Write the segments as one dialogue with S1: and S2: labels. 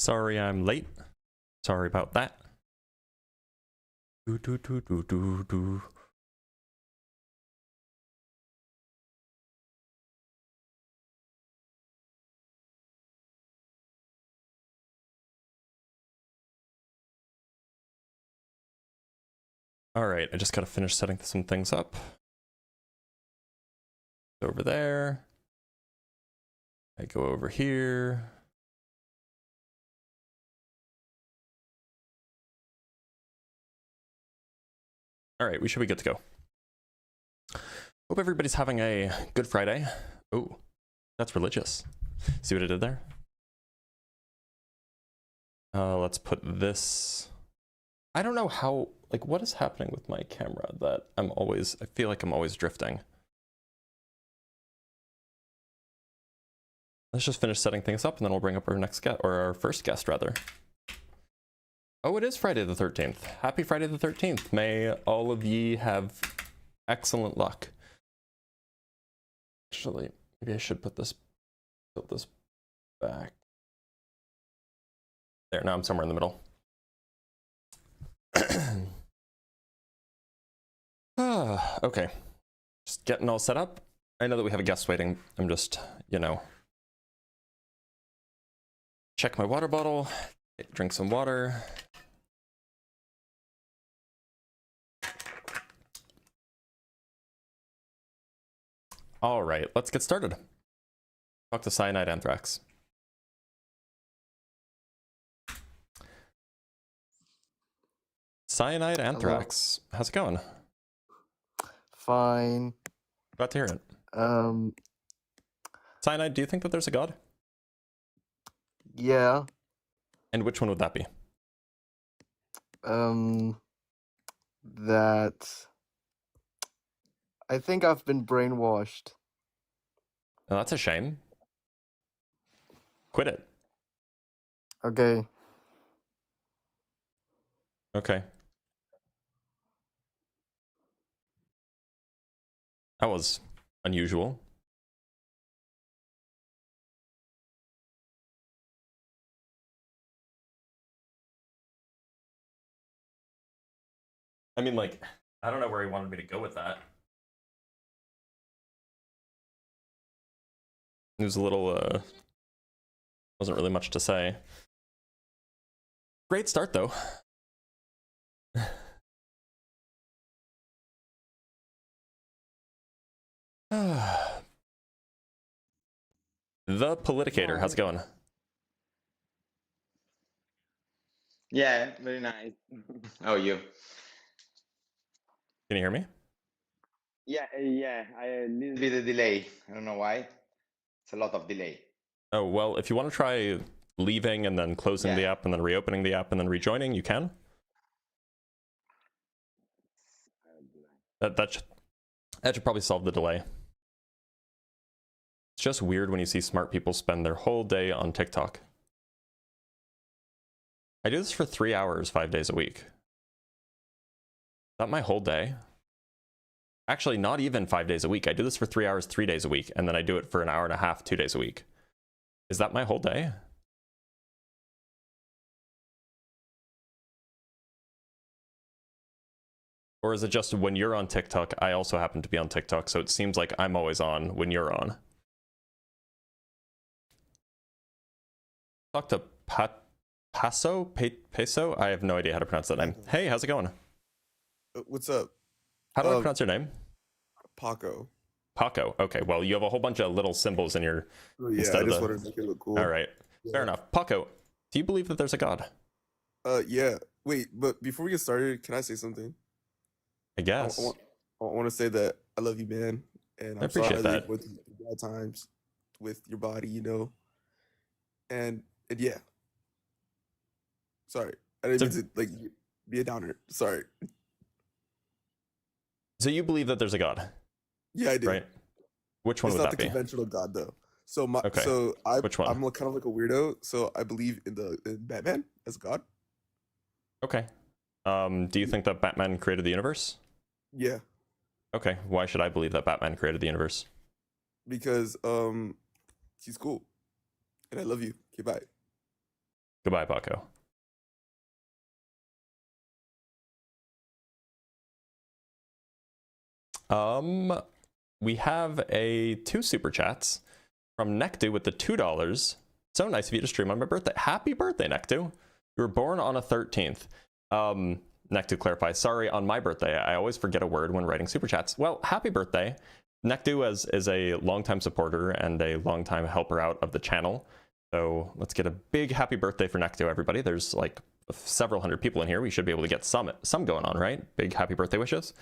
S1: Sorry I'm late. Sorry about that. Alright, I just gotta finish setting some things up. Over there. I go over here. Alright, we should be good to go. Hope everybody's having a good Friday. Oh, that's religious. See what I did there? Let's put this... I don't know how, like, what is happening with my camera that I feel like I'm always drifting. Let's just finish setting things up and then we'll bring up our next guest, or our first guest rather. Oh, it is Friday the 13th. Happy Friday the 13th. May all of ye have excellent luck. Actually, maybe I should put this, tilt this back. There, now I'm somewhere in the middle. Okay, just getting all set up. I know that we have a guest waiting. I'm just, you know, check my water bottle, drink some water. All right, let's get started. Talk to Cyanide Anthrax. Cyanide Anthrax. Hello. How's it going?
S2: Fine.
S1: Glad to hear it. Cyanide, do you think that there's a god?
S2: Yeah.
S1: And which one would that be?
S2: That I think I've been brainwashed.
S1: Oh, that's a shame. Quit it.
S2: Okay.
S1: Okay. That was unusual. I mean, like, I don't know where he wanted me to go with that. It was a little, wasn't really much to say. Great start, though. The Politicator, how's it going?
S3: Yeah, very nice. How are you?
S1: Can you hear me?
S3: Yeah, a little bit of delay. I don't know why. It's a lot of delay.
S1: Oh, well, if you want to try leaving and then closing the
S3: Yeah.
S1: app and then reopening the app and then rejoining, you can. That should probably solve the delay. It's just weird when you see smart people spend their whole day on TikTok. I do this for 3 hours, 5 days a week. Is that my whole day? Actually, not even 5 days a week. I do this for 3 hours, 3 days a week, and then I do it for an hour and a half, 2 days a week. Is that my whole day? Or is it just when you're on TikTok, I also happen to be on TikTok, so it seems like I'm always on when you're on? Talk to Peso? I have no idea how to pronounce that name. Hey, how's it going?
S4: What's up?
S1: How do I pronounce your name?
S4: Paco.
S1: Paco. Okay, well, you have a whole bunch of little symbols in your...
S4: Oh, yeah, I just wanted to make it look cool.
S1: All right,
S4: Yeah.
S1: fair enough. Paco, do you believe that there's a god?
S4: Yeah. Wait, but before we get started, can I say something?
S1: I guess.
S4: I want to say that I love you, man. And
S1: I appreciate
S4: sorry
S1: that.
S4: you went through bad times with your body, you know. And yeah. Sorry. I didn't mean to, like, be a downer. Sorry.
S1: So you believe that there's a god?
S4: Yeah, I do.
S1: Right. Which one
S4: It's
S1: would
S4: not
S1: that
S4: the
S1: be?
S4: conventional god, though. So
S1: Okay. Which one?
S4: I'm kind of like a weirdo, so I believe in Batman as God.
S1: Okay. Do you think that Batman created the universe?
S4: Yeah,
S1: Okay. Why should I believe that Batman created the universe?
S4: because he's cool, and I love you. Okay, bye.
S1: Goodbye, Paco. We have two super chats from Nekdu with the $2. So nice of you to stream on my birthday. Happy birthday, Nekdu. You were born on a 13th. Nekdu clarifies, sorry, on my birthday. I always forget a word when writing super chats. Well, happy birthday. Nekdu is a longtime supporter and a longtime helper out of the channel. So let's get a big happy birthday for Nekdu, everybody. There's like several hundred people in here. We should be able to get some going on, right? Big happy birthday wishes.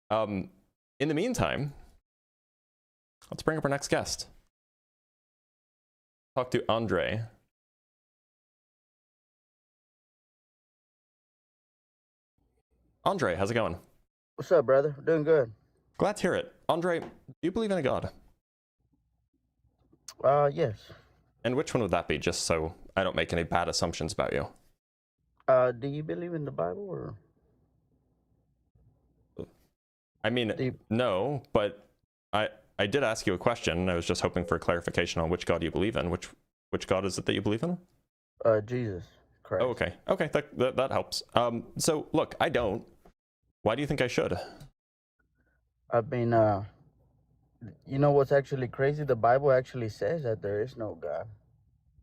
S1: In the meantime, let's bring up our next guest. Talk to Andre. Andre, how's it going?
S5: What's up, brother? Doing good.
S1: Glad to hear it. Andre, do you believe in a god?
S5: Yes.
S1: And which one would that be, just so I don't make any bad assumptions about you?
S5: Do you believe in the Bible, or?
S1: I mean, no, but I did ask you a question. I was just hoping for clarification on which god you believe in. Which god is it that you believe in?
S5: Jesus Christ.
S1: Oh, okay. Okay, that helps. So, look, I don't. Why do you think I should?
S5: I mean, you know what's actually crazy? The Bible actually says that there is no God.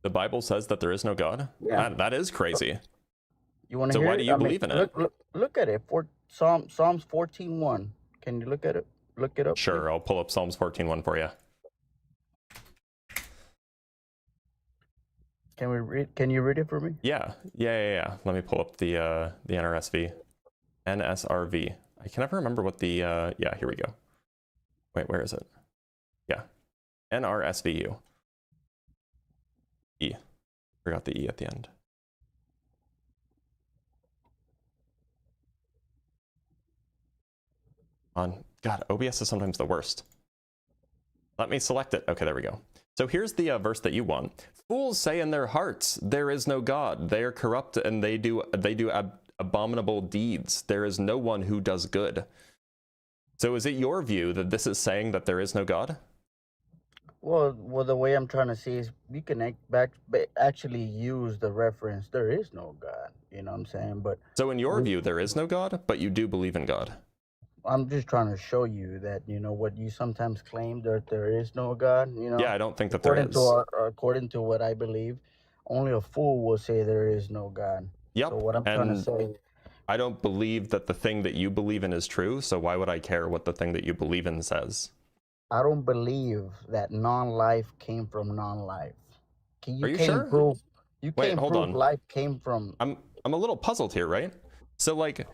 S1: The Bible says that there is no god?
S5: Yeah.
S1: That is crazy.
S5: You want to
S1: So
S5: hear
S1: why
S5: it?
S1: do you believe in it?
S5: Look at it. Psalms 14:1. Can you look at it? Look it up.
S1: Sure,
S5: please?
S1: I'll pull up Psalms 14:1 for you.
S5: Can you read it for me?
S1: Yeah. Let me pull up the NRSV. NSRV. I can never remember what the yeah, here we go. Wait, where is it? Yeah. NRSVU. E. Forgot the E at the end. God, OBS is sometimes the worst. Let me select it. Okay, there we go. So here's the verse that you want. Fools say in their hearts, there is no God. They are corrupt and they do abominable deeds. There is no one who does good. So is it your view that this is saying that there is no God?
S5: Well, the way I'm trying to see is you can actually use the reference. There is no God. You know what I'm saying? But
S1: so in your view, there is no God, but you do believe in God.
S5: I'm just trying to show you that, you know, what you sometimes claim, that there is no God, you know.
S1: Yeah, I don't think that there is.
S5: According to what I believe, only a fool will say there is no God.
S1: Yep.
S5: So what I'm trying to say,
S1: I don't believe that the thing that you believe in is true, so why would I care what the thing that you believe in says?
S5: I don't believe that non-life came from non-life.
S1: Are you sure?
S5: You
S1: Wait,
S5: can't
S1: hold
S5: prove
S1: on.
S5: life came from...
S1: I'm a little puzzled here, right? So, like,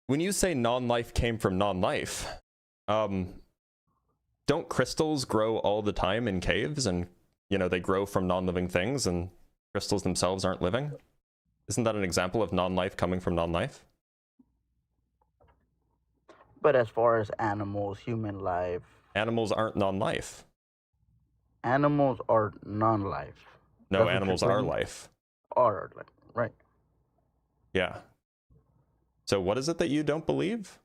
S1: when you say non-life came from non-life, don't crystals grow all the time in caves, and, you know, they grow from non-living things, and crystals themselves aren't living? Isn't that an example of non-life coming from non-life?
S5: But as far as animals, human life...
S1: Animals aren't non-life.
S5: Animals are non-life.
S1: No, animals are life.
S5: Are life, right.
S1: Yeah. So what is it that you don't believe?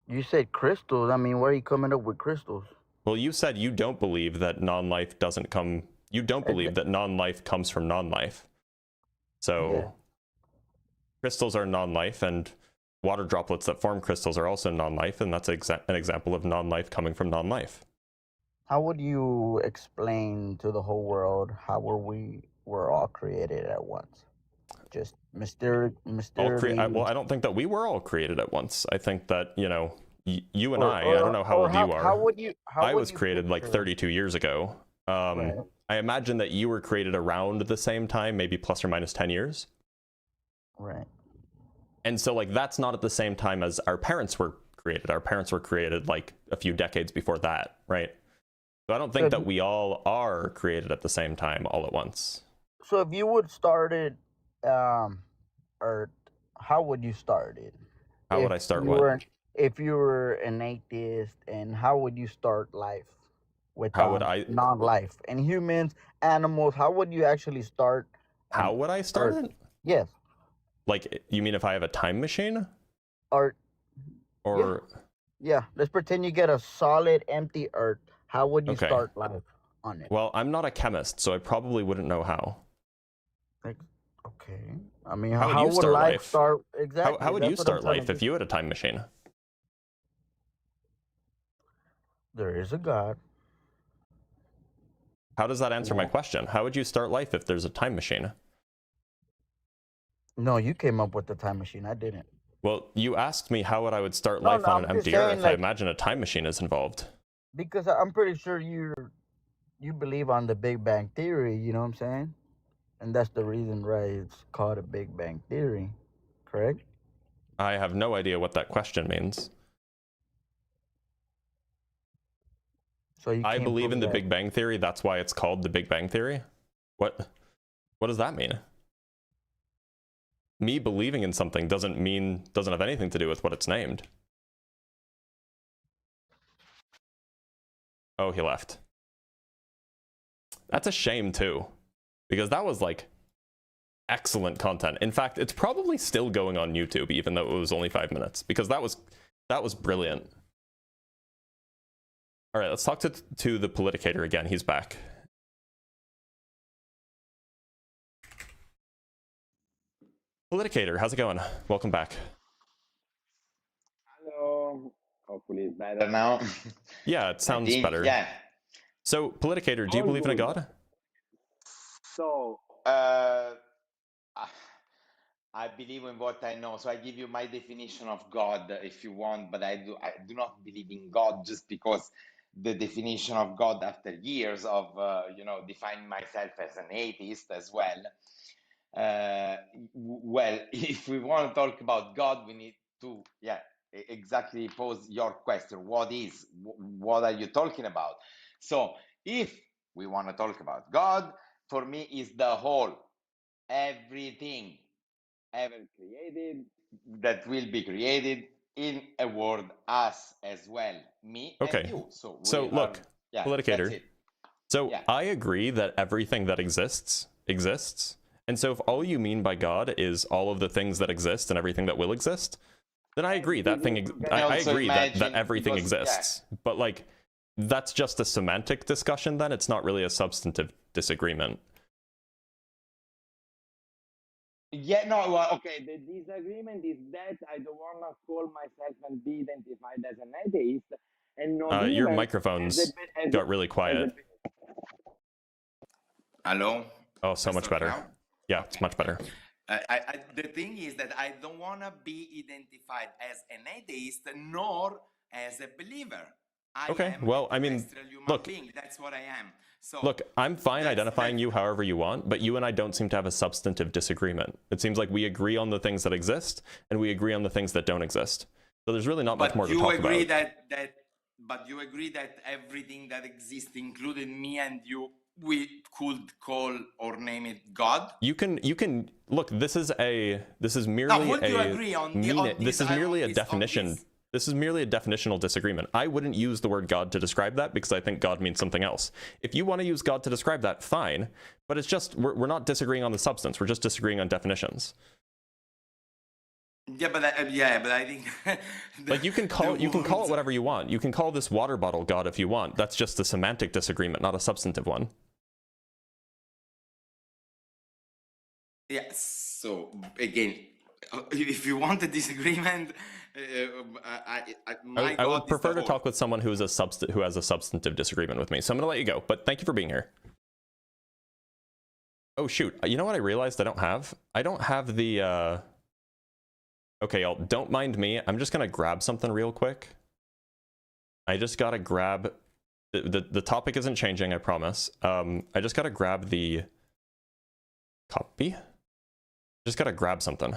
S5: You said crystals. I mean, where are you coming up with crystals?
S1: Well, you said you don't believe that non-life doesn't come... You don't believe that non-life comes from non-life. So... Yeah. Crystals are non-life, and water droplets that form crystals are also non-life, and that's an example of non-life coming from non-life.
S5: How would you explain to the whole world how were all created at once? Just mysteriously...
S1: Well, I don't think that we were all created at once. I think that, you know, you and I don't know how old you are. I was created like 32 years ago. Right. I imagine that you were created around the same time, maybe plus or minus 10 years.
S5: Right.
S1: And so, like, that's not at the same time as our parents were created. Our parents were created like a few decades before that, right? So I don't think that we all are created at the same time all at once.
S5: So if you would start it, or how would you start it?
S1: How would I start what?
S5: If you were an atheist, and how would you start life? With non-life and humans, animals, how would you actually start?
S1: How would I start it?
S5: Yes.
S1: Like, you mean if I have a time machine?
S5: Or
S1: yeah,
S5: let's pretend you get a solid empty earth. How would you start life on it?
S1: Well, I'm not a chemist, so I probably wouldn't know how.
S5: Okay. I mean,
S1: How would
S5: how
S1: you
S5: would
S1: start
S5: life
S1: life?
S5: start exactly?
S1: How would
S5: That's
S1: you
S5: what I'm
S1: start
S5: trying to
S1: life if
S5: get.
S1: you had a time machine?
S5: There is a God.
S1: How does that answer my
S5: Well,
S1: question? How would you start life if there's a time machine?
S5: no, you came up with the time machine. I didn't.
S1: Well, you asked me how would I would start
S5: No,
S1: life
S5: no,
S1: on
S5: I'm
S1: an
S5: just
S1: empty
S5: saying,
S1: Earth. I
S5: like,
S1: imagine a time machine is involved.
S5: because I'm pretty sure you believe on the Big Bang Theory, you know what I'm saying? And that's the reason why it's called a Big Bang Theory, correct?
S1: I have no idea what that question means.
S5: So you
S1: I
S5: can't
S1: believe
S5: prove
S1: in the
S5: that.
S1: Big Bang Theory. That's why it's called the Big Bang Theory. What does that mean? Me believing in something doesn't have anything to do with what it's named. Oh, he left. That's a shame too, because that was like excellent content. In fact, it's probably still going on YouTube, even though it was only 5 minutes, because that was brilliant. All right, let's talk to the Politicator again. He's back. Politicator, how's it going? Welcome back.
S3: Hello. Hopefully it's better now.
S1: Yeah, it sounds better.
S3: Yeah.
S1: So, Politicator, do you
S3: All
S1: believe in a
S3: good.
S1: god?
S3: So, I believe in what I know. So I give you my definition of God if you want, but I do not believe in God just because the definition of God after years of, defining myself as an atheist as well. Well, if we want to talk about God, we need to, exactly pose your question. What are you talking about? So if we want to talk about God, for me is the whole, everything ever created that will be created, in a word, us as well, me and you. So
S1: look, Politicator.
S3: that's it.
S1: So I agree that everything that exists. And so if all you mean by God is all of the things that exist and everything that will exist, then I agree that thing. I agree that everything exists. But like, that's just a semantic discussion. Then it's not really a substantive disagreement.
S3: Yeah, no, well, okay, the disagreement is that I don't want to call myself and be identified as an atheist, and not
S1: Your microphones got really quiet.
S3: Hello?
S1: Oh, so much better.
S3: Now?
S1: Yeah, it's much better.
S3: The thing is that I don't want to be identified as an atheist nor as a believer.
S1: Okay, well, I mean, look,
S3: that's what I am. So
S1: look, I'm fine identifying you however you want, but you and I don't seem to have a substantive disagreement. It seems like we agree on the things that exist, and we agree on the things that don't exist. So there's really not much more to talk about.
S3: But you agree that everything that exists, including me and you, we could call or name it God?
S1: You can look. This is merely a definition. This is merely a definitional disagreement. I wouldn't use the word God to describe that because I think God means something else. If you want to use God to describe that, fine. But it's just we're not disagreeing on the substance. We're just disagreeing on definitions.
S3: Yeah, but I think
S1: like you can call it whatever you want. You can call this water bottle God if you want. That's just a semantic disagreement, not a substantive one.
S3: Yes. So again, if you want a disagreement,
S1: I would prefer to talk with someone who has a substantive disagreement with me. So I'm gonna let you go. But thank you for being here. Oh shoot! You know what I realized I don't have? I don't have the. Okay, y'all, don't mind me. I'm just gonna grab something real quick. I just gotta grab. The topic isn't changing, I promise. I just gotta grab the copy. Just gotta grab something.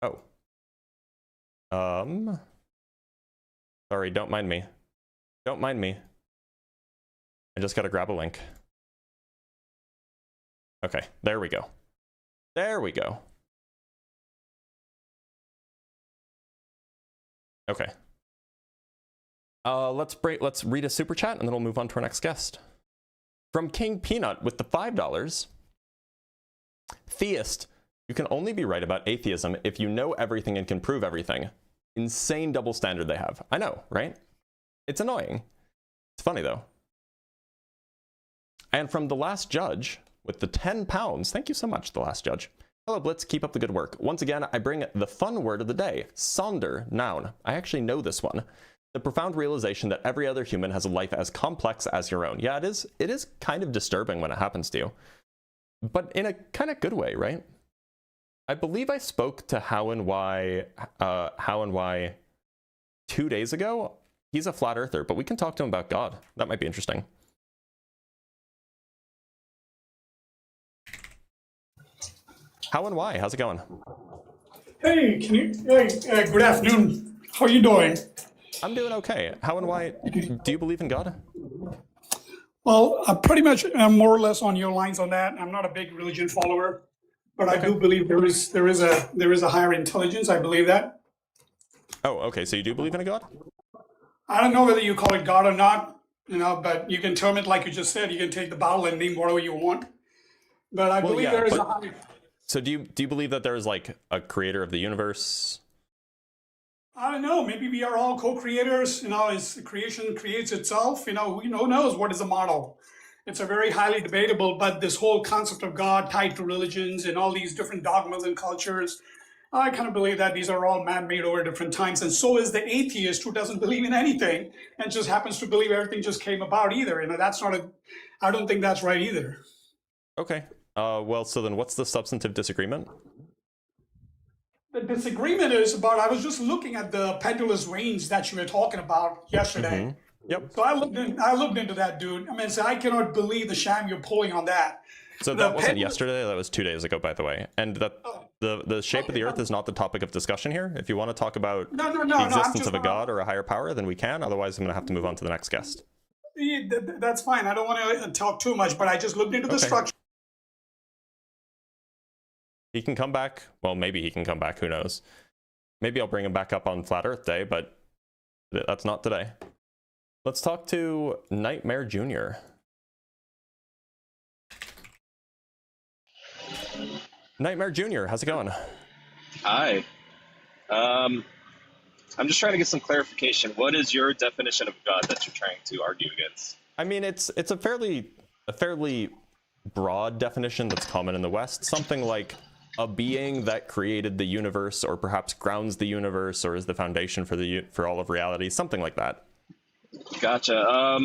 S1: Oh. Sorry, don't mind me. Don't mind me. I just gotta grab a link. Okay, there we go. There we go. Okay. Let's read a super chat and then we'll move on to our next guest. From King Peanut with the $5. Theist. You can only be right about atheism if you know everything and can prove everything. Insane double standard they have. I know, right? It's annoying. It's funny though. And from The Last Judge, with the £10. Thank you so much, the last judge. Hello, Blitz. Keep up the good work. Once again, I bring the fun word of the day, sonder, noun. I actually know this one. The profound realization that every other human has a life as complex as your own. Yeah, it is kind of disturbing when it happens to you, but in a kind of good way, right? I believe I spoke to How and Why 2 days ago. He's a flat earther, but we can talk to him about God. That might be interesting. How and Why? How's it going?
S6: Hey, good afternoon. How are you doing?
S1: I'm doing okay. How and Why? Do you believe in God?
S6: Well, I pretty much am more or less on your lines on that. I'm not a big religion follower, but I do believe there is a higher intelligence. I believe that.
S1: Oh, okay. So you do believe in a God?
S6: I don't know whether you call it God or not, but you can term it like you just said. You can take the Bible and name whatever you want. But I believe there is a higher.
S1: So do you believe that there's like a creator of the universe?
S6: I don't know. Maybe we are all co-creators. As creation creates itself. Who knows what is the model? It's a very highly debatable. But this whole concept of God tied to religions and all these different dogmas and cultures, I kind of believe that these are all man-made over different times. And so is the atheist who doesn't believe in anything and just happens to believe everything just came about either. That's not I don't think that's right either.
S1: Okay. Well, so then what's the substantive disagreement?
S6: The disagreement is about, I was just looking at the pendulous range that you were talking about yesterday.
S1: Mm-hmm. Yep.
S6: So I looked into that, dude. So I cannot believe the sham you're pulling on that.
S1: So that wasn't yesterday, that was 2 days ago, by the way. And the shape of the earth is not the topic of discussion here. If you want to talk about the existence of a god or a higher power, then we can. Otherwise, I'm going to have to move on to the next guest.
S6: Yeah, that's fine. I don't want to talk too much, but I just looked into the structure.
S1: He can come back. Well, maybe he can come back. Who knows? Maybe I'll bring him back up on Flat Earth Day, but that's not today. Let's talk to Nightmare Jr. Nightmare Jr., how's it going?
S7: Hi. I'm just trying to get some clarification. What is your definition of God that you're trying to argue against?
S1: I mean, it's a fairly broad definition that's common in the West. Something like a being that created the universe, or perhaps grounds the universe, or is the foundation for all of reality. Something like that.
S7: Gotcha.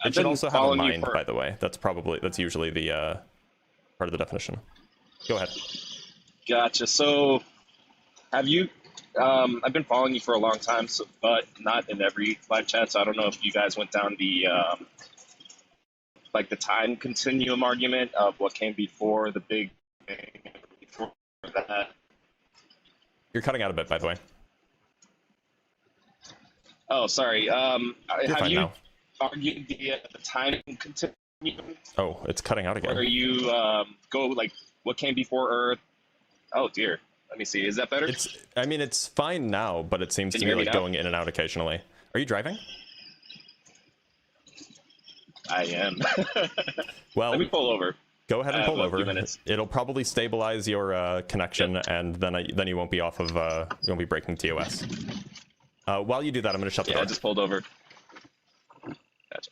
S1: It should also have a mind, by the way. That's usually the part of the definition. Go ahead.
S7: Gotcha. So, have you? I've been following you for a long time, but not in every live chat. So I don't know if you guys went down the the time continuum argument of what came before the Big Bang, before that.
S1: You're cutting out a bit, by the way.
S7: Oh, sorry. Have you
S1: now.
S7: argued the time continuum?
S1: Oh, it's cutting out again.
S7: Where you go what came before Earth? Oh dear. Let me see. Is that better?
S1: It's fine now, but it seems to me going in and out occasionally. Are you driving?
S7: I am.
S1: Well,
S7: let me pull over.
S1: Go ahead and pull over.
S7: It'll
S1: probably stabilize your connection, and then you won't be off of you won't be breaking TOS. While you do that, I'm going to shut the door.
S7: I just pulled over. Gotcha.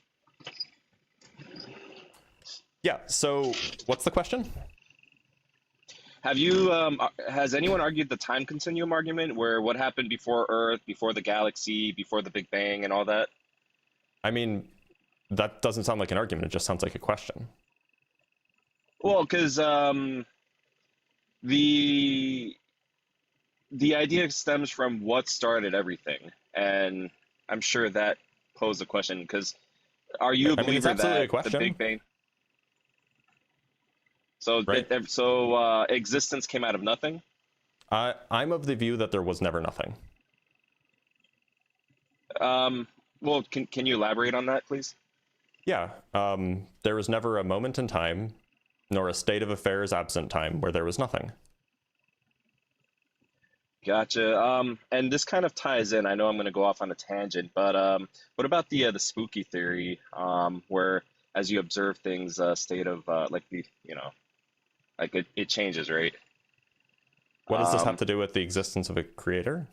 S1: Yeah. So, what's the question?
S7: Have you? Has anyone argued the time continuum argument, where what happened before Earth, before the galaxy, before the Big Bang, and all that?
S1: I mean, that doesn't sound like an argument. It just sounds like a question.
S7: Well, because the idea stems from what started everything, and I'm sure that posed a question. Because are you a believer that the Big Bang? So,
S1: right.
S7: So existence came out of nothing?
S1: I'm of the view that there was never nothing.
S7: Well, can you elaborate on that, please?
S1: Yeah. There was never a moment in time, nor a state of affairs absent time, where there was nothing.
S7: Gotcha. And this kind of ties in. I know I'm going to go off on a tangent, but what about the spooky theory, where as you observe things, state of it changes, right?
S1: What does this have to do with the existence of a creator?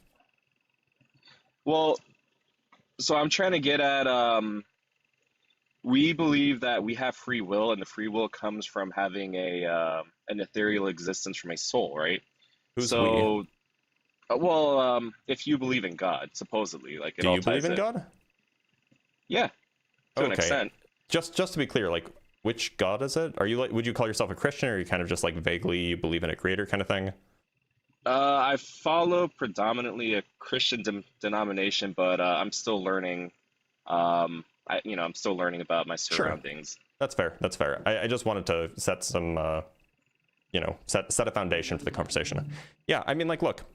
S7: Well, so I'm trying to get at we believe that we have free will, and the free will comes from having an ethereal existence from a soul, right?
S1: Who's
S7: So, if you believe in God, supposedly, like it
S1: Do
S7: all
S1: you believe
S7: ties
S1: in God?
S7: Yeah, to an
S1: Okay.
S7: extent.
S1: Just to be clear, like, which God is it? Are you like, would you call yourself a Christian, or are you kind of just like vaguely believe in a creator kind of thing?
S7: I follow predominantly a Christian denomination, but I'm still learning. I'm still learning about my
S1: Sure.
S7: surroundings.
S1: That's fair. That's fair. I just wanted to set some, set a foundation for the conversation. Yeah, I mean, like, look,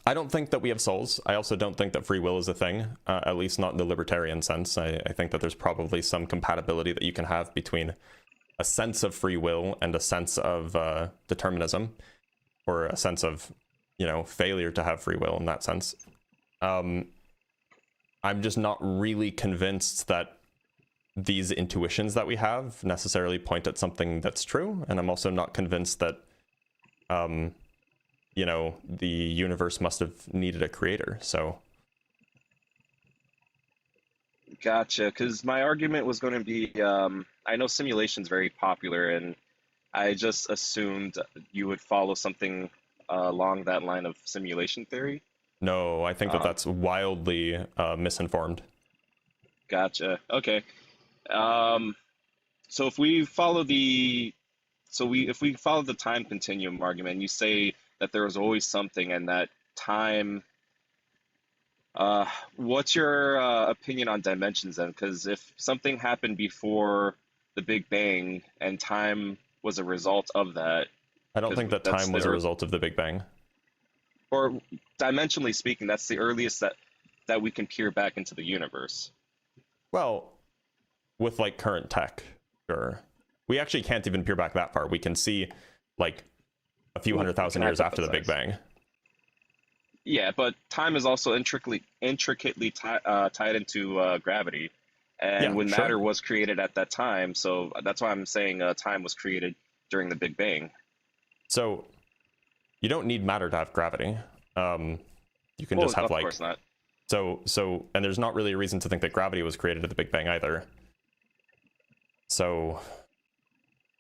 S1: I don't think that we have souls. I also don't think that free will is a thing, at least not in the libertarian sense. I think that there's probably some compatibility that you can have between a sense of free will and a sense of determinism, or a sense of, failure to have free will in that sense. I'm just not really convinced that these intuitions that we have necessarily point at something that's true, and I'm also not convinced that the universe must have needed a creator. So
S7: Gotcha, because my argument was going to be, I know simulation's very popular, and I just assumed you would follow something along that line of simulation theory.
S1: no, I think that that's wildly misinformed.
S7: Gotcha. Okay. So if we follow the time continuum argument, you say that there was always something, and that time. What's your opinion on dimensions then? Because if something happened before the Big Bang and time was a result of that,
S1: I don't think that time was a result of the Big Bang.
S7: Or dimensionally speaking, that's the earliest that we can peer back into the universe.
S1: Well, with like current tech, sure. We actually can't even peer back that far. We can see like a few 100,000 years after the Big Bang.
S7: Yeah, but time is also intricately tied into gravity, and when matter was created at that time, so that's why I'm saying time was created during the Big Bang.
S1: So you don't need matter to have gravity. You can just have
S7: of course not.
S1: So and there's not really a reason to think that gravity was created at the Big Bang either. So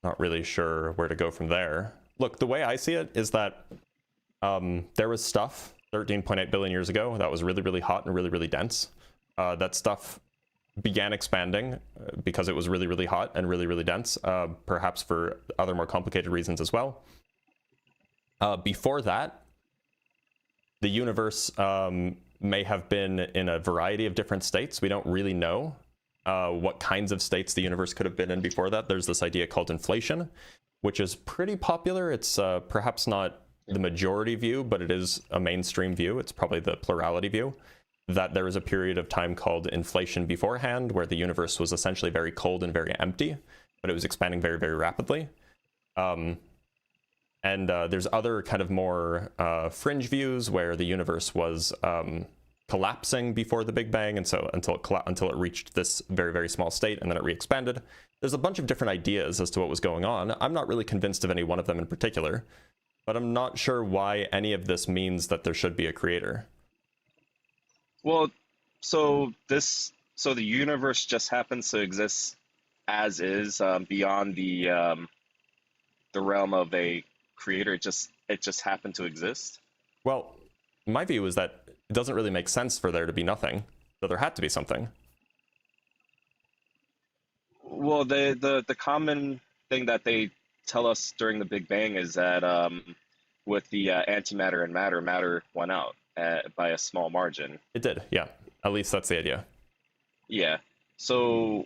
S1: not really sure where to go from there. Look, the way I see it is that there was stuff 13.8 billion years ago that was really, really hot and really, really dense. That stuff began expanding because it was really, really hot and really, really dense, perhaps for other more complicated reasons as well. Before that, the universe may have been in a variety of different states. We don't really know what kinds of states the universe could have been in before that. There's this idea called inflation, which is pretty popular. It's perhaps not the majority view, but it is a mainstream view. It's probably the plurality view, that there was a period of time called inflation beforehand, where the universe was essentially very cold and very empty, but it was expanding very, very rapidly. And there's other kind of more fringe views where the universe was collapsing before the Big Bang, and so until it reached this very, very small state, and then it re-expanded. There's a bunch of different ideas as to what was going on. I'm not really convinced of any one of them in particular, but I'm not sure why any of this means that there should be a creator.
S7: Well, so the universe just happens to exist as is, beyond the realm of a creator. It just happened to exist.
S1: Well, my view is that it doesn't really make sense for there to be nothing, so there had to be something.
S7: Well, the common thing that they tell us during the Big Bang is that with the antimatter and matter went out by a small margin.
S1: It did, yeah. At least that's the idea.
S7: Yeah. So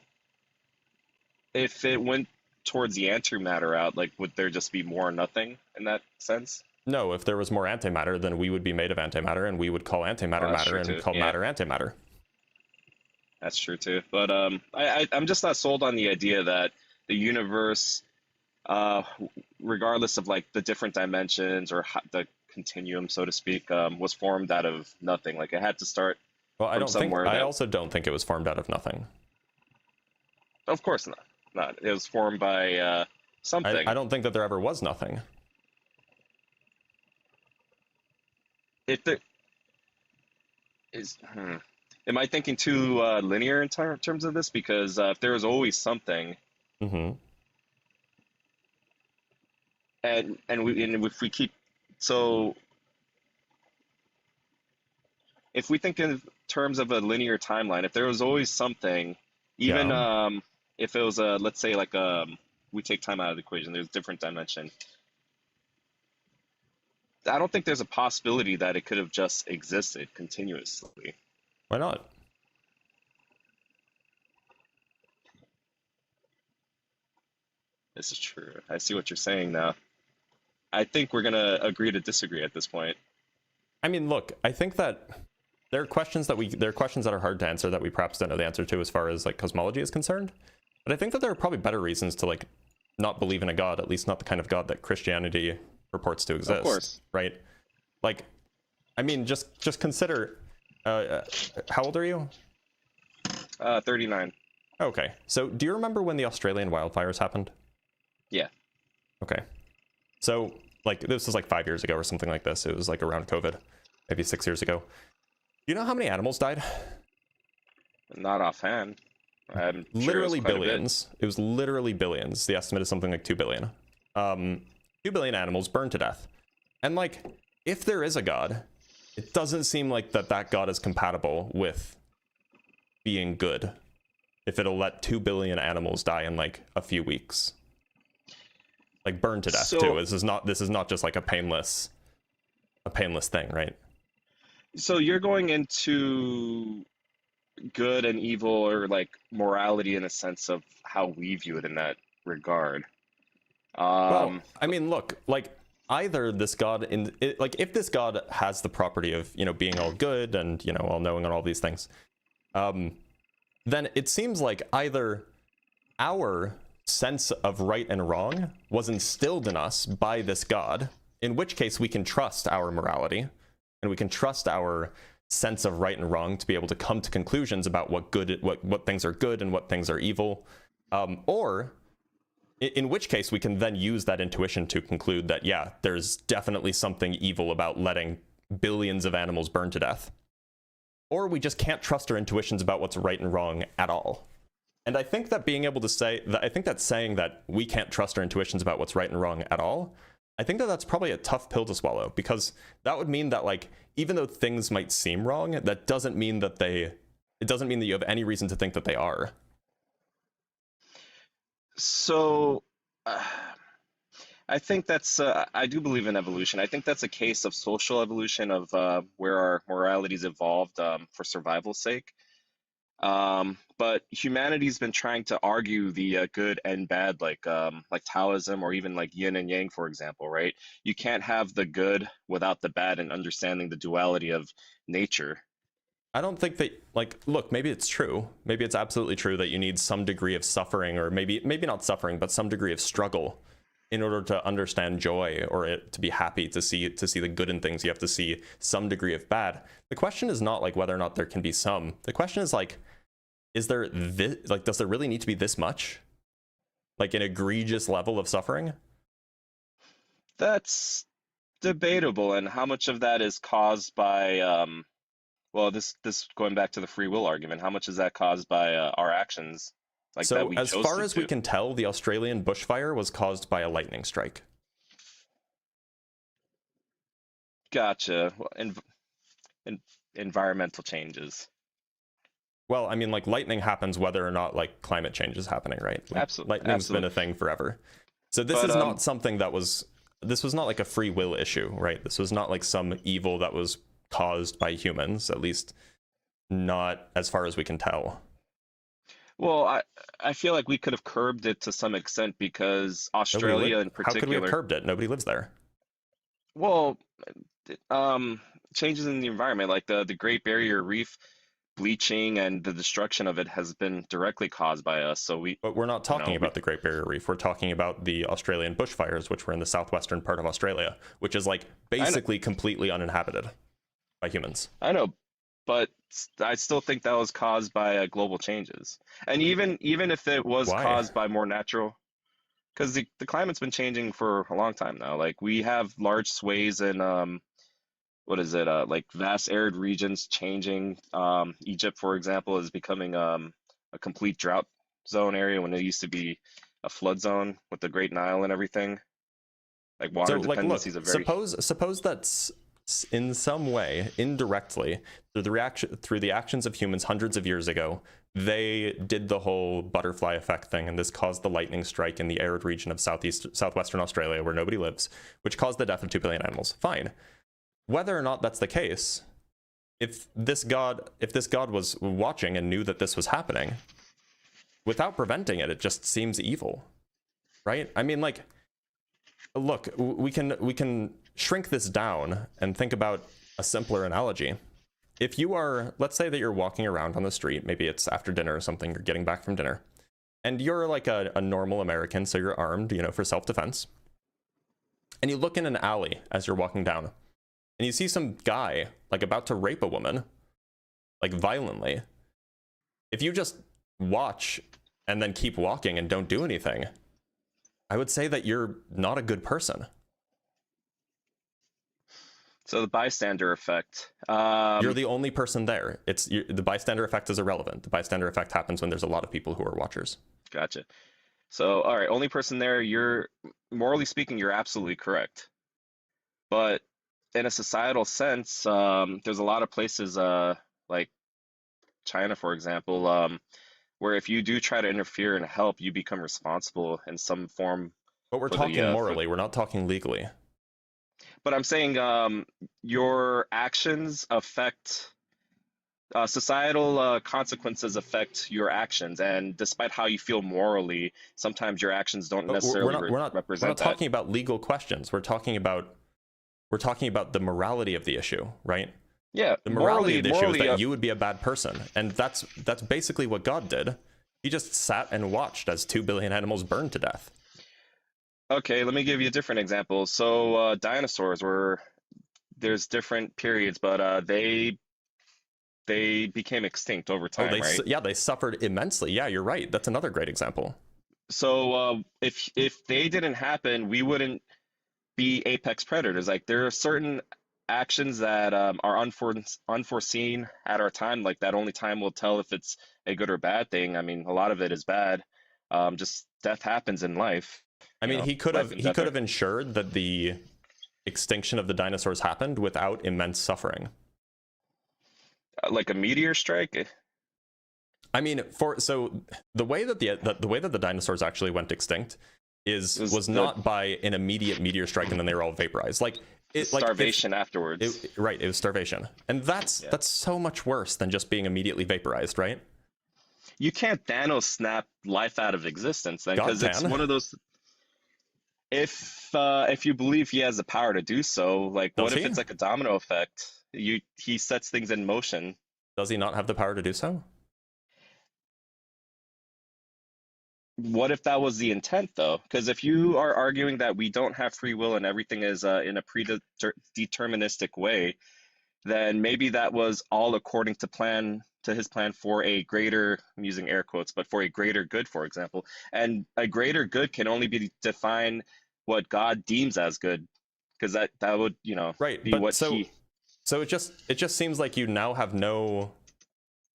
S7: if it went towards the antimatter out, like, would there just be more nothing in that sense?
S1: No, if there was more antimatter, then we would be made of antimatter, and we would call antimatter matter, and call matter antimatter.
S7: That's true too. But I'm just not sold on the idea that the universe, regardless of like the different dimensions or the continuum, so to speak, was formed out of nothing. Like, it had to start.
S1: Well, I also don't think it was formed out of nothing.
S7: Of course not. It was formed by something.
S1: I don't think that there ever was nothing.
S7: Am I thinking too linear in terms of this? Because if there was always something,
S1: Mm-hmm.
S7: and if we keep so if we think in terms of a linear timeline, if there was always something, even
S1: Yeah.
S7: if it was a, let's say like we take time out of the equation, there's a different dimension. I don't think there's a possibility that it could have just existed continuously.
S1: Why not?
S7: This is true. I see what you're saying now. I think we're gonna agree to disagree at this point.
S1: I mean, look, I think that there are questions that are hard to answer that we perhaps don't know the answer to as far as like cosmology is concerned. But I think that there are probably better reasons to like not believe in a god, at least not the kind of god that Christianity purports to exist.
S7: Of course.
S1: Right? Like, I mean, just consider. How old are you?
S7: 39.
S1: Okay. So, do you remember when the Australian wildfires happened?
S7: Yeah.
S1: Okay. So, like, this was like 5 years ago or something like this. It was like around COVID, maybe 6 years ago. Do you know how many animals died?
S7: Not offhand. I'm sure
S1: Literally
S7: it was quite a bit.
S1: billions. It was literally billions. The estimate is something like 2 billion. 2 billion animals burned to death. And like, if there is a god, it doesn't seem like that god is compatible with being good. If it'll let 2 billion animals die in like a few weeks. Like burned to death too. This is not just like a painless thing, right?
S7: So you're going into good and evil, or like morality in a sense of how we view it in that regard.
S1: Well, I mean, look, like either this god like if this god has the property of, you know, being all good and, you know, all knowing and all these things, then it seems like either our sense of right and wrong was instilled in us by this god, in which case we can trust our morality and we can trust our sense of right and wrong to be able to come to conclusions about what things are good and what things are evil, or in which case we can then use that intuition to conclude that, yeah, there's definitely something evil about letting billions of animals burn to death, or we just can't trust our intuitions about what's right and wrong at all. And I think that being able to say that, I think that saying that we can't trust our intuitions about what's right and wrong at all, I think that that's probably a tough pill to swallow, because that would mean that, like, even though things might seem wrong, that doesn't mean that it doesn't mean that you have any reason to think that they are.
S7: So I think that's I do believe in evolution. I think that's a case of social evolution, of where our moralities evolved for survival's sake. But humanity's been trying to argue the good and bad, like Taoism, or even like yin and yang, for example, right? You can't have the good without the bad, and understanding the duality of nature.
S1: I don't think that, like, look, maybe it's true. Maybe it's absolutely true that you need some degree of suffering, or maybe not suffering, but some degree of struggle in order to understand joy, or to be happy, to see the good in things. You have to see some degree of bad. The question is not like whether or not there can be some. The question is like, is there this, like, does there really need to be this much? Like an egregious level of suffering?
S7: That's debatable, and how much of that is caused by well, this going back to the free will argument, how much is that caused by our actions? Like,
S1: so
S7: that we
S1: as
S7: chose
S1: far
S7: to
S1: as
S7: do?
S1: we can tell, the Australian bushfire was caused by a lightning strike.
S7: Gotcha. Well, environmental changes.
S1: Well, I mean, like, lightning happens whether or not, like, climate change is happening, right? Like,
S7: Absolutely.
S1: Lightning's been a thing forever. So this is not something that was, this was not like a free will issue, right? This was not like some evil that was caused by humans, at least not as far as we can tell.
S7: Well, I feel like we could have curbed it to some extent, because Australia in particular.
S1: How could we have curbed it? Nobody lives there.
S7: Well, changes in the environment, like the Great Barrier Reef bleaching and the destruction of it, has been directly caused by us. So
S1: But we're not talking about the Great Barrier Reef. We're talking about the Australian bushfires, which were in the southwestern part of Australia, which is like basically completely uninhabited by humans.
S7: I know, but I still think that was caused by global changes. And even if it was caused by more natural, because the climate's been changing for a long time now. Like, we have large sways in what is it? Like vast arid regions changing. Egypt, for example, is becoming a complete drought zone area when it used to be a flood zone with the Great Nile and everything. Like water
S1: So, like, look,
S7: dependencies are very.
S1: suppose that's in some way, indirectly, through the actions of humans hundreds of years ago, they did the whole butterfly effect thing, and this caused the lightning strike in the arid region of southwestern Australia, where nobody lives, which caused the death of 2 billion animals. Fine. Whether or not that's the case, if this god was watching and knew that this was happening, without preventing it, it just seems evil, right? I mean, like, look, we can shrink this down and think about a simpler analogy. If you are, let's say that you're walking around on the street, maybe it's after dinner or something, you're getting back from dinner, and you're like a normal American, so you're armed, for self-defense, and you look in an alley as you're walking down, and you see some guy like about to rape a woman, like violently. If you just watch and then keep walking and don't do anything, I would say that you're not a good person.
S7: So the bystander effect.
S1: You're the only person there. The bystander effect is irrelevant. The bystander effect happens when there's a lot of people who are watchers.
S7: Gotcha. So, all right, only person there, you're, morally speaking, you're absolutely correct. But in a societal sense, there's a lot of places, like China, for example, where if you do try to interfere and help, you become responsible in some form.
S1: But we're talking morally, we're not talking legally.
S7: But I'm saying your actions affect, societal consequences affect your actions, and despite how you feel morally, sometimes your actions don't necessarily represent that.
S1: We're not talking about legal questions. We're talking about the morality of the issue, right?
S7: Yeah,
S1: the morality of the issue is that you would be a bad person, and that's basically what God did. He just sat and watched as 2 billion animals burned to death.
S7: Okay, let me give you a different example. So dinosaurs there's different periods, but they became extinct over time, right?
S1: Yeah, they suffered immensely. Yeah, you're right. That's another great example.
S7: So if they didn't happen, we wouldn't be apex predators. Like there are certain actions that are unforeseen at our time, like that only time will tell if it's a good or bad thing. I mean, a lot of it is bad. Just death happens in life.
S1: I mean, he could have ensured that the extinction of the dinosaurs happened without immense suffering.
S7: Like a meteor strike.
S1: I mean, so the way that the dinosaurs actually went extinct was not by an immediate meteor strike and then they were all vaporized. Like
S7: starvation afterwards.
S1: Right, it was starvation, and that's so much worse than just being immediately vaporized, right?
S7: You can't Thanos snap life out of existence then, because it's one of those. If you believe he has the power to do so, like what if it's like a domino effect? He sets things in motion.
S1: Does he not have the power to do so?
S7: What if that was the intent, though? Because if you are arguing that we don't have free will and everything is in a predeterministic way, then maybe that was all according to his plan for a greater, I'm using air quotes, but for a greater good, for example. And a greater good can only be defined what God deems as good, because that would,
S1: right.
S7: be
S1: but
S7: what
S1: So it just seems like you now have no,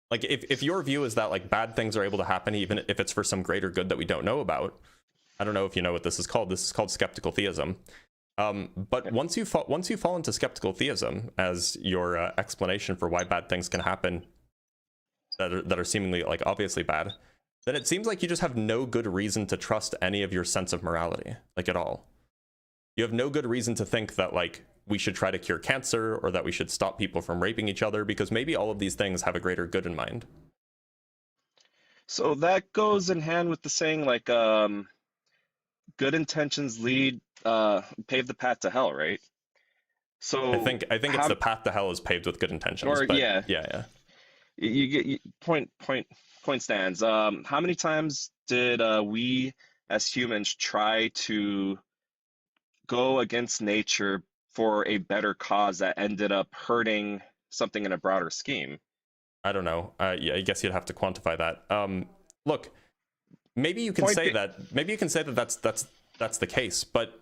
S1: like, if your view is that like bad things are able to happen even if it's for some greater good that we don't know about. I don't know if you know what this is called. This is called skeptical theism. But once you fall into skeptical theism as your explanation for why bad things can happen that are seemingly like obviously bad, then it seems like you just have no good reason to trust any of your sense of morality, like at all. You have no good reason to think that like we should try to cure cancer or that we should stop people from raping each other, because maybe all of these things have a greater good in mind.
S7: So that goes in hand with the saying like good intentions pave the path to hell, right? So
S1: I think it's the path to hell is paved with good intentions. But yeah.
S7: You get point stands. How many times did we as humans try to go against nature for a better cause that ended up hurting something in a broader scheme?
S1: I don't know. Yeah, I guess you'd have to quantify that. Look, maybe you can say that. Maybe you can say that that's the case, but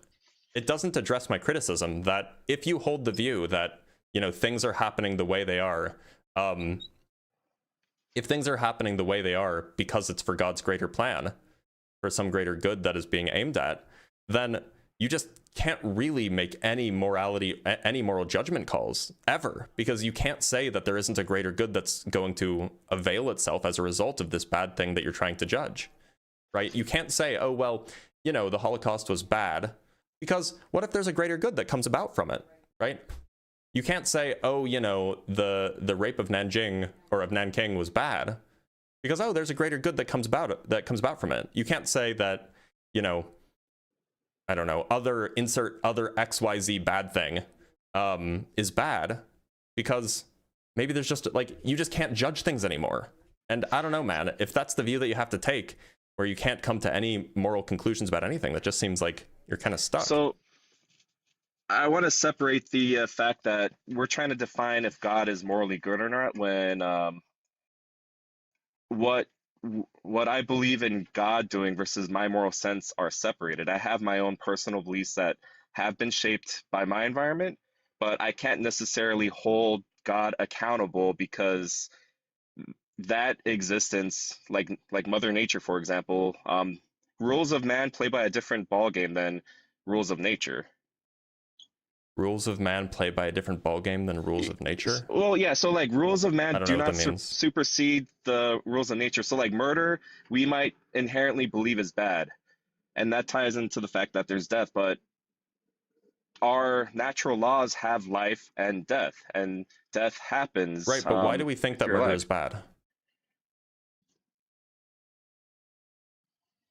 S1: it doesn't address my criticism that if you hold the view that you know, things are happening the way they are, if things are happening the way they are because it's for God's greater plan, for some greater good that is being aimed at, then you just can't really make any moral judgment calls ever, because you can't say that there isn't a greater good that's going to avail itself as a result of this bad thing that you're trying to judge, right? You can't say, oh, well, you know, the Holocaust was bad, because what if there's a greater good that comes about from it, right? You can't say, oh, you know, the rape of Nanjing or of Nanking was bad, because, oh, there's a greater good that comes about from it. You can't say that, you know, I don't know, insert other XYZ bad thing is bad, because maybe there's just, like, you just can't judge things anymore. And I don't know, man, if that's the view that you have to take, where you can't come to any moral conclusions about anything, that just seems like you're kind of stuck.
S7: So I want to separate the fact that we're trying to define if God is morally good or not, when what I believe in God doing versus my moral sense are separated. I have my own personal beliefs that have been shaped by my environment, but I can't necessarily hold God accountable, because that existence, like Mother Nature, for example, rules of man play by a different ball game than rules of nature.
S1: Rules of man play by a different ball game than rules of nature?
S7: Well, yeah, so like rules of man do not
S1: means.
S7: supersede the rules of nature. So like murder, we might inherently believe is bad, and that ties into the fact that there's death, but our natural laws have life and death happens.
S1: Right, but why do we think that murder is bad?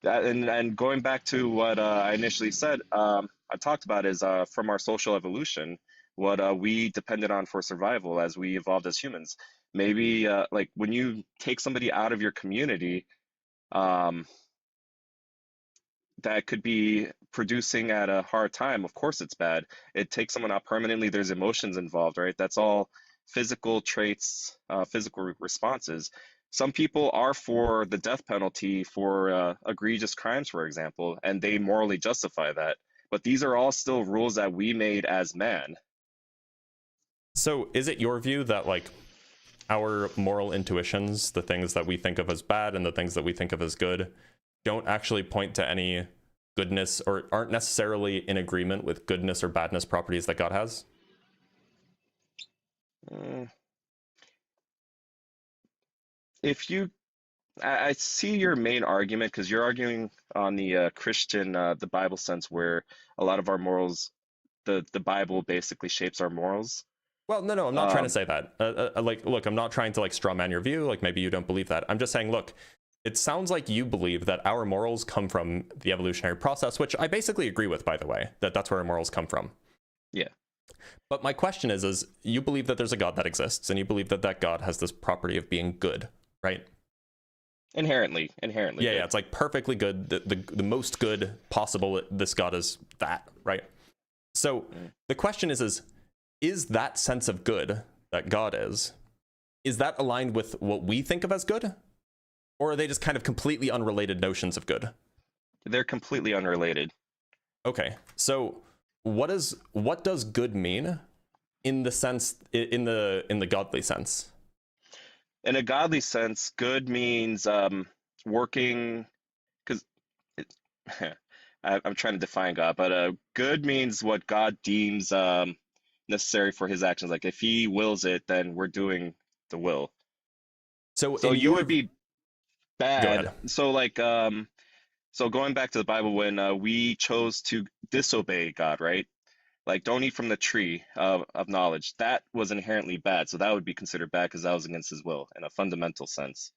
S7: And going back to what I initially said, I talked about is from our social evolution, what we depended on for survival as we evolved as humans. Maybe like when you take somebody out of your community, that could be producing at a hard time. Of course it's bad. It takes someone out permanently. There's emotions involved, right? That's all physical traits, physical responses. Some people are for the death penalty for egregious crimes, for example, and they morally justify that. But these are all still rules that we made as man.
S1: So is it your view that, like, our moral intuitions, the things that we think of as bad and the things that we think of as good, don't actually point to any goodness, or aren't necessarily in agreement with goodness or badness properties that God has?
S7: If you, I see your main argument, because you're arguing on the Christian, the Bible sense, where a lot of our morals, the Bible basically shapes our morals.
S1: Well, no, I'm not trying to say that. Like, look, I'm not trying to, like, straw man your view. Like, maybe you don't believe that. I'm just saying, look, it sounds like you believe that our morals come from the evolutionary process, which I basically agree with, by the way, that that's where our morals come from.
S7: Yeah.
S1: But my question is you believe that there's a God that exists, and you believe that that God has this property of being good, right?
S7: Inherently.
S1: Yeah,
S7: good.
S1: yeah, it's like perfectly good, the most good possible. This God is that, right? So the question is that sense of good that God is that aligned with what we think of as good? Or are they just kind of completely unrelated notions of good?
S7: They're completely unrelated.
S1: Okay, so what does good mean in the sense, in the godly sense?
S7: In a godly sense, good means working, because I'm trying to define God, but good means what God deems necessary for his actions. Like if he wills it, then we're doing the will. So you would be bad. So like so going back to the Bible, when we chose to disobey God, right? Like don't eat from the tree of knowledge. That was inherently bad. So that would be considered bad because that was against his will in a fundamental sense.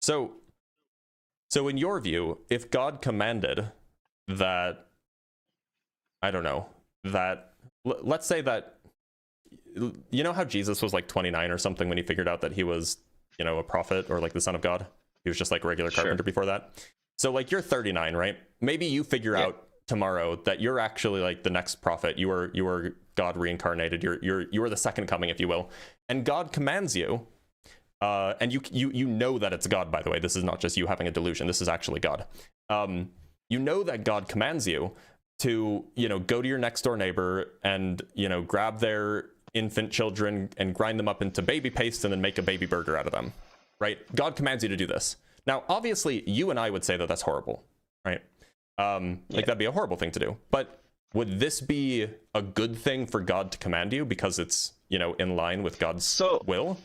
S1: So in your view, if God commanded that, I don't know, that let's say that, you know how Jesus was like 29 or something when he figured out that he was, you know, a prophet or like the son of God? He was just like a regular carpenter before that. So like you're 39, right? Maybe you figure out tomorrow that you're actually like the next prophet. You are God reincarnated. You are the second coming, if you will. And God commands you, and you know that it's God, by the way. This is not just you having a delusion. This is actually God. You know that God commands you to, you know, go to your next door neighbor and, you know, grab their infant children and grind them up into baby paste and then make a baby burger out of them, right? God commands you to do this. Now, obviously, you and I would say that that's horrible, right? Like that'd be a horrible thing to do. But would this be a good thing for God to command you because it's, you know, in line with God's will?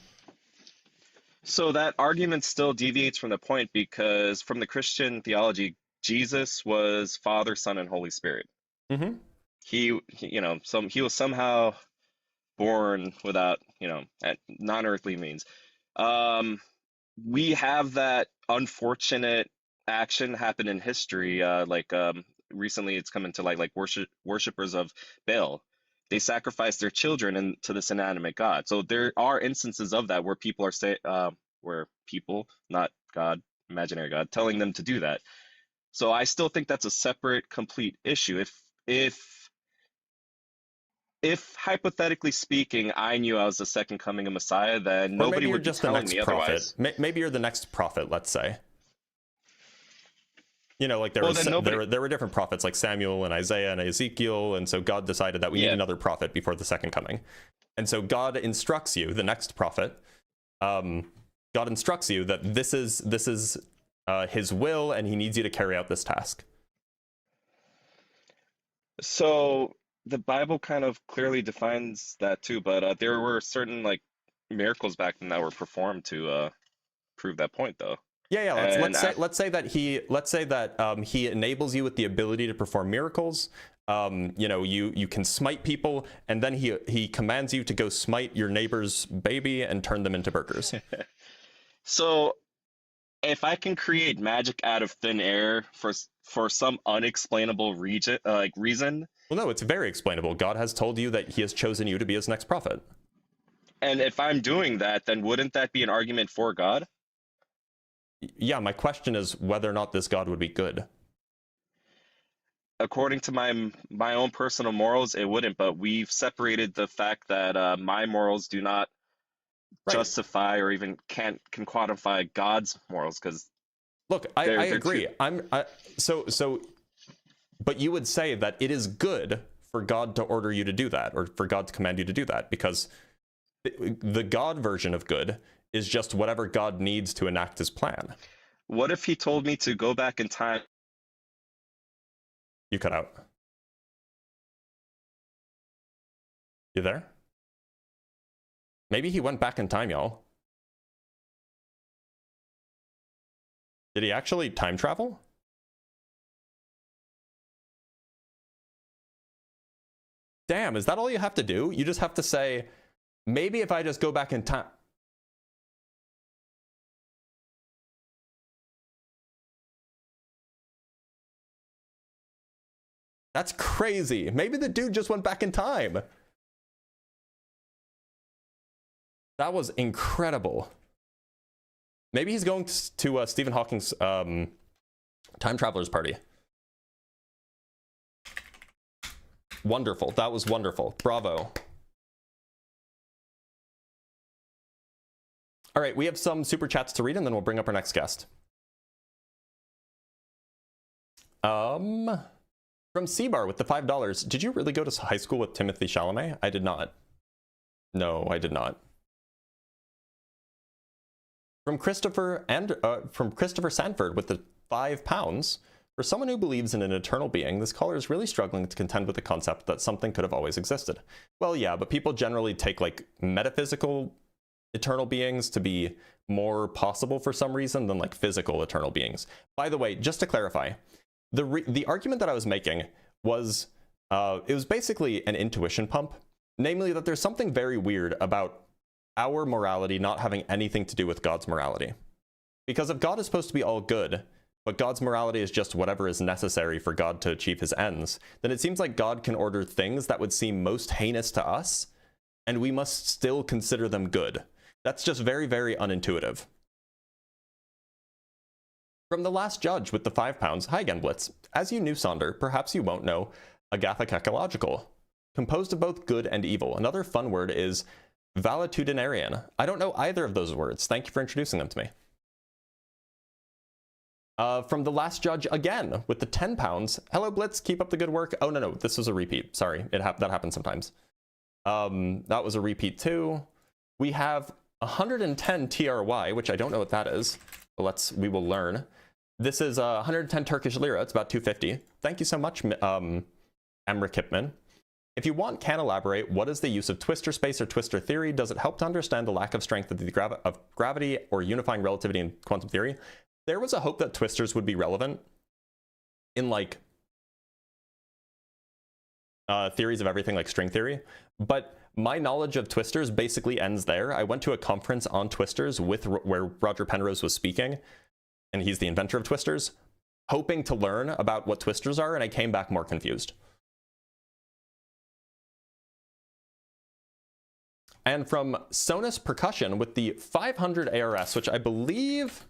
S7: So that argument still deviates from the point, because from the Christian theology, Jesus was Father, Son, and Holy Spirit.
S1: Mm-hmm.
S7: He you know, he was somehow born without, you know, at non-earthly means. We have that unfortunate action happen in history. Recently, it's come into light, like worshippers of Baal. They sacrifice their children to this inanimate god. So there are instances of that where people are where people, not God, imaginary God, telling them to do that. So I still think that's a separate, complete issue. If hypothetically speaking, I knew I was the second coming of Messiah, then nobody would be telling me otherwise.
S1: Maybe you're the next prophet, let's say. You know, like there were different prophets like Samuel and Isaiah and Ezekiel, and so God decided that we need another prophet before the second coming. And so God instructs you, the next prophet, God instructs you that this is his will, and he needs you to carry out this task.
S7: So the Bible kind of clearly defines that too, but there were certain like miracles back then that were performed to prove that point, though.
S1: Let's say that he enables you with the ability to perform miracles. You know, you can smite people, and then he commands you to go smite your neighbor's baby and turn them into burgers.
S7: So if I can create magic out of thin air for some unexplainable reason.
S1: Well, no, it's very explainable. God has told you that he has chosen you to be his next prophet.
S7: And if I'm doing that, then wouldn't that be an argument for God?
S1: Yeah, my question is whether or not this God would be good.
S7: According to my own personal morals, it wouldn't, but we've separated the fact that my morals do not justify or even can quantify God's morals, because
S1: look, I agree. But you would say that it is good for God to order you to do that, or for God to command you to do that, because the God version of good is just whatever God needs to enact his plan.
S7: What if he told me to go back in time?
S1: You cut out. You there? Maybe he went back in time, y'all. Did he actually time travel? Damn, is that all you have to do? You just have to say, maybe if I just go back in time. That's crazy. Maybe the dude just went back in time. That was incredible. Maybe he's going to Stephen Hawking's time traveler's party. Wonderful. That was wonderful. Bravo. All right, we have some super chats to read, and then we'll bring up our next guest. From C-Bar with the $5. Did you really go to high school with Timothy Chalamet? I did not. No, I did not. From Christopher Sanford with the £5. For someone who believes in an eternal being, this caller is really struggling to contend with the concept that something could have always existed. Well, yeah, but people generally take like metaphysical eternal beings to be more possible for some reason than like physical eternal beings. By the way, just to clarify, the argument that I was making was it was basically an intuition pump, namely that there's something very weird about our morality not having anything to do with God's morality. Because if God is supposed to be all good, but God's morality is just whatever is necessary for God to achieve his ends, then it seems like God can order things that would seem most heinous to us, and we must still consider them good. That's just very, very unintuitive. From The Last Judge with the £5. Hi again, Blitz. As you knew, Sonder, perhaps you won't know Agatha Ecological, composed of both good and evil. Another fun word is valetudinarian. I don't know either of those words. Thank you for introducing them to me. From the last judge again with the £10. Hello, Blitz. Keep up the good work. Oh, no. This was a repeat. Sorry. That happens sometimes. That was a repeat too. We have 110 TRY, which I don't know what that is. But we will learn. This is 110 Turkish lira. It's about 250. Thank you so much, Emre Kipman. If you want, can elaborate, what is the use of twistor space or twistor theory? Does it help to understand the lack of strength of gravity or unifying relativity in quantum theory? There was a hope that twistors would be relevant in like theories of everything like string theory, but my knowledge of twistors basically ends there. I went to a conference on twistors where Roger Penrose was speaking, and he's the inventor of twistors, hoping to learn about what twistors are, and I came back more confused. And from Sonus Percussion with the 500 ARS, which I believe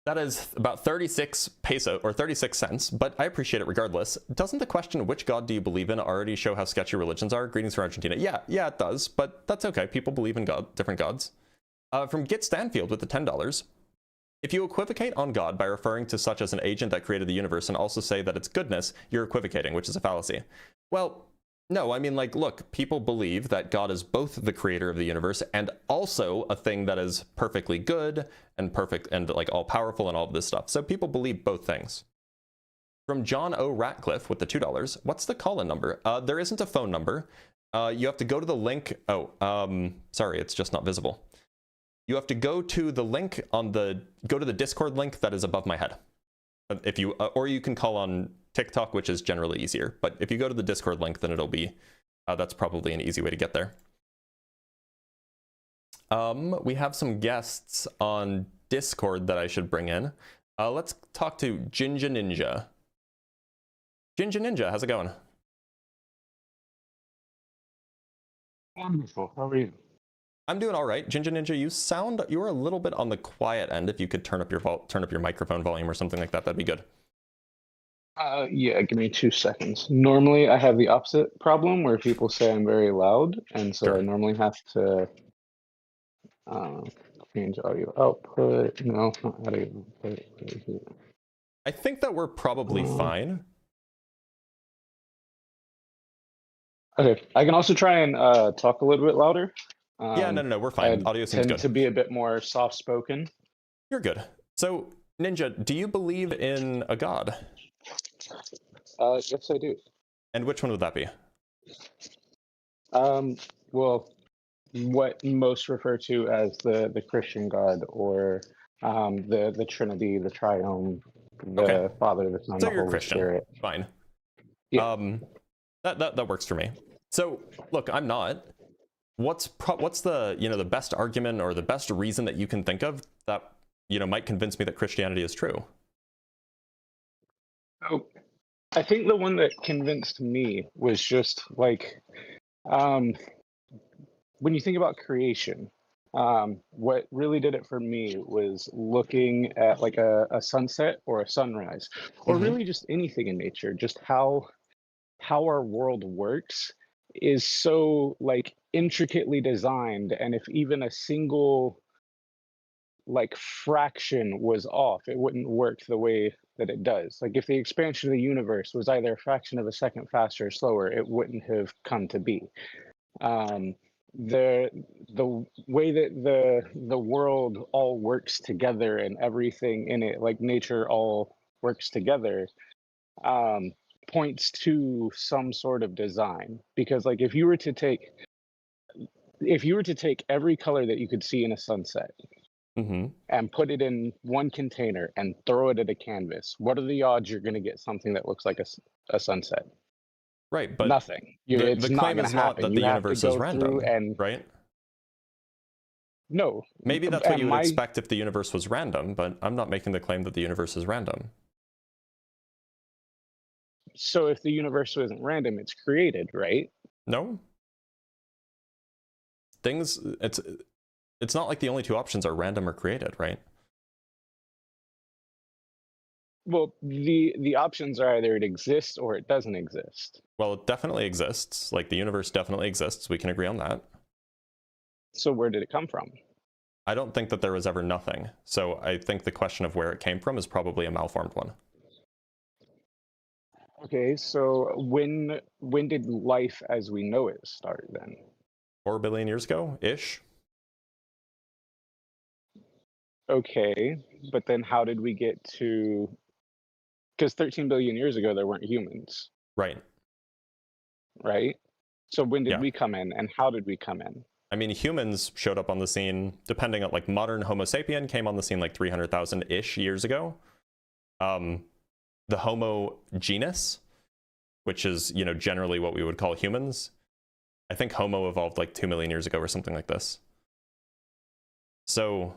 S1: that is about 36 peso or 36 cents, but I appreciate it regardless. Doesn't the question, which god do you believe in, already show how sketchy religions are? Greetings from Argentina. Yeah, it does, but that's okay. People believe in different gods. From Git Stanfield with the $10. If you equivocate on God by referring to such as an agent that created the universe and also say that it's goodness, you're equivocating, which is a fallacy. Well, no, I mean, like, look, people believe that God is both the creator of the universe and also a thing that is perfectly good and perfect and like all powerful and all of this stuff. So people believe both things. From John O. Ratcliffe with the $2, what's the call-in number? There isn't a phone number. You have to go to the link. Sorry, it's just not visible. You have to go to the link go to the Discord link that is above my head. If you, or you can call on Tik Tok, which is generally easier. But if you go to the Discord link, then it'll be, that's probably an easy way to get there. We have some guests on Discord that I should bring in. Let's talk to Jinja Ninja. Jinja Ninja, how's it going?
S8: Wonderful. How are you?
S1: I'm doing all right. Jinja Ninja, you're a little bit on the quiet end. If you could turn up your microphone volume or something like that, that'd be good.
S8: Yeah, give me 2 seconds. Normally, I have the opposite problem where people say I'm very loud, and so
S1: Sure.
S8: I normally have to change audio output. No, not audio output.
S1: I think that we're probably fine.
S8: Okay, I can also try and talk a little bit louder.
S1: Yeah, no, we're fine. Audio seems
S8: tend
S1: good.
S8: to be a bit more soft-spoken.
S1: You're good. So, Ninja, do you believe in a god?
S8: Yes, I do.
S1: And which one would that be?
S8: Well, what most refer to as the Christian God, or the Trinity, the Triune, the Father, the Son,
S1: so
S8: the
S1: you're
S8: Holy
S1: Christian.
S8: Spirit.
S1: Fine.
S8: Yeah.
S1: That works for me. So, look, I'm not. What's the the best argument or the best reason that you can think of that might convince me that Christianity is true?
S8: Oh, I think the one that convinced me was just like, when you think about creation, what really did it for me was looking at like a sunset or a sunrise, or really just anything in nature, just how our world works is so like intricately designed, and if even a single like fraction was off, it wouldn't work the way that it does. Like if the expansion of the universe was either a fraction of a second faster or slower, it wouldn't have come to be. The way that the world all works together and everything in it, like nature all works together, points to some sort of design. Because like if you were to take every color that you could see in a sunset and put it in one container and throw it at a canvas, what are the odds you're going to get something that looks like a sunset?
S1: Right, but
S8: nothing.
S1: The claim is not that the universe is random, right?
S8: No.
S1: Maybe that's what you would expect if the universe was random, but I'm not making the claim that the universe is random.
S8: So if the universe wasn't random, it's created, right?
S1: No. It's not like the only two options are random or created, right?
S8: Well, the options are either it exists or it doesn't exist.
S1: Well, it definitely exists. Like the universe definitely exists. We can agree on that.
S8: So where did it come from?
S1: I don't think that there was ever nothing. So I think the question of where it came from is probably a malformed one.
S8: Okay, so when did life as we know it start then?
S1: 4 billion years ago ish.
S8: Okay, but then how did we get to, because 13 billion years ago there weren't humans,
S1: Right.
S8: right? So when did
S1: Yeah.
S8: we come in and how did we come in?
S1: I mean, humans showed up on the scene, depending on, like, modern Homo sapien came on the scene like 300,000-ish years ago. The Homo genus, which is, you know, generally what we would call humans, I think Homo evolved like 2 million years ago or something like this. So,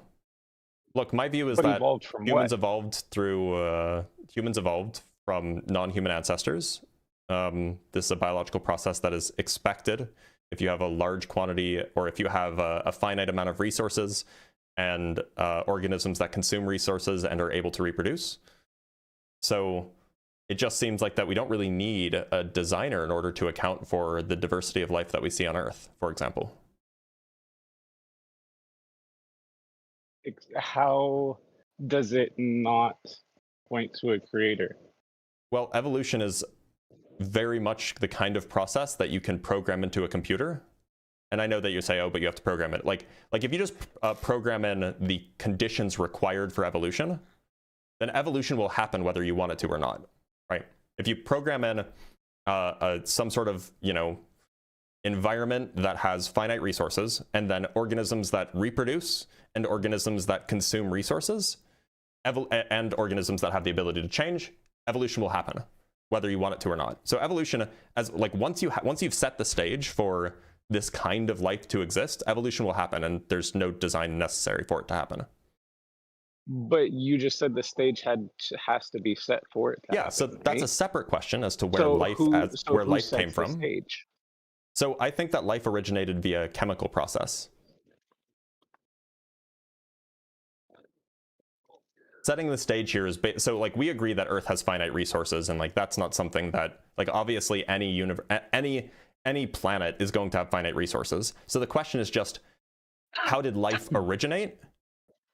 S1: look, my view is
S8: But
S1: that
S8: evolved from
S1: humans
S8: what?
S1: evolved through, humans evolved from non-human ancestors. This is a biological process that is expected if you have a large quantity, or if you have a finite amount of resources and organisms that consume resources and are able to reproduce. So it just seems like that we don't really need a designer in order to account for the diversity of life that we see on Earth, for example.
S8: How does it not point to a creator?
S1: Well, evolution is very much the kind of process that you can program into a computer. And I know that you say, oh, but you have to program it. Like if you just program in the conditions required for evolution, then evolution will happen whether you want it to or not, right? If you program in some sort of, you know, environment that has finite resources, and then organisms that reproduce, and organisms that consume resources, and organisms that have the ability to change, evolution will happen whether you want it to or not. So evolution, as like once you've set the stage for this kind of life to exist, evolution will happen, and there's no design necessary for it to happen.
S8: But you just said the stage has to be set for it to happen,
S1: So that's
S8: right?
S1: a separate question as to where
S8: So
S1: life
S8: who
S1: life came
S8: sets the
S1: from.
S8: stage?
S1: So I think that life originated via chemical process. Setting the stage here is so like we agree that Earth has finite resources, and like that's not something that, like, obviously any planet is going to have finite resources. So the question is just, how did life originate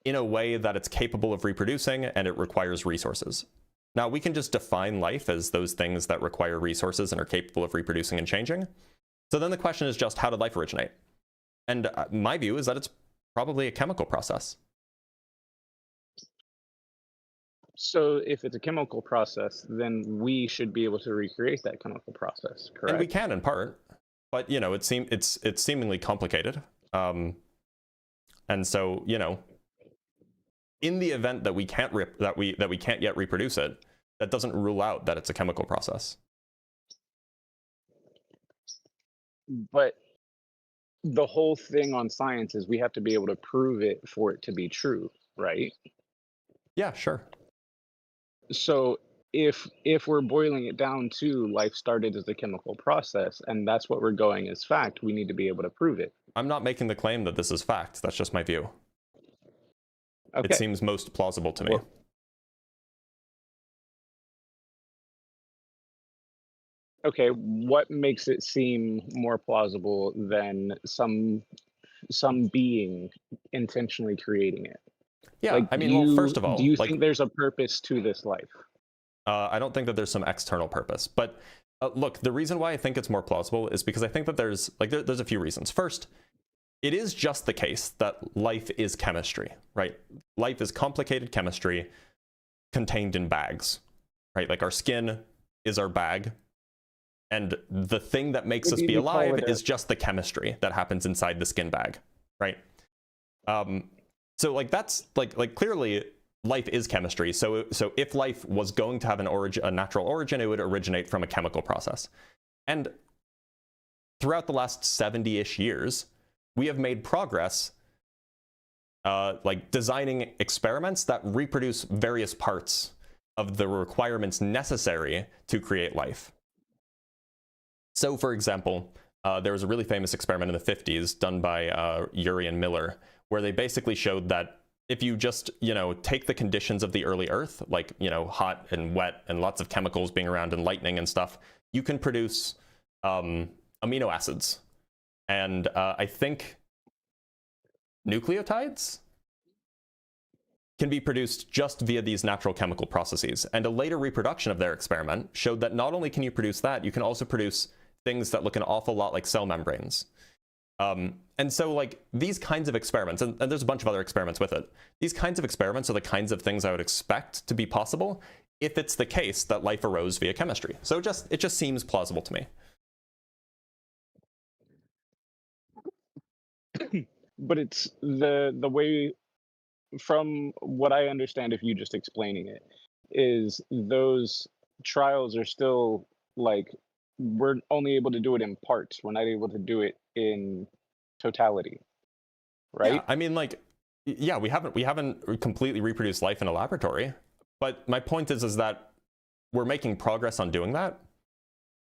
S1: in a way that it's capable of reproducing and it requires resources? Now we can just define life as those things that require resources and are capable of reproducing and changing. So then the question is just, how did life originate? And my view is that it's probably a chemical process.
S8: So if it's a chemical process, then we should be able to recreate that chemical process, correct?
S1: And we can in part, but you know, it's seemingly complicated. And so, you know, in the event that we can't that we can't yet reproduce it, that doesn't rule out that it's a chemical process.
S8: But the whole thing on science is we have to be able to prove it for it to be true, right?
S1: Yeah, sure.
S8: So if we're boiling it down to life started as a chemical process, and that's what we're going as fact, we need to be able to prove it.
S1: I'm not making the claim that this is fact. That's just my view.
S8: Okay.
S1: It seems most plausible to me.
S8: Well, okay, what makes it seem more plausible than some being intentionally creating it?
S1: Yeah,
S8: Like,
S1: I mean, well, first of all,
S8: do you
S1: like,
S8: think there's a purpose to this life?
S1: I don't think that there's some external purpose, but look, the reason why I think it's more plausible is because I think that there's a few reasons. First, it is just the case that life is chemistry, right? Life is complicated chemistry contained in bags, right? Like our skin is our bag, and the thing that makes us be alive is just the chemistry that happens inside the skin bag, right? So like that's like clearly life is chemistry. So if life was going to have a natural origin, it would originate from a chemical process. And throughout the last 70-ish years, we have made progress like designing experiments that reproduce various parts of the requirements necessary to create life. So for example, there was a really famous experiment in the 50s done by Urey and Miller, where they basically showed that if you just, you know, take the conditions of the early Earth, like, you know, hot and wet and lots of chemicals being around and lightning and stuff, you can produce amino acids. And I think nucleotides, can be produced just via these natural chemical processes. And a later reproduction of their experiment showed that not only can you produce that, you can also produce things that look an awful lot like cell membranes. And so like these kinds of experiments, and there's a bunch of other experiments with it, these kinds of experiments are the kinds of things I would expect to be possible if it's the case that life arose via chemistry. So it just seems plausible to me.
S8: But it's the way, from what I understand of you just explaining it, is those trials are still like, we're only able to do it in parts. We're not able to do it in totality, right?
S1: Yeah, I mean, like, yeah, we haven't completely reproduced life in a laboratory, but my point is that we're making progress on doing that,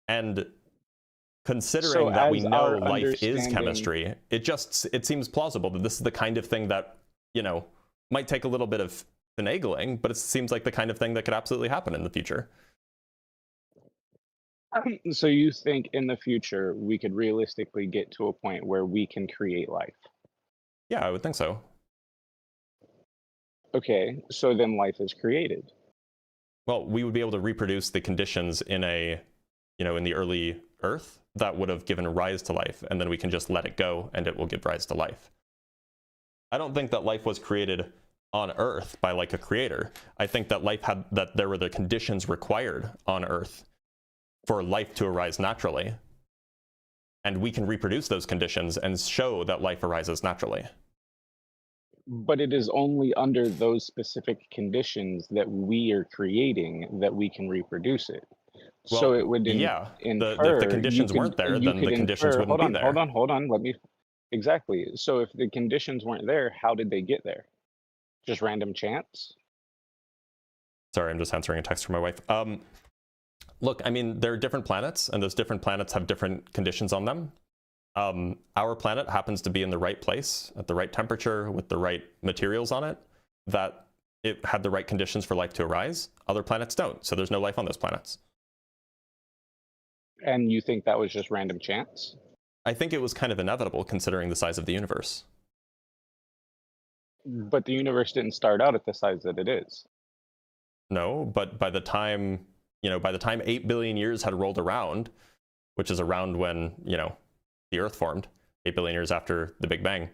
S1: and considering that we know life is chemistry, it seems plausible that this is the kind of thing that, you know, might take a little bit of finagling, but it seems like the kind of thing that could absolutely happen in the future.
S8: So you think in the future we could realistically get to a point where we can create life?
S1: Yeah, I would think so.
S8: Okay, so then life is created.
S1: Well, we would be able to reproduce the conditions in a, you know, in the early Earth that would have given rise to life, and then we can just let it go and it will give rise to life. I don't think that life was created on Earth by like a creator. I think that there were the conditions required on Earth for life to arise naturally, and we can reproduce those conditions and show that life arises naturally.
S8: But it is only under those specific conditions that we are creating that we can reproduce it.
S1: Well,
S8: so it would
S1: yeah,
S8: infer,
S1: if the conditions weren't there, then the conditions wouldn't be there.
S8: Hold on, let me, exactly. So if the conditions weren't there, how did they get there? Just random chance?
S1: Sorry, I'm just answering a text from my wife. Look, I mean, there are different planets, and those different planets have different conditions on them. Our planet happens to be in the right place, at the right temperature, with the right materials on it, that it had the right conditions for life to arise. Other planets don't, so there's no life on those planets.
S8: And you think that was just random chance?
S1: I think it was kind of inevitable, considering the size of the universe.
S8: But the universe didn't start out at the size that it is.
S1: No, but by the time, you know, by the time 8 billion years had rolled around, which is around when, you know, the Earth formed, 8 billion years after the Big Bang,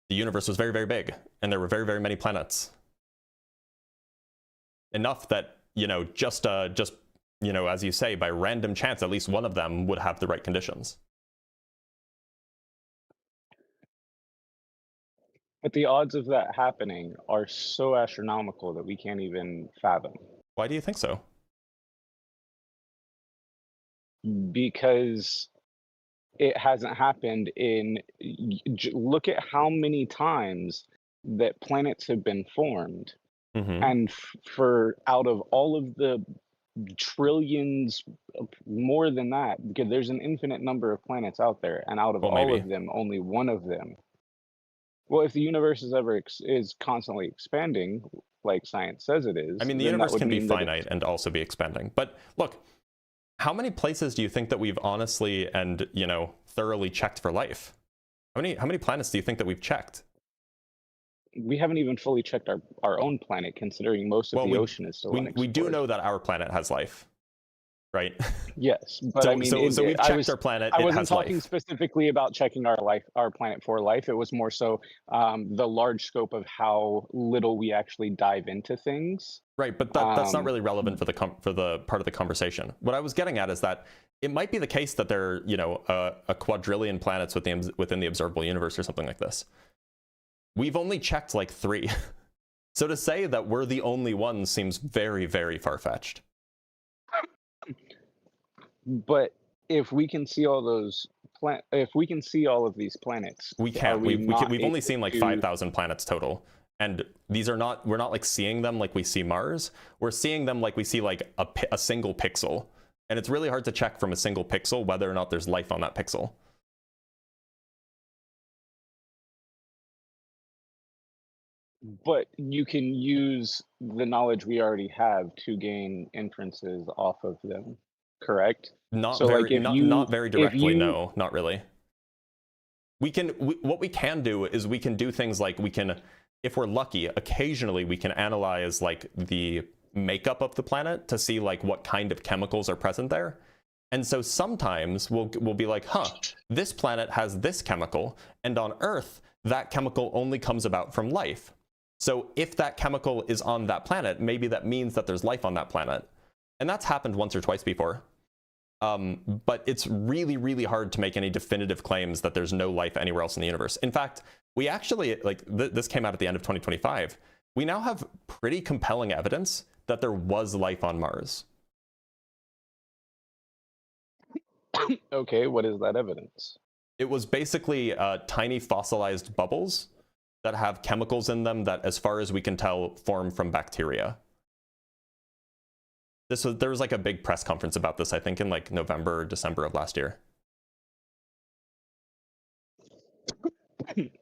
S1: the universe was very, very big, and there were very, very many planets. Enough that, you know, just you know, as you say, by random chance, at least one of them would have the right conditions.
S8: But the odds of that happening are so astronomical that we can't even fathom.
S1: Why do you think so?
S8: Because it hasn't happened in, look at how many times that planets have been formed.
S1: Mm-hmm.
S8: And for out of all of the trillions, more than that, because there's an infinite number of planets out there, and out of all of them, only one of them. Well, if the universe is constantly expanding, like science says it is,
S1: I mean, the universe can be finite and also be expanding. But look, how many places do you think that we've honestly and, you know, thoroughly checked for life? How many planets do you think that we've checked?
S8: We haven't even fully checked our own planet, considering most of the ocean is still unexplored.
S1: We do know that our planet has life, right?
S8: Yes, but
S1: so,
S8: I mean,
S1: so we've checked our planet.
S8: I wasn't talking
S1: life.
S8: specifically about checking our planet for life. It was more so the large scope of how little we actually dive into things.
S1: Right, but that's not really relevant for the part of the conversation. What I was getting at is that it might be the case that there are, you know, a quadrillion planets within the observable universe or something like this. We've only checked like 3. So to say that we're the only ones seems very, very far-fetched.
S8: But if we can see all those if we can see all of these planets,
S1: we can't. We've only seen like 5,000 planets total, and these are not. We're not like seeing them like we see Mars. We're seeing them like we see like a single pixel, and it's really hard to check from a single pixel whether or not there's life on that pixel.
S8: But you can use the knowledge we already have to gain inferences off of them, correct?
S1: Not very directly, no, not really. what we can do is we can do things like we can, if we're lucky, occasionally we can analyze like the makeup of the planet to see like what kind of chemicals are present there. And so sometimes we'll be like, huh, this planet has this chemical, and on Earth, that chemical only comes about from life. So if that chemical is on that planet, maybe that means that there's life on that planet. And that's happened once or twice before. But it's really, really hard to make any definitive claims that there's no life anywhere else in the universe. In fact, we actually, like, this came out at the end of 2025. We now have pretty compelling evidence that there was life on Mars.
S8: Okay, what is that evidence?
S1: It was basically tiny fossilized bubbles that have chemicals in them that, as far as we can tell, form from bacteria. There was like a big press conference about this, I think in like November or December of last year.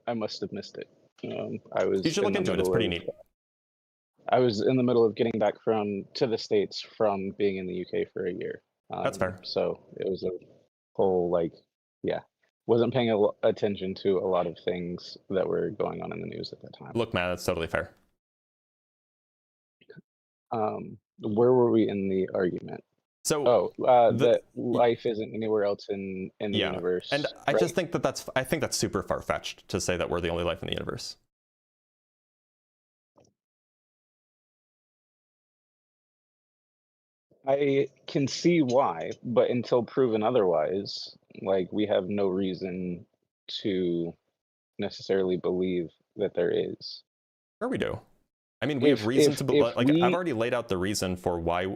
S8: I must have missed it. I was.
S1: You should look into it. It's pretty neat.
S8: I was in the middle of getting back to the States from being in the UK for a year.
S1: That's fair.
S8: So it was a whole wasn't paying attention to a lot of things that were going on in the news at that time.
S1: Look, man, that's totally fair.
S8: Where were we in the argument?
S1: So,
S8: that life isn't anywhere else in the universe.
S1: And I
S8: right?
S1: just think that's super far-fetched to say that we're the only life in the universe.
S8: I can see why, but until proven otherwise, like, we have no reason to necessarily believe that there is.
S1: Sure we do. I mean, we have reason to believe. Like, I've already laid out the reason for why.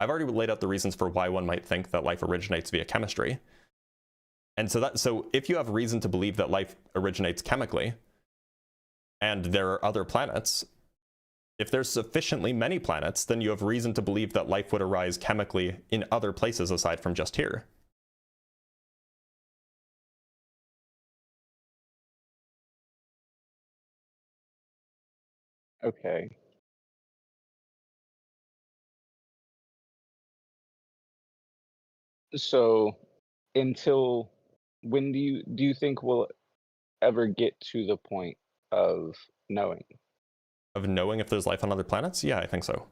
S1: I've already laid out the reasons for why one might think that life originates via chemistry. And so if you have reason to believe that life originates chemically, and there are other planets, if there's sufficiently many planets, then you have reason to believe that life would arise chemically in other places aside from just here.
S8: Okay. So, until when do you think we'll ever get to the point of knowing?
S1: Of knowing if there's life on other planets? Yeah, I think so.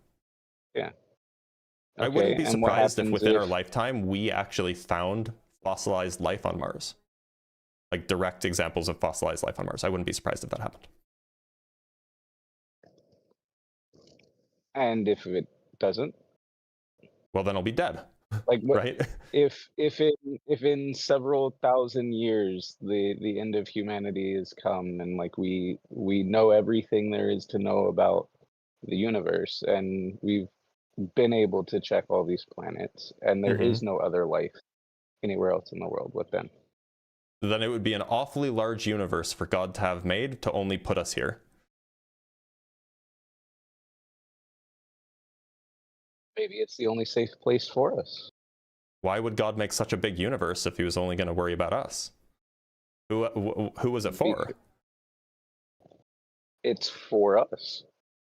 S8: Yeah.
S1: I wouldn't be
S8: and what
S1: surprised if
S8: happens
S1: within our lifetime we actually found fossilized life on Mars. Like direct examples of fossilized life on Mars. I wouldn't be surprised if that happened.
S8: And if it doesn't?
S1: Well, then I'll be dead.
S8: Like, what,
S1: right?
S8: if in several thousand years the end of humanity has come, and like we know everything there is to know about the universe, and we've been able to check all these planets, and there is no other life anywhere else in the world, what then?
S1: Then it would be an awfully large universe for God to have made to only put us here.
S8: Maybe it's the only safe place for us.
S1: Why would God make such a big universe if he was only going to worry about us? Who was it for?
S8: It's for us.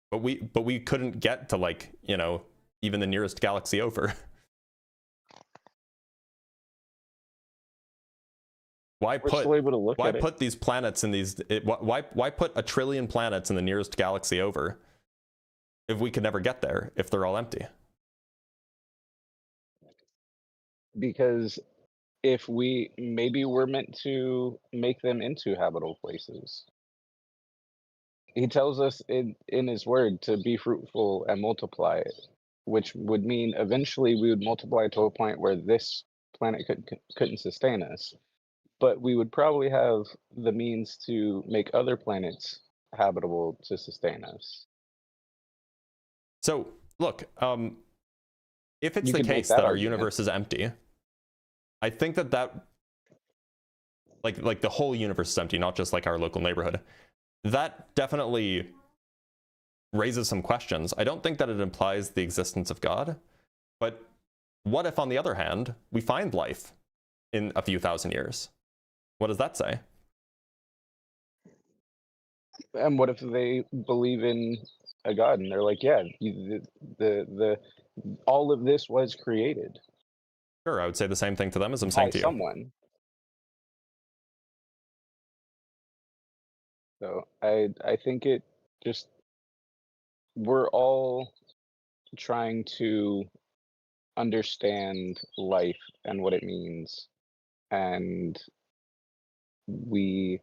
S1: But we couldn't get to, like, you know, even the nearest galaxy over. Why put these planets in these? Why put 1 trillion planets in the nearest galaxy over if we could never get there, if they're all empty?
S8: Because if maybe we're meant to make them into habitable places. He tells us in his word to be fruitful and multiply, which would mean eventually we would multiply to a point where this planet couldn't sustain us. But we would probably have the means to make other planets habitable to sustain us.
S1: So, look, if it's the case that our universe is empty, I think that like the whole universe is empty, not just like our local neighborhood, that definitely raises some questions. I don't think that it implies the existence of God, but what if, on the other hand, we find life in a few thousand years? What does that say?
S8: And what if they believe in a God and they're like, yeah, the all of this was created?
S1: Sure, I would say the same thing to them as I'm saying to you.
S8: Someone. though. I think it just, we're all trying to understand life and what it means, and we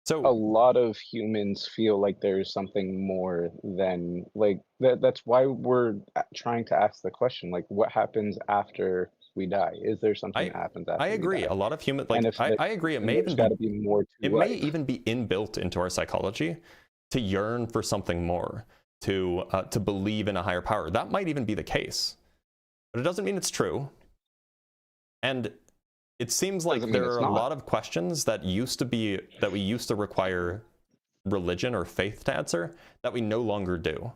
S8: a
S1: So
S8: lot of humans feel like there's something more than like that. That's why we're trying to ask the question, like, what happens after we die? Is there something that happens after
S1: I
S8: we
S1: agree.
S8: die?
S1: A lot of humans,
S8: And
S1: like,
S8: if there,
S1: I agree. It
S8: then
S1: may
S8: there's
S1: even
S8: got to
S1: be,
S8: be more to
S1: it may
S8: life.
S1: even be inbuilt into our psychology to yearn for something more, to believe in a higher power. That might even be the case, but it doesn't mean it's true. And it seems like
S8: Doesn't mean
S1: there
S8: it's
S1: are a
S8: not.
S1: lot of questions that we used to require religion or faith to answer that we no longer do.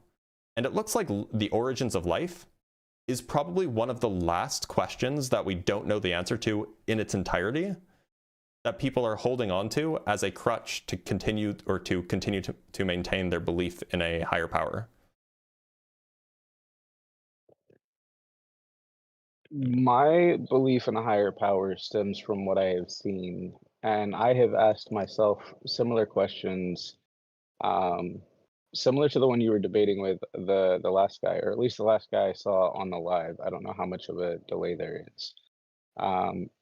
S1: And it looks like the origins of life is probably one of the last questions that we don't know the answer to in its entirety, that people are holding on to as a crutch to continue to maintain their belief in a higher power.
S8: My belief in a higher power stems from what I have seen, and I have asked myself similar questions, um, similar to the one you were debating with the last guy, or at least the last guy I saw on the live. I don't know how much of a delay there is.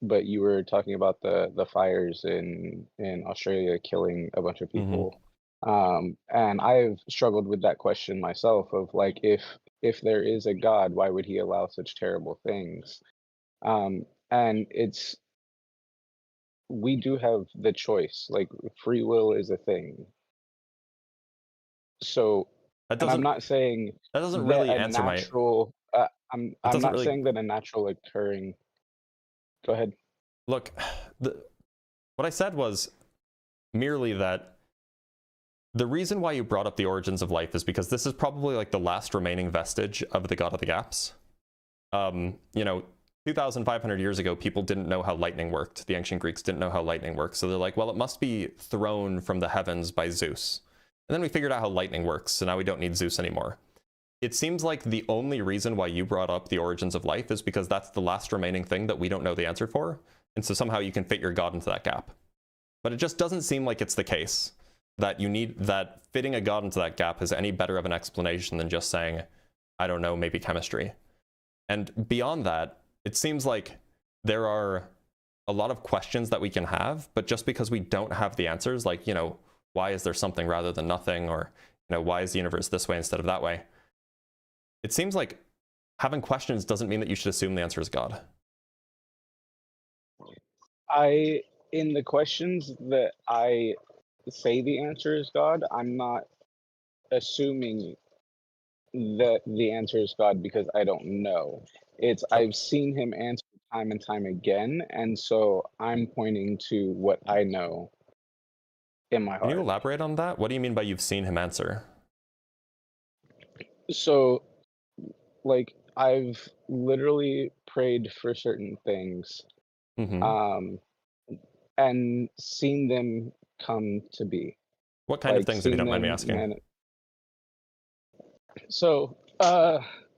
S8: But you were talking about the fires in Australia killing a bunch of people. And I've struggled with that question myself of like, if there is a God, why would he allow such terrible things? And we do have the choice, like free will is a thing. So,
S1: That
S8: and I'm
S1: doesn't
S8: not saying that
S1: really
S8: a
S1: answer my.
S8: natural, I'm
S1: It doesn't
S8: not
S1: really
S8: saying that a natural occurring, go ahead.
S1: look. What I said was merely that the reason why you brought up the origins of life is because this is probably like the last remaining vestige of the God of the Gaps. 2,500 years ago, people didn't know how lightning worked. The ancient Greeks didn't know how lightning works. So they're like, well, it must be thrown from the heavens by Zeus. And then we figured out how lightning works. So now we don't need Zeus anymore. It seems like the only reason why you brought up the origins of life is because that's the last remaining thing that we don't know the answer for. And so somehow you can fit your God into that gap. But it just doesn't seem like it's the case that fitting a God into that gap is any better of an explanation than just saying, I don't know, maybe chemistry. And beyond that, it seems like there are a lot of questions that we can have, but just because we don't have the answers, like, why is there something rather than nothing? Or, why is the universe this way instead of that way? It seems like having questions doesn't mean that you should assume the answer is God.
S8: In the questions that I say the answer is God, I'm not assuming that the answer is God because I don't know. It's I've seen him answer time and time again, and so I'm pointing to what I know in my
S1: Can you
S8: heart.
S1: elaborate on that? What do you mean by you've seen him answer?
S8: So, like, I've literally prayed for certain things, and seen them come to be.
S1: What kind of
S8: Like,
S1: things, if you
S8: seen
S1: don't mind me
S8: them
S1: asking?
S8: So,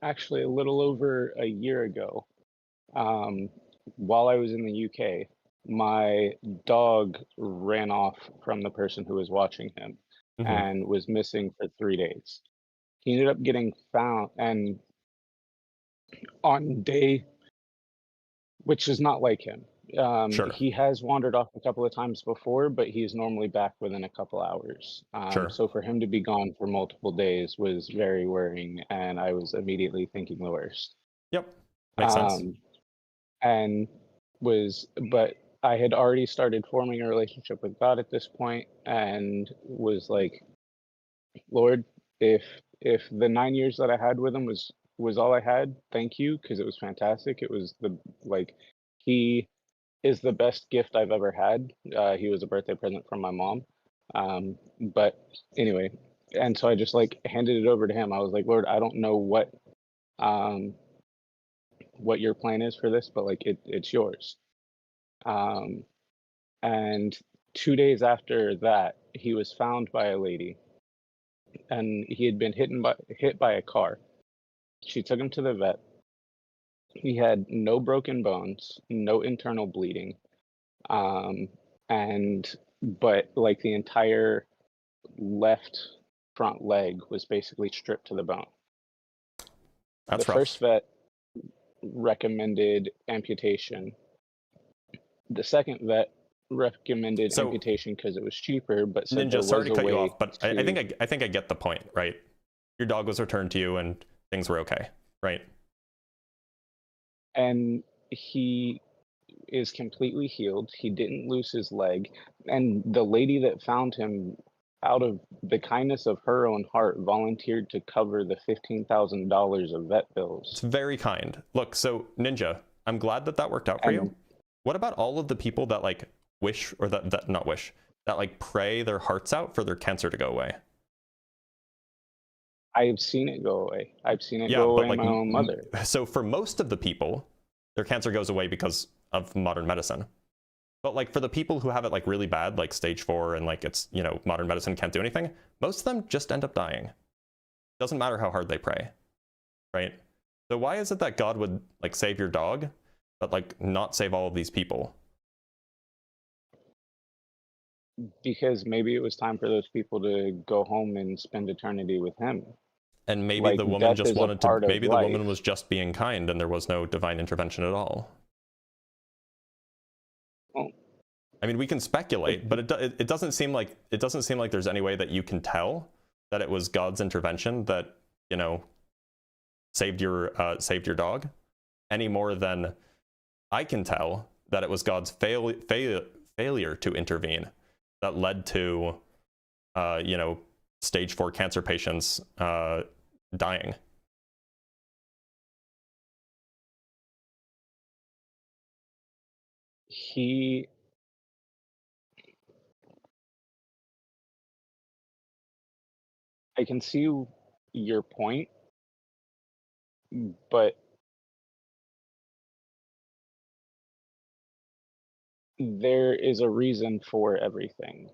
S8: actually, a little over a year ago, while I was in the UK, my dog ran off from the person who was watching him and was missing for 3 days. He ended up getting found, and on day, which is not like him.
S1: Sure.
S8: He has wandered off a couple of times before, but he's normally back within a couple hours.
S1: Sure.
S8: So for him to be gone for multiple days was very worrying, and I was immediately thinking the worst.
S1: Yep. Makes sense.
S8: But I had already started forming a relationship with God at this point, and was like, Lord, if the 9 years that I had with him was all I had, thank you, because it was fantastic. It was he is the best gift I've ever had. He was a birthday present from my mom. But anyway, and so I just like handed it over to him. I was like, Lord, I don't know what your plan is for this, but like it's yours. And 2 days after that, he was found by a lady, and he had been hit by a car. She took him to the vet. He had no broken bones, no internal bleeding. But like the entire left front leg was basically stripped to the bone.
S1: That's
S8: The
S1: rough.
S8: first vet recommended amputation. The second vet recommended
S1: So-
S8: amputation because it was cheaper, but said there
S1: Ninja, sorry
S8: was
S1: to
S8: a
S1: cut you
S8: way
S1: off, but I think I get the point, right? Your dog was returned to you and things were okay, right?
S8: And he is completely healed. He didn't lose his leg. And the lady that found him, out of the kindness of her own heart, volunteered to cover the $15,000 of vet
S1: It's
S8: bills.
S1: very kind. Look, so Ninja, I'm glad that that worked out for you.
S8: And
S1: What about all of the people that like wish, or that not wish, that like pray their hearts out for their cancer to go away?
S8: I've seen it go away. I've seen it
S1: Yeah,
S8: go
S1: but
S8: away
S1: like
S8: in my own mother.
S1: So for most of the people, their cancer goes away because of modern medicine. But like for the people who have it like really bad, like stage 4, and like it's, you know, modern medicine can't do anything, most of them just end up dying. Doesn't matter how hard they pray, right? So why is it that God would like save your dog, but like not save all of these people?
S8: Because maybe it was time for those people to go home and spend eternity with him.
S1: And maybe
S8: Like,
S1: the woman
S8: death
S1: just
S8: is a
S1: wanted to,
S8: part of
S1: maybe the woman
S8: life.
S1: was just being kind and there was no divine intervention at all.
S8: Well,
S1: I mean, we can speculate, but it doesn't seem like there's any way that you can tell that it was God's intervention that, you know, saved your dog, any more than I can tell that it was God's failure to intervene that led to, you know, stage 4 cancer patients dying.
S8: I can see your point, but there is a reason for everything.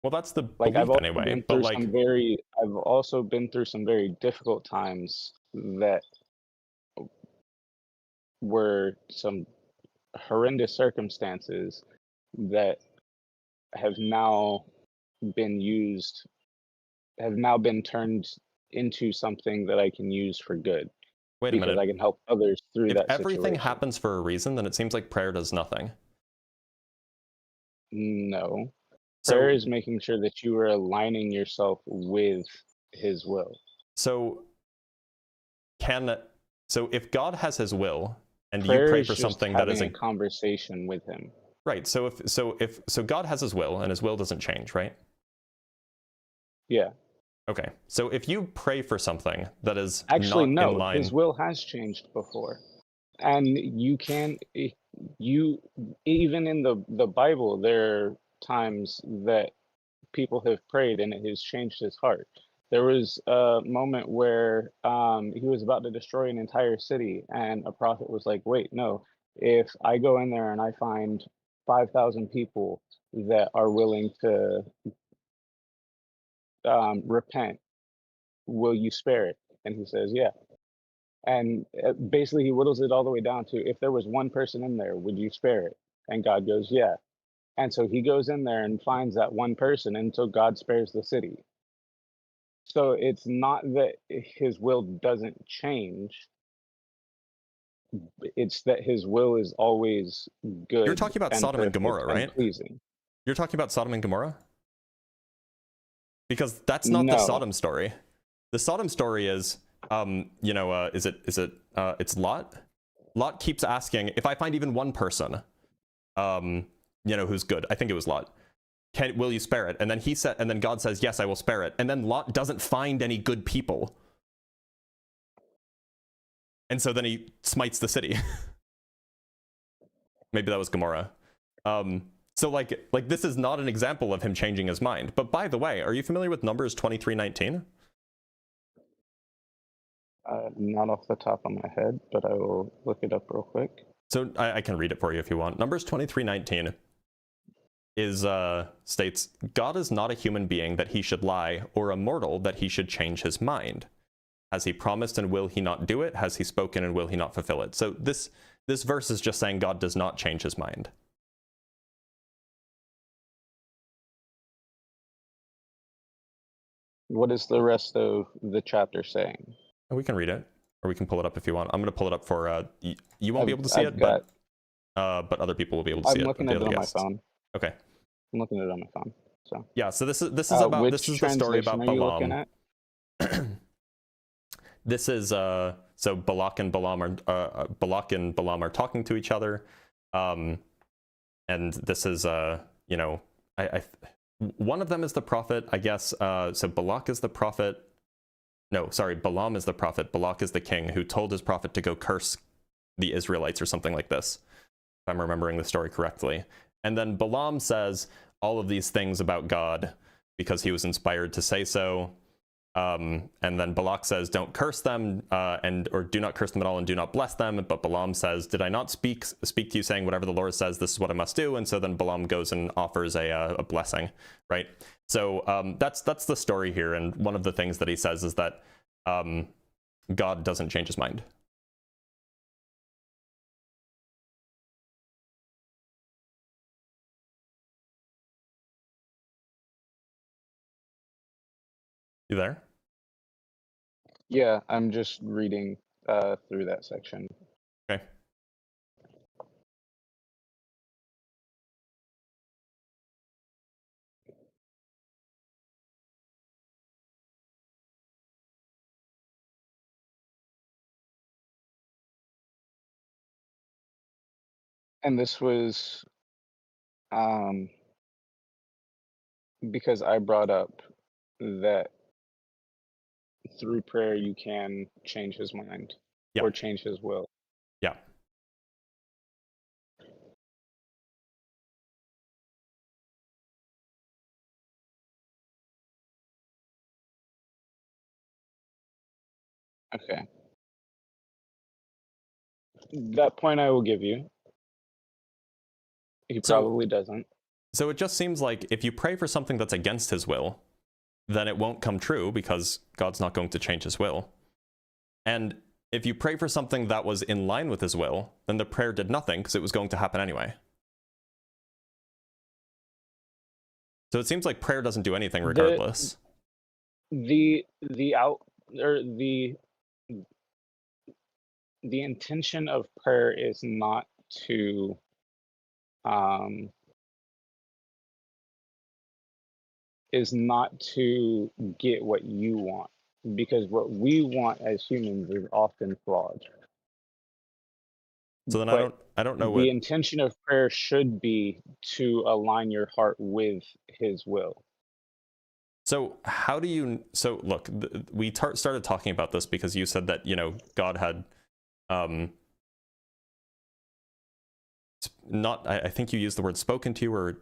S1: Well, that's the
S8: Like
S1: belief anyway. But like,
S8: I've also been through some very difficult times that were some horrendous circumstances that have now been turned into something that I can use for good.
S1: wait a
S8: because
S1: minute.
S8: I can help others through
S1: If
S8: that
S1: everything
S8: situation.
S1: happens for a reason, then it seems like prayer does nothing.
S8: No.
S1: So,
S8: Prayer is making sure that you are aligning yourself with his will.
S1: so if God has his will and
S8: Prayer
S1: you pray
S8: is
S1: for
S8: just
S1: something that is
S8: having a conversation with him.
S1: right. So if God has his will and his will doesn't change, right?
S8: Yeah.
S1: Okay. So if you pray for something that is
S8: Actually,
S1: not
S8: no.
S1: in line,
S8: His will has changed before, and you even in the Bible, there are times that people have prayed and it has changed his heart. There was a moment where he was about to destroy an entire city, and a prophet was like, wait, no, if I go in there and I find 5,000 people that are willing to repent, will you spare it? And he says, yeah. And basically, he whittles it all the way down to, if there was one person in there, would you spare it? And God goes, yeah. And so he goes in there and finds that one person, and so God spares the city. So it's not that his will doesn't change. It's that his will is always good.
S1: you're talking about Sodom and
S8: perfect
S1: Gomorrah, right?
S8: Pleasing.
S1: You're talking about Sodom and Gomorrah? Because that's not the
S8: No.
S1: Sodom story. The Sodom story is, you know, it's Lot. Lot keeps asking, if I find even one person, you know, who's good, I think it was Lot, will you spare it? And then God says, yes, I will spare it. And then Lot doesn't find any good people. And so then he smites the city. Maybe that was Gomorrah. So like this is not an example of him changing his mind. But by the way, are you familiar with Numbers 23:19?
S8: Not off the top of my head, but I will look it up real quick.
S1: So I can read it for you if you want. Numbers 23:19 is states, God is not a human being that he should lie, or a mortal that he should change his mind. Has he promised and will he not do it? Has he spoken and will he not fulfill it? So this verse is just saying God does not change his mind.
S8: What is the rest of the chapter saying?
S1: We can read it, or we can pull it up if you want. I'm going to pull it up for you won't be able to see
S8: I've
S1: it,
S8: got-
S1: but other people will be able to see
S8: I'm
S1: it.
S8: looking at it
S1: the
S8: on my
S1: guests.
S8: phone.
S1: Okay.
S8: I'm looking at it on my phone. So
S1: Yeah. So this is
S8: which
S1: the story about
S8: translation are you looking
S1: Balaam.
S8: at?
S1: This is so Balak and Balaam are talking to each other, and this is you know, one of them is the prophet, I guess. So Balak is the prophet. No, sorry, Balaam is the prophet. Balak is the king who told his prophet to go curse the Israelites or something like this, if I'm remembering the story correctly. And then Balaam says all of these things about God because he was inspired to say so. And then Balak says, don't curse them, or do not curse them at all and do not bless them. But Balaam says, did I not speak to you saying whatever the Lord says, this is what I must do? And so then Balaam goes and offers a blessing, right? So that's the story here. And one of the things that he says is that God doesn't change his mind. You there?
S8: Yeah, I'm just reading through that section.
S1: Okay.
S8: And this was because I brought up that through prayer you can change his mind
S1: Yeah.
S8: or change his will.
S1: Yeah.
S8: Okay. That point I will give you. He
S1: So-
S8: probably doesn't.
S1: So it just seems like if you pray for something that's against his will, then it won't come true because God's not going to change his will. And if you pray for something that was in line with his will, then the prayer did nothing because it was going to happen anyway. So it seems like prayer doesn't do anything regardless.
S8: The intention of prayer is not to get what you want, because what we want as humans is often flawed.
S1: So then
S8: But
S1: I don't know
S8: the
S1: what.
S8: intention of prayer should be to align your heart with his will.
S1: So how do you? So look, we started talking about this because you said that, you know, God had, not. I think you used the word spoken to you or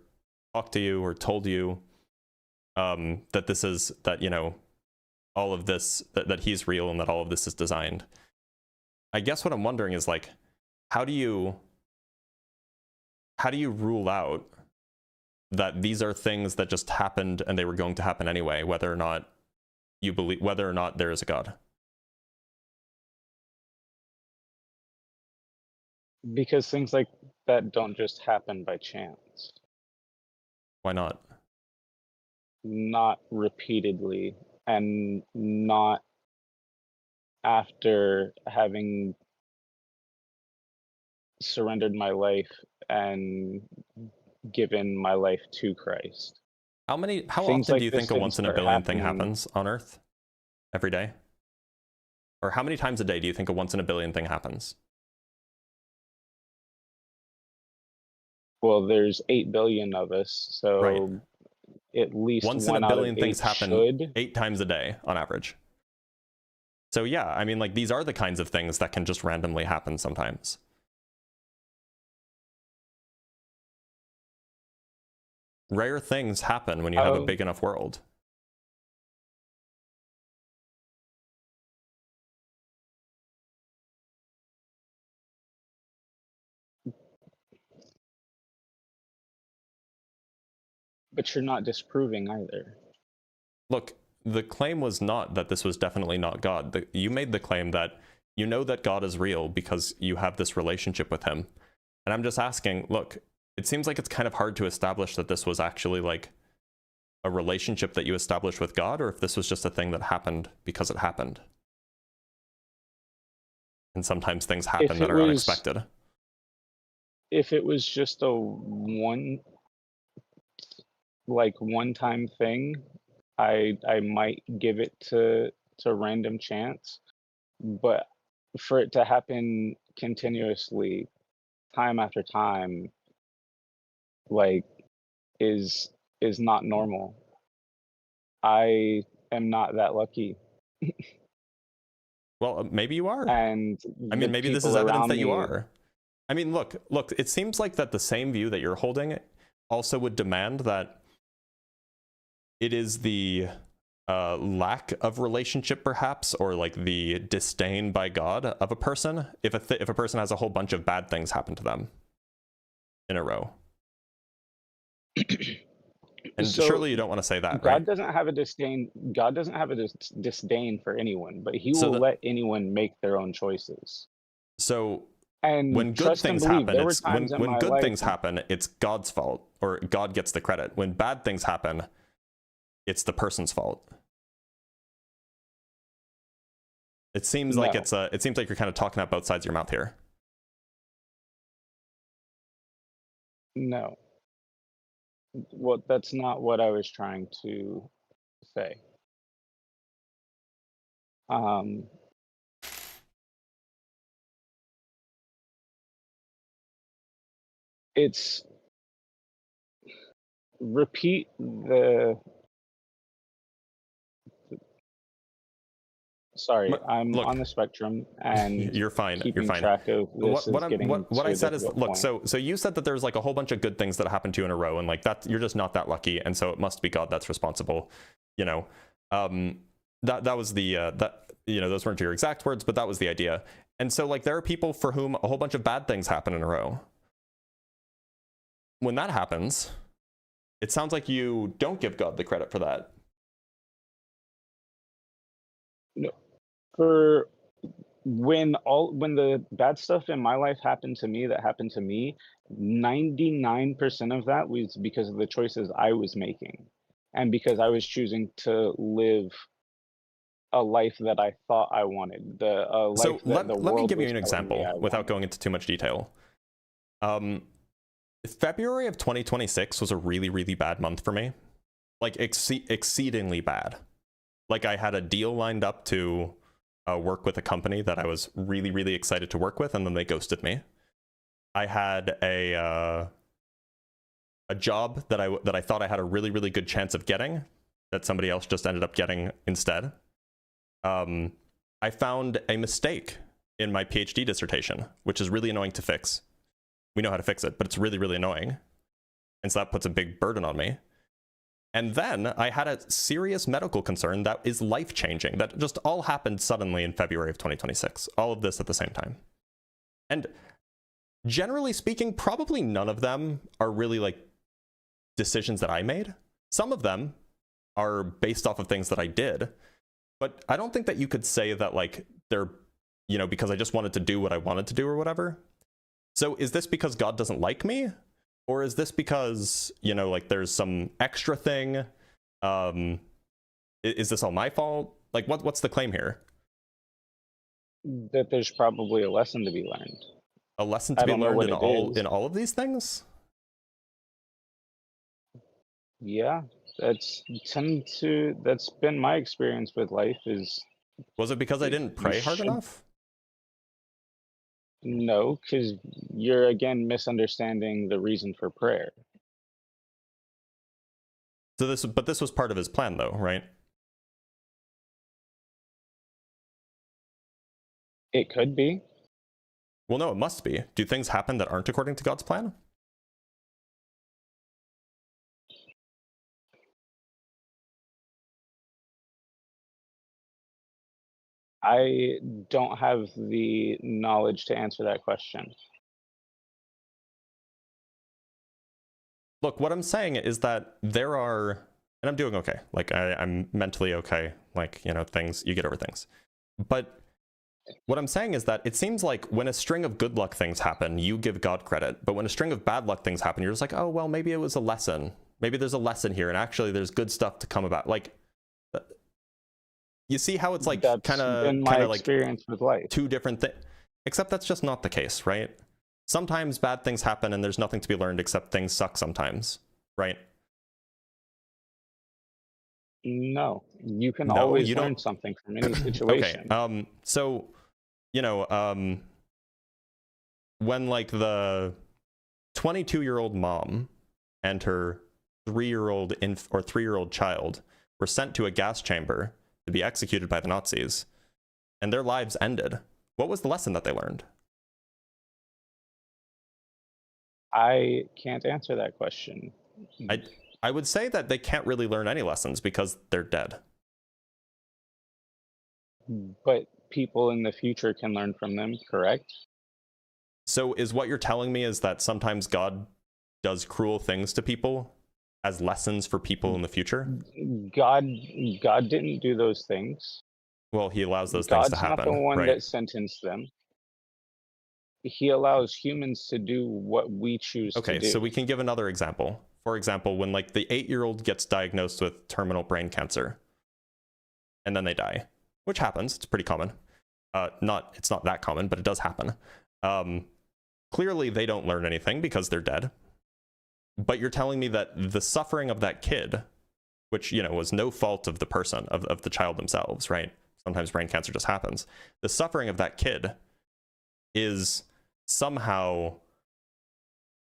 S1: talked to you or told you, that this is that, you know, all of this that he's real and that all of this is designed. I guess what I'm wondering is, like, how do you rule out that these are things that just happened and they were going to happen anyway, whether or not you believe, whether or not there is a God?
S8: Because things like that don't just happen by chance.
S1: Why not?
S8: Not repeatedly, and not after having surrendered my life and given my life to Christ.
S1: How
S8: Things
S1: often
S8: like
S1: do you
S8: this
S1: think a once in a
S8: start
S1: billion thing
S8: happening-
S1: happens on Earth? Every day? Or how many times a day do you think a once in a billion thing happens?
S8: Well, there's 8 billion of us, so
S1: Right.
S8: at least
S1: Once in a
S8: one out of
S1: billion things
S8: 8
S1: happen
S8: should.
S1: 8 times a day on average. So yeah, I mean, like, these are the kinds of things that can just randomly happen sometimes. Rare things happen when you have a big enough world.
S8: But you're not disproving either.
S1: Look, the claim was not that this was definitely not God. You made the claim that you know that God is real because you have this relationship with him. And I'm just asking, look, it seems like it's kind of hard to establish that this was actually, like, a relationship that you established with God, or if this was just a thing that happened because it happened. And sometimes things happen that are unexpected.
S8: If it was just a one-time thing, I might give it to random chance. But for it to happen continuously, time after time, like, is not normal. I am not that lucky.
S1: Well, maybe you are.
S8: And
S1: I mean, maybe this is evidence that you are. I mean, look, it seems like that the same view that you're holding also would demand that it is the lack of relationship, perhaps, or like the disdain by God of a person, if a person has a whole bunch of bad things happen to them in a row. And
S8: So,
S1: surely you don't want to say that,
S8: God
S1: right?
S8: doesn't have a disdain. God doesn't have a disdain for anyone, but He
S1: So
S8: will let anyone make their own choices.
S1: So
S8: And
S1: when good
S8: trust and
S1: things
S8: believe,
S1: happen,
S8: there were
S1: it's
S8: times in
S1: when
S8: my
S1: good
S8: life-
S1: things happen, it's God's fault, or God gets the credit. When bad things happen, it's the person's fault. It seems like
S8: No.
S1: it seems like you're kind of talking out both sides of your mouth here.
S8: No. Well, that's not what I was trying to say. It's repeat the. Sorry, I'm
S1: Look,
S8: on the spectrum, and
S1: you're fine.
S8: keeping
S1: You're fine.
S8: track of this is getting
S1: what I
S8: to a
S1: said is,
S8: difficult
S1: look,
S8: point.
S1: so you said that there's like a whole bunch of good things that happen to you in a row, and like that you're just not that lucky, and so it must be God that's responsible. You know, that was the that, you know, those weren't your exact words, but that was the idea. And so like there are people for whom a whole bunch of bad things happen in a row. When that happens, it sounds like you don't give God the credit for that.
S8: No, for when the bad stuff in my life happened to me, 99% of that was because of the choices I was making, and because I was choosing to live a life that I thought I wanted.
S1: So let me give you an example without going into too much detail. February of 2026 was a really, really bad month for me. Like exceedingly bad. Like I had a deal lined up to work with a company that I was really, really excited to work with, and then they ghosted me. I had a job that I thought I had a really, really good chance of getting that somebody else just ended up getting instead. I found a mistake in my PhD dissertation, which is really annoying to fix. We know how to fix it, but it's really, really annoying. And so that puts a big burden on me. And then I had a serious medical concern that is life-changing, that just all happened suddenly in February of 2026. All of this at the same time. And generally speaking, probably none of them are really like decisions that I made. Some of them are based off of things that I did. But I don't think that you could say that like they're, you know, because I just wanted to do what I wanted to do or whatever. So is this because God doesn't like me? Or is this because, you know, like there's some extra thing? Is this all my fault? Like what's the claim here?
S8: That there's probably a lesson to be learned.
S1: A lesson to be learned in all of these things?
S8: Yeah, that's been my experience with life.
S1: Was it because I didn't pray hard enough?
S8: No, because you're again misunderstanding the reason for prayer.
S1: So this was part of his plan though, right?
S8: It could be.
S1: Well, no, it must be. Do things happen that aren't according to God's plan?
S8: I don't have the knowledge to answer that question.
S1: Look, what I'm saying is that there are, and I'm doing okay. Like I'm mentally okay. Like, you know, things, you get over things. But what I'm saying is that it seems like when a string of good luck things happen, you give God credit. But when a string of bad luck things happen, you're just like, oh, well, maybe it was a lesson. Maybe there's a lesson here, and actually there's good stuff to come about. Like, you see how it's like
S8: That's
S1: kind
S8: been my
S1: of like
S8: experience with life.
S1: two different things. Except that's just not the case, right? Sometimes bad things happen and there's nothing to be learned except things suck sometimes, right?
S8: No, you can
S1: No,
S8: always
S1: you
S8: learn
S1: don't.
S8: something from any situation.
S1: Okay. So, you know, when like the 22-year-old mom and her 3-year-old or 3-year-old child were sent to a gas chamber to be executed by the Nazis, and their lives ended, what was the lesson that they learned?
S8: I can't answer that question.
S1: I would say that they can't really learn any lessons because they're dead.
S8: But people in the future can learn from them, correct?
S1: So is what you're telling me is that sometimes God does cruel things to people as lessons for people in the future?
S8: God didn't do those things.
S1: Well, he allows those things to
S8: God's
S1: happen,
S8: not the one
S1: right?
S8: that sentenced them. He allows humans to do what we choose to do.
S1: Okay, so we can give another example. For example, when like the 8-year-old gets diagnosed with terminal brain cancer and then they die, which happens, it's pretty common. It's not that common, but it does happen. Clearly they don't learn anything because they're dead. But you're telling me that the suffering of that kid, which, you know, was no fault of the person, of the child themselves, right? Sometimes brain cancer just happens. The suffering of that kid is somehow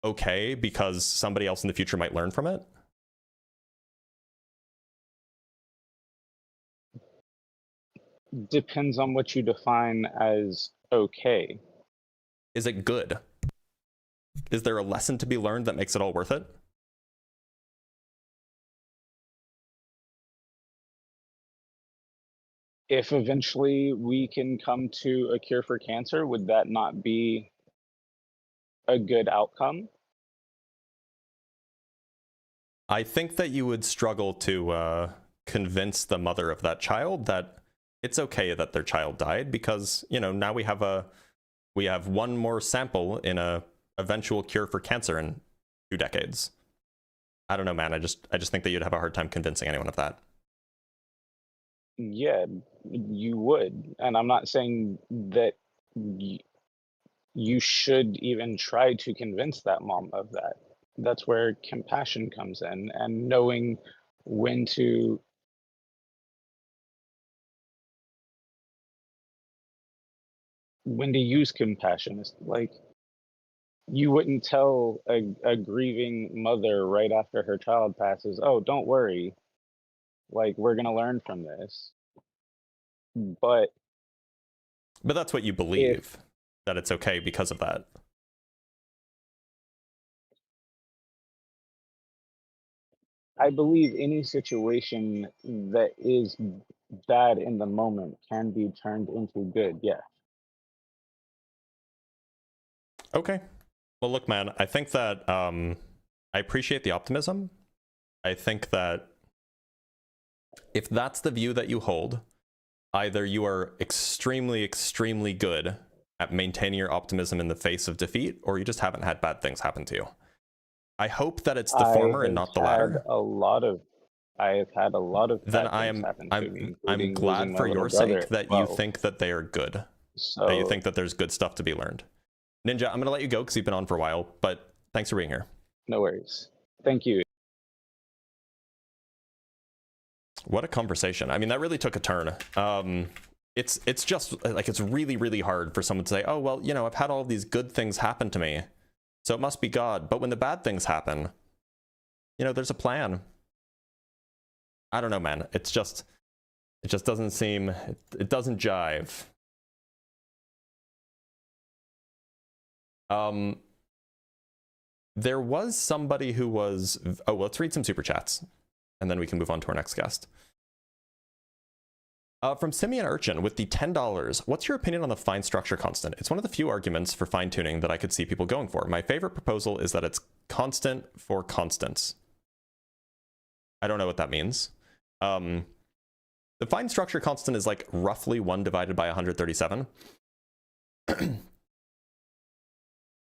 S1: okay because somebody else in the future might learn from it?
S8: Depends on what you define as okay.
S1: Is it good? Is there a lesson to be learned that makes it all worth it?
S8: If eventually we can come to a cure for cancer, would that not be a good outcome?
S1: I think that you would struggle to convince the mother of that child that it's okay that their child died because, you know, now we have one more sample in a eventual cure for cancer in 2 decades. I don't know, man. I just think that you'd have a hard time convincing anyone of that.
S8: Yeah, you would. And I'm not saying that you should even try to convince that mom of that. That's where compassion comes in, and knowing when to use compassion. Is like, you wouldn't tell a grieving mother right after her child passes, oh, don't worry, like, we're gonna learn from this. But
S1: that's what you believe, that it's okay because of that.
S8: I believe any situation that is bad in the moment can be turned into good, yeah.
S1: Okay. Well, look, man, I think that I appreciate the optimism. I think that if that's the view that you hold, either you are extremely, extremely good at maintaining your optimism in the face of defeat, or you just haven't had bad things happen to you. I hope that it's the former and not the latter.
S8: I have had a lot of
S1: then
S8: bad things happen to me,
S1: I'm glad for your sake that you think that they are good.
S8: So,
S1: that you think that there's good stuff to be learned. Ninja, I'm going to let you go because you've been on for a while, but thanks for being here.
S8: No worries. Thank you.
S1: What a conversation. I mean, that really took a turn. It's just like, it's really, really hard for someone to say, oh, well, you know, I've had all these good things happen to me, so it must be God. But when the bad things happen, you know, there's a plan. I don't know, man. It just doesn't seem, it doesn't jive. There was somebody who was, oh, let's read some super chats and then we can move on to our next guest. From Simeon Urchin with the $10, what's your opinion on the fine structure constant? It's one of the few arguments for fine tuning that I could see people going for. My favorite proposal is that it's constant for constants. I don't know what that means. The fine structure constant is like roughly 1 divided by 137.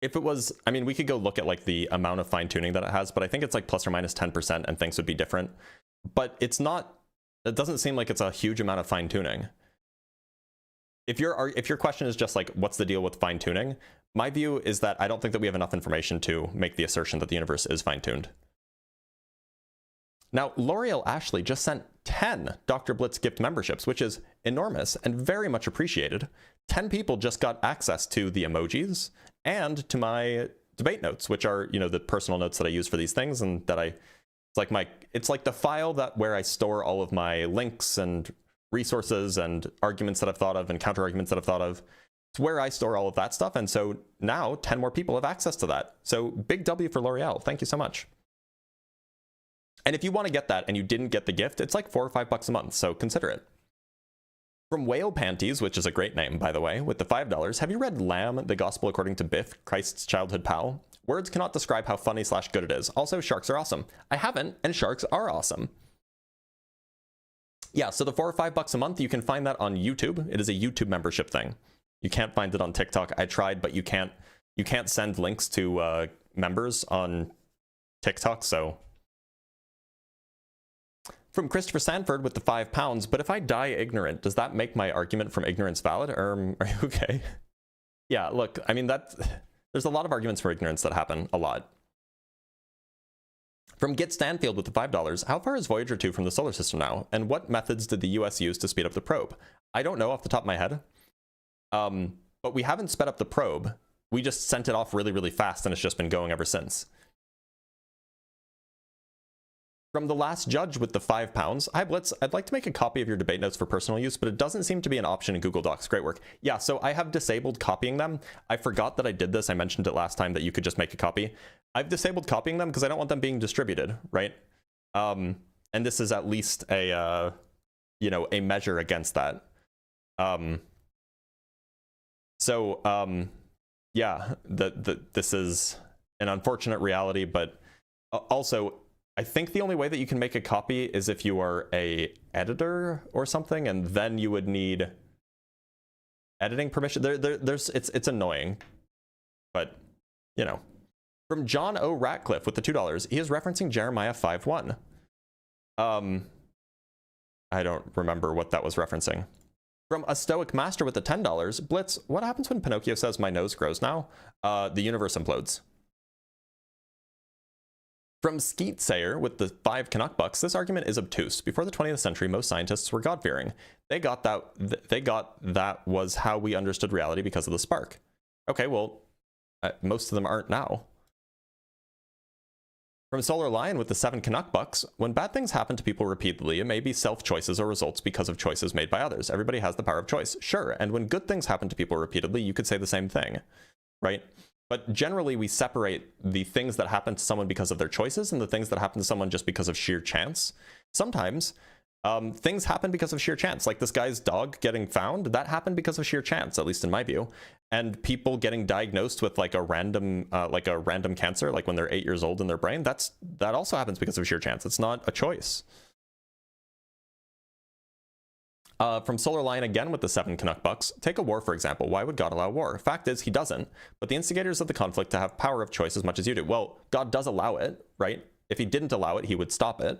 S1: if it was, I mean, we could go look at like the amount of fine tuning that it has, but I think it's like plus or minus 10% and things would be different. But it's not, it doesn't seem like it's a huge amount of fine tuning. If your question is just like, what's the deal with fine tuning? My view is that I don't think that we have enough information to make the assertion that the universe is fine tuned. Now, L'Oreal Ashley just sent 10 Dr. Blitz gift memberships, which is enormous and very much appreciated. 10 people just got access to the emojis and to my debate notes, which are, you know, the personal notes that I use for these things, and that it's like the file that where I store all of my links and resources and arguments that I've thought of and counter arguments that I've thought of. It's where I store all of that stuff. And so now 10 more people have access to that. So big W for L'Oreal. Thank you so much. And if you want to get that and you didn't get the gift, it's like $4 or $5 a month. So consider it. From Whale Panties, which is a great name, by the way, with the $5, have you read Lamb, the Gospel According to Biff, Christ's Childhood Pal? Words cannot describe how funny / good it is. Also, sharks are awesome. I haven't, and sharks are awesome. Yeah, so the $4 or $5 a month, you can find that on YouTube. It is a YouTube membership thing. You can't find it on TikTok. I tried, but you can't send links to members on TikTok, so. From Christopher Sanford with the £5, but if I die ignorant, does that make my argument from ignorance valid? Are you okay? Yeah, look, I mean, there's a lot of arguments for ignorance that happen, a lot. From Git Stanfield with the $5, how far is Voyager 2 from the solar system now? And what methods did the US use to speed up the probe? I don't know off the top of my head. But we haven't sped up the probe. We just sent it off really, really fast, and it's just been going ever since. From The Last Judge with the £5, hi Blitz, I'd like to make a copy of your debate notes for personal use, but it doesn't seem to be an option in Google Docs. Great work. Yeah, so I have disabled copying them. I forgot that I did this. I mentioned it last time that you could just make a copy. I've disabled copying them because I don't want them being distributed, right? And this is at least a, you know, a measure against that. Yeah, this is an unfortunate reality, but also, I think the only way that you can make a copy is if you are a editor or something, and then you would need editing permission. It's annoying, but you know. From John O. Ratcliffe with the $2, he is referencing Jeremiah 5:1. I don't remember what that was referencing. From A Stoic Master with the $10, Blitz, what happens when Pinocchio says my nose grows now? The universe implodes. From Skeet Sayer with the 5 Canuck bucks, this argument is obtuse. Before the 20th century, most scientists were God-fearing. They got that was how we understood reality because of the spark. Okay, well, most of them aren't now. From Solar Lion with the 7 Canuck bucks, when bad things happen to people repeatedly, it may be self-choices or results because of choices made by others. Everybody has the power of choice. Sure, and when good things happen to people repeatedly, you could say the same thing, right? But generally, we separate the things that happen to someone because of their choices and the things that happen to someone just because of sheer chance. Sometimes things happen because of sheer chance, like this guy's dog getting found. That happened because of sheer chance, at least in my view. And people getting diagnosed with like a random cancer, like when they're 8 years old in their brain, that also happens because of sheer chance. It's not a choice. From Solar Lion again with the 7 Canuck bucks, take a war, for example. Why would God allow war? Fact is, he doesn't, but the instigators of the conflict to have power of choice as much as you do. Well, God does allow it, right? If he didn't allow it, he would stop it.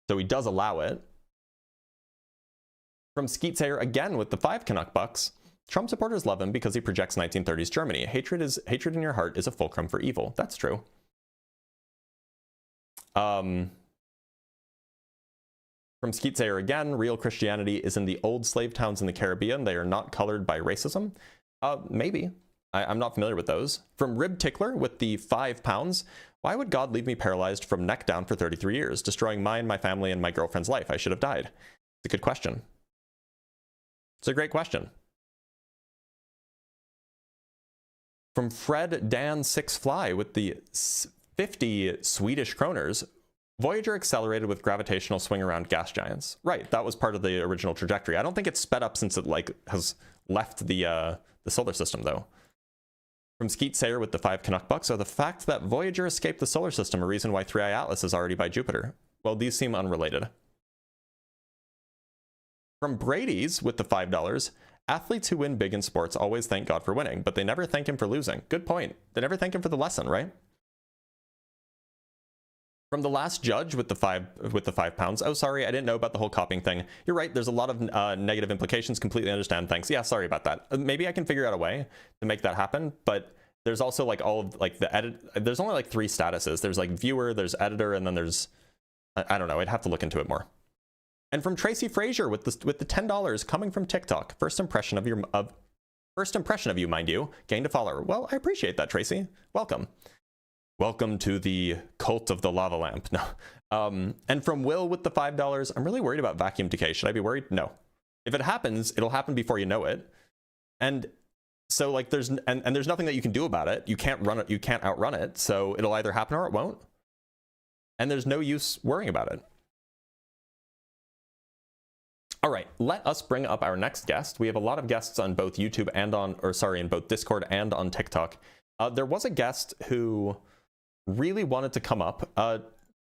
S1: So he does allow it. From Skeet Sayer again with the 5 Canuck bucks, Trump supporters love him because he projects 1930s Germany. Hatred in your heart is a fulcrum for evil. That's true. From Skeet Sayer again, real Christianity is in the old slave towns in the Caribbean. They are not colored by racism. Maybe. I'm not familiar with those. From Rib Tickler with the £5, why would God leave me paralyzed from neck down for 33 years, destroying mine, my family, and my girlfriend's life? I should have died. It's a good question. It's a great question. From Fred Dan 6 Fly with the 50 Swedish kroners, Voyager accelerated with gravitational swing around gas giants. Right, that was part of the original trajectory. I don't think it's sped up since it has left the solar system though. From Skeet Sayer with the 5 Canuck bucks, are the fact that Voyager escaped the solar system a reason why 3i Atlas is already by Jupiter? Well, these seem unrelated. From Brady's with the $5, Athletes who win big in sports always thank God for winning, but they never thank him for losing. Good point. They never thank him for the lesson, right? From the last judge with the £5. Oh, sorry, I didn't know about the whole copying thing. You're right. There's a lot of negative implications. Completely understand. Thanks. Yeah, sorry about that. Maybe I can figure out a way to make that happen. But there's also like all of like the edit. There's only like 3 statuses. There's like viewer, there's editor, and then there's I don't know. I'd have to look into it more. And from Tracy Frazier with the $10 coming from TikTok. First impression of you, mind you. Gained a follower. Well, I appreciate that, Tracy. Welcome. Welcome to the cult of the lava lamp. No. And from Will with the $5, I'm really worried about vacuum decay. Should I be worried? No. If it happens, it'll happen before you know it. And so like there's nothing that you can do about it. You can't run it, you can't outrun it. So it'll either happen or it won't. And there's no use worrying about it. All right, let us bring up our next guest. We have a lot of guests on both YouTube and in both Discord and on TikTok. There was a guest who really wanted to come up.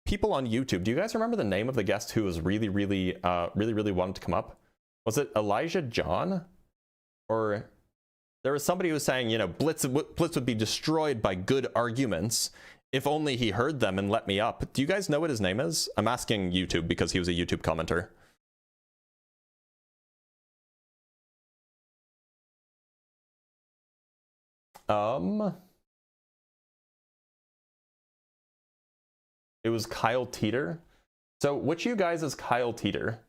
S1: People on YouTube, do you guys remember the name of the guest who was really wanted to come up? Was it Elijah John? Or there was somebody who was saying, you know, Blitz would be destroyed by good arguments if only he heard them and let me up. Do you guys know what his name is? I'm asking YouTube because he was a YouTube commenter. It was Kyle Teeter. So which of you guys is Kyle Teeter?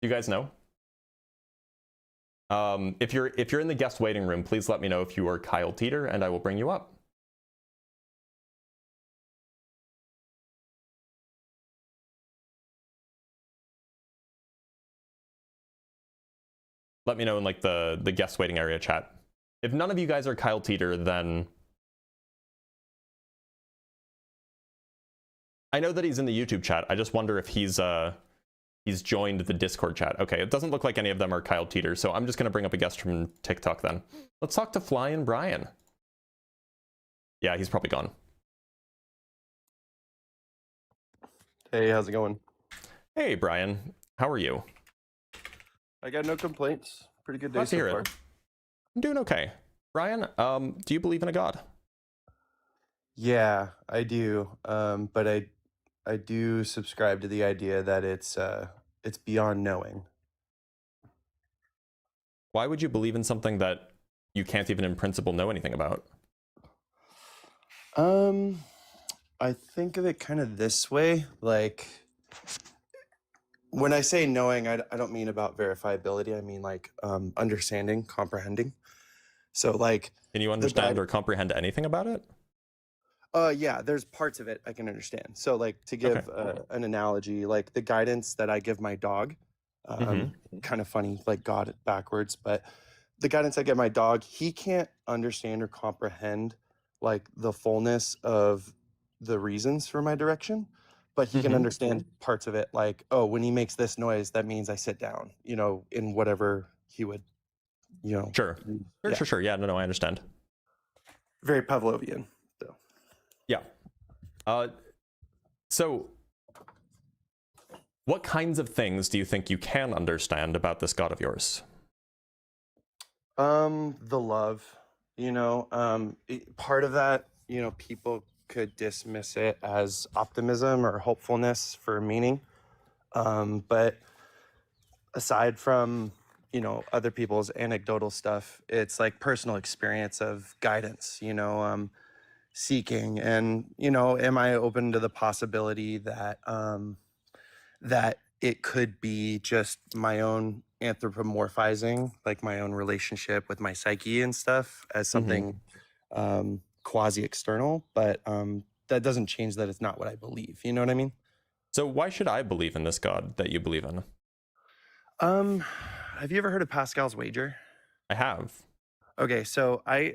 S1: Do you guys know? If you're in the guest waiting room, please let me know if you are Kyle Teeter and I will bring you up. Let me know in like the guest waiting area chat. If none of you guys are Kyle Teeter, then I know that he's in the YouTube chat. I just wonder if he's joined the Discord chat. Okay, it doesn't look like any of them are Kyle Teeter, so I'm just gonna bring up a guest from TikTok then. Let's talk to Fly and Brian. Yeah, he's probably gone.
S9: Hey, how's it going?
S1: Hey, Brian. How are you?
S9: I got no complaints. Pretty good day
S1: Glad to
S9: so
S1: hear
S9: far.
S1: it. I'm doing okay. Brian, do you believe in a god?
S9: Yeah, I do. But I do subscribe to the idea that it's beyond knowing.
S1: Why would you believe in something that you can't even in principle know anything about?
S9: I think of it kind of this way, like when I say knowing, I don't mean about verifiability. I mean like understanding, comprehending. So like,
S1: can you understand or comprehend anything about it?
S9: Yeah, there's parts of it I can understand. So like to give an analogy, like the guidance that I give my dog, kind of funny, like God backwards, but the guidance I give my dog, he can't understand or comprehend like the fullness of the reasons for my direction, but he can understand parts of it. Like, oh, when he makes this noise, that means I sit down, you know, in whatever he would, you know.
S1: Sure. Yeah, no, I understand.
S9: Very Pavlovian.
S1: Yeah. So what kinds of things do you think you can understand about this god of yours?
S9: The love, you know, part of that, you know, people could dismiss it as optimism or hopefulness for meaning. But aside from, you know, other people's anecdotal stuff, it's like personal experience of guidance, you know, seeking, and you know, am I open to the possibility that that it could be just my own anthropomorphizing, like my own relationship with my psyche and stuff, as something quasi external, but that doesn't change that it's not what I believe, you know what I mean?
S1: So why should I believe in this god that you believe in?
S9: Have you ever heard of Pascal's Wager?
S1: I have.
S9: Okay, so I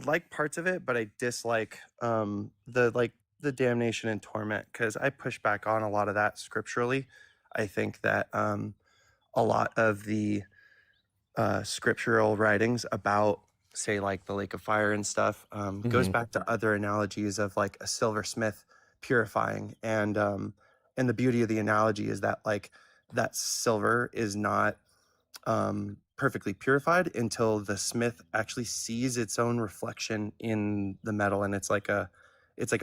S9: like parts of it, but I dislike the damnation and torment, because I push back on a lot of that scripturally. I think that a lot of the scriptural writings about, say, like the lake of fire and stuff goes back to other analogies of like a silversmith purifying. And the beauty of the analogy is that like that silver is not perfectly purified until the smith actually sees its own reflection in the metal, and it's like a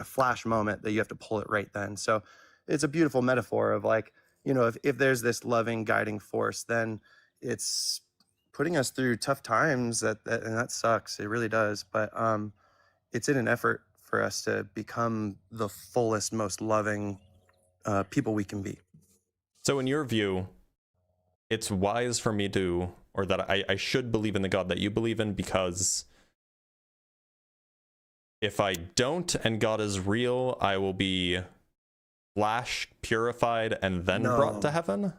S9: flash moment that you have to pull it right then. So it's a beautiful metaphor of like, you know, if there's this loving guiding force, then it's putting us through tough times and that sucks, it really does, but it's in an effort for us to become the fullest, most loving people we can be.
S1: So in your view, it's wise for me to, or that I should believe in the God that you believe in, because if I don't and God is real, I will be flash purified and then brought to heaven?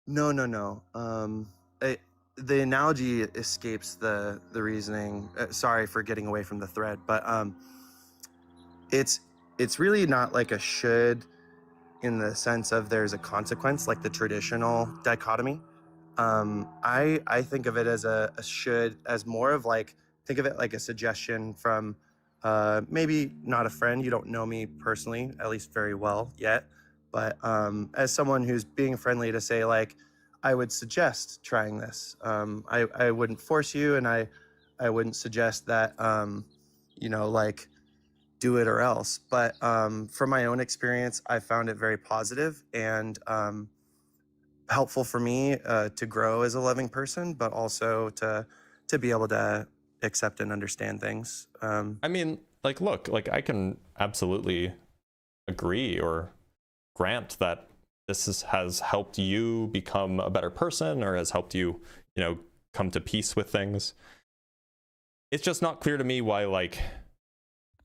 S9: No. The analogy escapes the reasoning. Sorry for getting away from the thread, but it's really not like a should in the sense of there's a consequence like the traditional dichotomy. I think of it as a should, as more of like, think of it like a suggestion from maybe not a friend. You don't know me personally, at least very well yet, but as someone who's being friendly, to say like, I would suggest trying this. I wouldn't force you, and I wouldn't suggest that you know, like, do it or else. But from my own experience, I found it very positive and helpful for me to grow as a loving person, but also to be able to accept and understand things.
S1: I mean, like, look, like, I can absolutely agree or grant that this has helped you become a better person, or has helped you, you know, come to peace with things. It's just not clear to me why, like,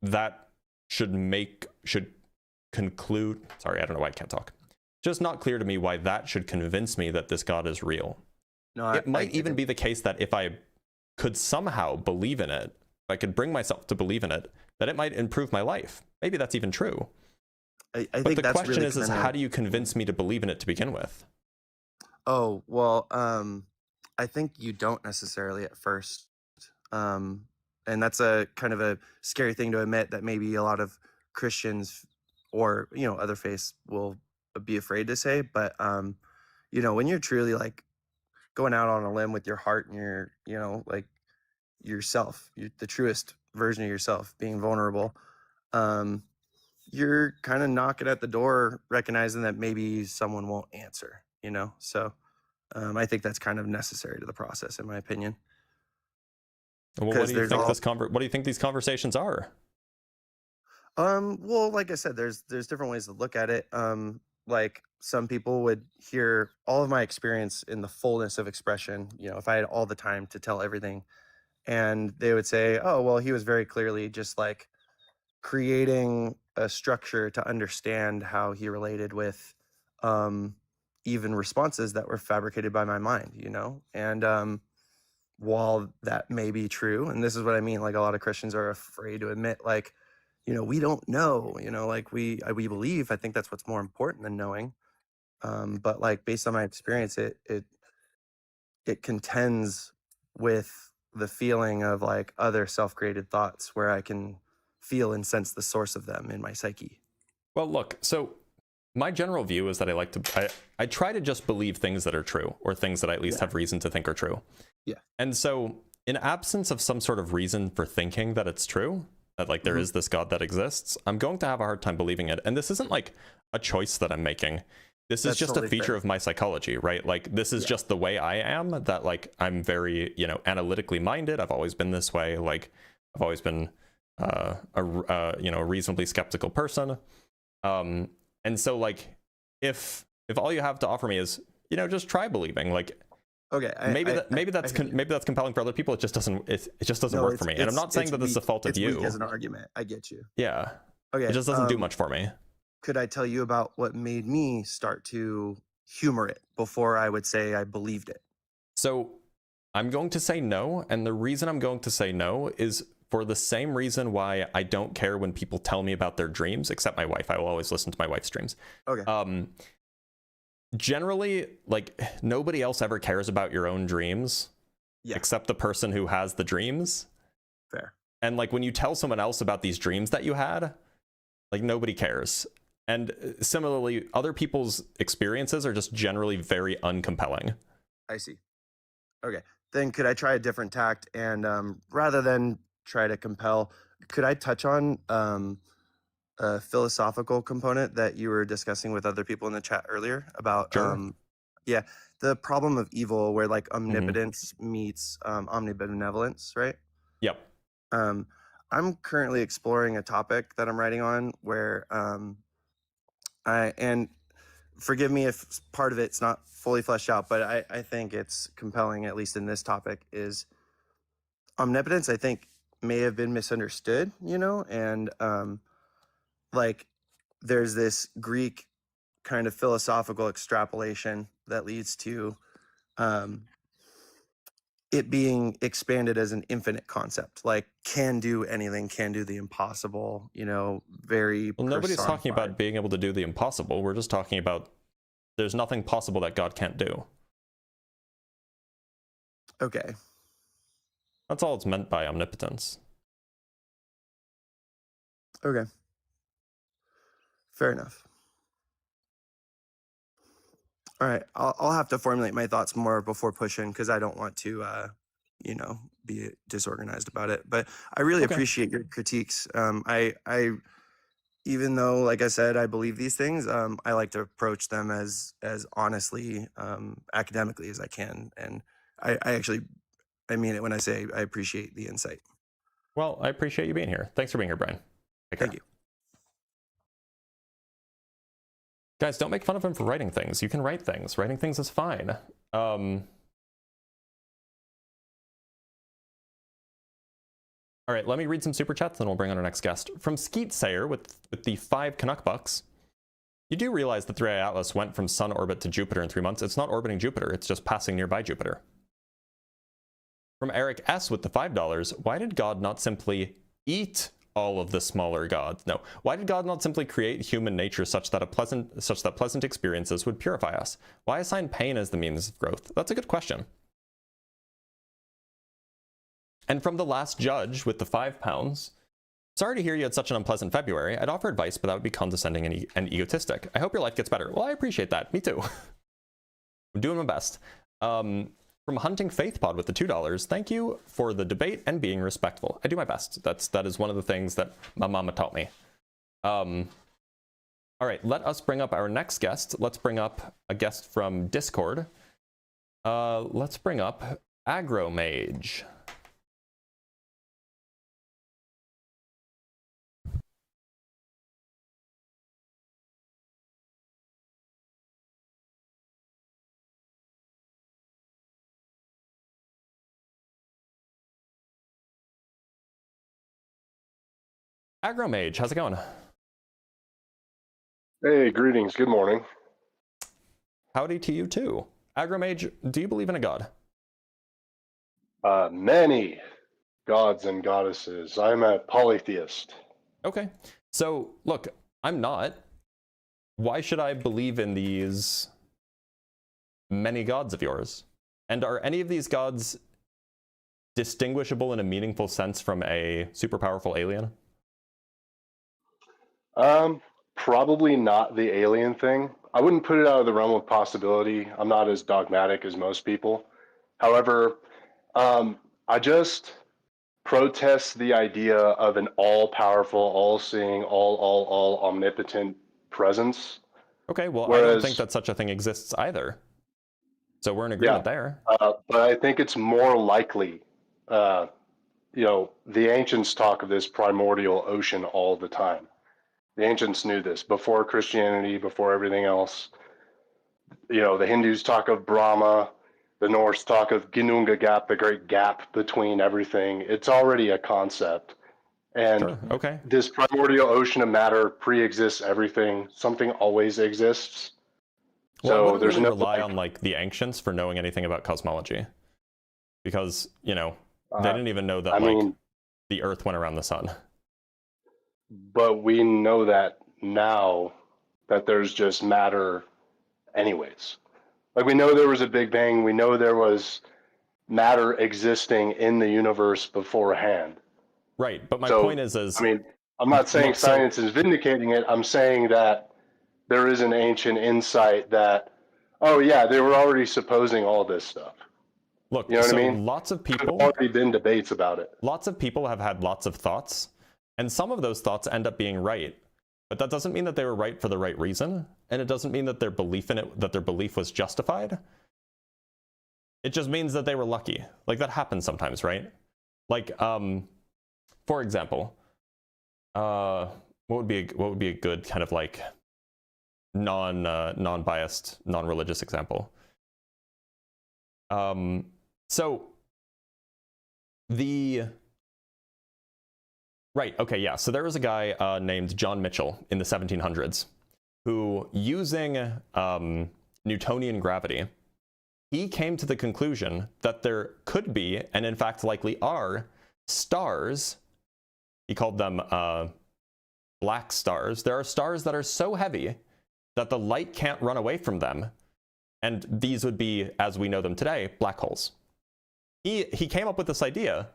S1: that should conclude, sorry, I don't know why I can't talk. Just not clear to me why that should convince me that this God is real.
S9: No,
S1: it might even be the case that if I could somehow believe in it, if I could bring myself to believe in it, that it might improve my life. Maybe that's even true.
S9: I
S1: but
S9: think
S1: the
S9: that's
S1: question
S9: really
S1: is how do you convince me to believe in it to begin with?
S9: Oh, well, I think you don't necessarily at first. And that's a kind of a scary thing to admit, that maybe a lot of Christians or, you know, other faiths will be afraid to say. But, you know, when you're truly like going out on a limb with your heart and your, you know, like yourself, the truest version of yourself, being vulnerable, you're kind of knocking at the door, recognizing that maybe someone won't answer, you know? So I think that's kind of necessary to the process, in my opinion.
S1: Well, what do you think what do you think these conversations are?
S9: Well, like I said, there's different ways to look at it. Like, some people would hear all of my experience in the fullness of expression, you know, if I had all the time to tell everything, and they would say, oh, well, he was very clearly just like creating a structure to understand how he related with even responses that were fabricated by my mind, you know? And while that may be true, and this is what I mean, like, a lot of Christians are afraid to admit, like, you know, we don't know, you know, like we believe. I think that's what's more important than knowing. But like, based on my experience, it contends with the feeling of like other self-created thoughts where I can feel and sense the source of them in my psyche.
S1: Well, look, so my general view is that I try to just believe things that are true, or things that I at least have reason to think are true.
S9: Yeah.
S1: And so in absence of some sort of reason for thinking that it's true, that like there is this God that exists, I'm going to have a hard time believing it. And this isn't like a choice that I'm making. This is just totally a feature of my psychology, right? Like, this is just the way I am, that like, I'm very, you know, analytically minded. I've always been this way. Like, I've always been you know, a reasonably skeptical person. And so like, if all you have to offer me is, you know, just try believing, like,
S9: okay,
S1: maybe that's compelling for other people. It just doesn't work for me. And I'm not saying that this is the fault of you.
S9: Weak as an argument. I get you.
S1: Yeah.
S9: Okay.
S1: It just doesn't do much for me.
S9: Could I tell you about what made me start to humor it before I would say I believed it?
S1: So I'm going to say no. And the reason I'm going to say no is for the same reason why I don't care when people tell me about their dreams, except my wife. I will always listen to my wife's dreams.
S9: Okay.
S1: Generally, like, nobody else ever cares about your own dreams, except the person who has the dreams.
S9: Fair.
S1: And like, when you tell someone else about these dreams that you had, Like, nobody cares. And similarly, other people's experiences are just generally very uncompelling.
S9: I see. Okay. Then could I try a different tact and rather than try to compel, could I touch on a philosophical component that you were discussing with other people in the chat earlier about
S1: Sure.
S9: yeah, the problem of evil where like omnipotence meets omnibenevolence, right?
S1: Yep.
S9: I'm currently exploring a topic that I'm writing on where and forgive me if part of it's not fully fleshed out, but I think it's compelling, at least in this topic, is omnipotence, I think, may have been misunderstood, you know, and like there's this Greek kind of philosophical extrapolation that leads to it being expanded as an infinite concept, like can do anything, can do the impossible, you know, very
S1: Well, nobody's talking
S9: personified.
S1: about being able to do the impossible. We're just talking about there's nothing possible that God can't do.
S9: Okay.
S1: That's all it's meant by omnipotence.
S9: Okay. Fair enough. All right. I'll have to formulate my thoughts more before pushing because I don't want to, you know, be disorganized about it. But I really
S1: Okay.
S9: appreciate your critiques. I even though, like I said, I believe these things, I like to approach them as honestly, academically as I can. And I actually, I mean it when I say I appreciate the insight.
S1: Well, I appreciate you being here. Thanks for being here, Brian. Take care.
S9: Thank you.
S1: Guys, don't make fun of him for writing things. You can write things. Writing things is fine. All right, let me read some super chats, then we'll bring on our next guest. From Skeet Sayer with the 5 Canuck bucks. You do realize the 3i Atlas went from Sun orbit to Jupiter in 3 months. It's not orbiting Jupiter. It's just passing nearby Jupiter. From Eric S with the $5. Why did God not simply eat all of the smaller gods? No. Why did God not simply create human nature such that pleasant experiences would purify us? Why assign pain as the means of growth? That's a good question. And from the last judge with the £5. Sorry to hear you had such an unpleasant February. I'd offer advice, but that would be condescending and egotistic. I hope your life gets better. Well, I appreciate that. Me too. I'm doing my best. From Hunting Faith Pod with the $2. Thank you for the debate and being respectful. I do my best. That is one of the things that my mama taught me. All right, let us bring up our next guest. Let's bring up a guest from Discord. Let's bring up Aggro Mage. Aggro Mage, how's it going?
S10: Hey, greetings. Good morning.
S1: Howdy to you too. Aggro Mage, do you believe in a god?
S10: Many gods and goddesses. I'm a polytheist.
S1: Okay. So, look, I'm not. Why should I believe in these many gods of yours? And are any of these gods distinguishable in a meaningful sense from a super powerful alien?
S10: Probably not the alien thing. I wouldn't put it out of the realm of possibility. I'm not as dogmatic as most people. However, I just protest the idea of an all-powerful, all-seeing, all omnipotent presence.
S1: Okay, well, I
S10: Whereas,
S1: don't think that such a thing exists either. So we're in agreement there.
S10: But I think it's more likely, you know, the ancients talk of this primordial ocean all the time. The ancients knew this before Christianity, before everything else. You know, the Hindus talk of Brahma, the Norse talk of Ginunga Gap, the great gap between everything. It's already a concept. And
S1: Sure, okay.
S10: This primordial ocean of matter pre-exists everything. Something always exists.
S1: Well,
S10: So
S1: I wouldn't
S10: there's
S1: really
S10: no
S1: rely on like the ancients for knowing anything about cosmology, because you know they didn't even know that
S10: I mean,
S1: the Earth went around the sun.
S10: but we know that now that there's just matter anyways. Like we know there was a Big Bang. We know there was matter existing in the universe beforehand.
S1: Right, but my
S10: So,
S1: point is
S10: I mean, I'm not saying
S1: Look, so-
S10: science is vindicating it. I'm saying that there is an ancient insight that, oh yeah, they were already supposing all this stuff.
S1: Look,
S10: You know what
S1: so
S10: I mean?
S1: lots of
S10: There's
S1: people,
S10: already been debates about it.
S1: lots of people have had lots of thoughts, and some of those thoughts end up being right. But that doesn't mean that they were right for the right reason, and it doesn't mean that their belief in it, that their belief was justified. It just means that they were lucky. Like, that happens sometimes, right? Like, for example, what would be a good kind of like non-biased, non-religious example? So so there was a guy named John Mitchell in the 1700s who, using Newtonian gravity, he came to the conclusion that there could be, and in fact likely are, stars. He called them black stars. There are stars that are so heavy that the light can't run away from them, and these would be, as we know them today, black holes. He came up with this idea,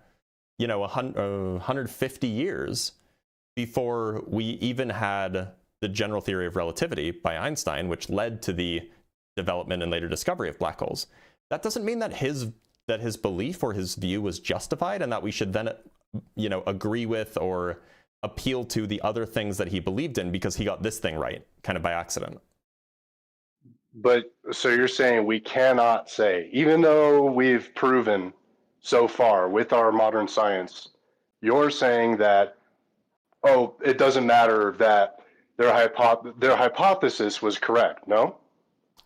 S1: 150 years before we even had the general theory of relativity by Einstein, which led to the development and later discovery of black holes. That doesn't mean that his belief or his view was justified and that we should then, agree with or appeal to the other things that he believed in because he got this thing right, kind of by accident.
S10: But so you're saying we cannot say, even though we've proven so far with our modern science, you're saying that, oh, it doesn't matter that their hypothesis was correct, no?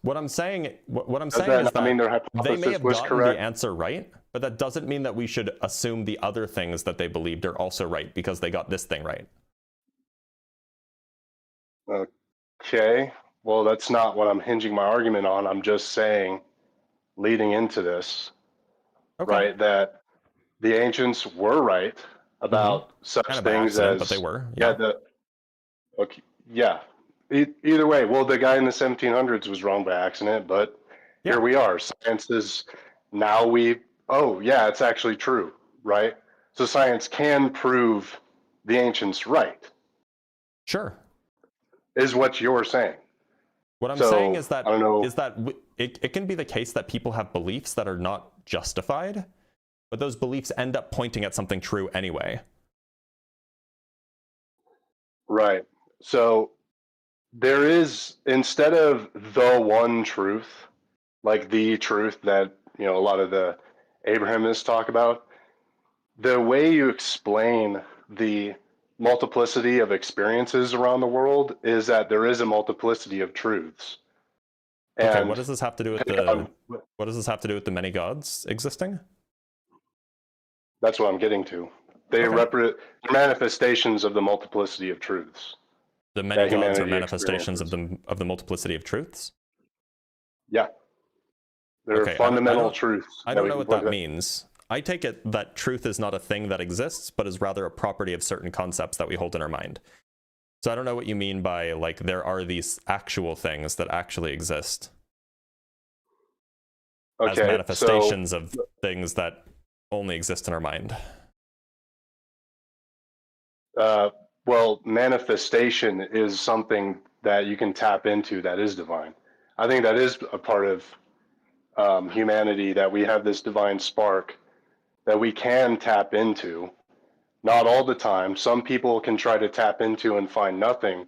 S1: What I'm saying is
S10: their
S1: that they may
S10: hypothesis
S1: have
S10: was
S1: gotten
S10: correct?
S1: the answer right, but that doesn't mean that we should assume the other things that they believed are also right because they got this thing right.
S10: Okay, well, that's not what I'm hinging my argument on. I'm just saying, leading into this,
S1: Okay.
S10: right, that the ancients were right about such
S1: Kind of by
S10: things
S1: accident,
S10: as,
S1: but they were.
S10: okay, yeah. Either way, well, the guy in the 1700s was wrong by accident, but here we are. Science is now it's actually true, right? So science can prove the ancients right.
S1: Sure.
S10: Is what you're saying.
S1: What I'm saying is that
S10: I don't know.
S1: It can be the case that people have beliefs that are not justified, but those beliefs end up pointing at something true anyway.
S10: Right. So there is, instead of the one truth, like the truth that, a lot of the Abrahamists talk about, the way you explain the multiplicity of experiences around the world is that there is a multiplicity of truths.
S1: Okay,
S10: And
S1: what does this have to do with what does this have to do with the many gods existing?
S10: That's what I'm getting to. They represent manifestations of the multiplicity of truths.
S1: The many gods are
S10: humanity
S1: manifestations of the multiplicity of truths?
S10: Yeah. They're fundamental truths.
S1: I don't know what that means. I take it that truth is not a thing that exists, but is rather a property of certain concepts that we hold in our mind. So I don't know what you mean by, like, there are these actual things that actually exist as manifestations of things that only exist in our mind.
S10: Well, manifestation is something that you can tap into that is divine. I think that is a part of humanity, that we have this divine spark that we can tap into. Not all the time. Some people can try to tap into and find nothing,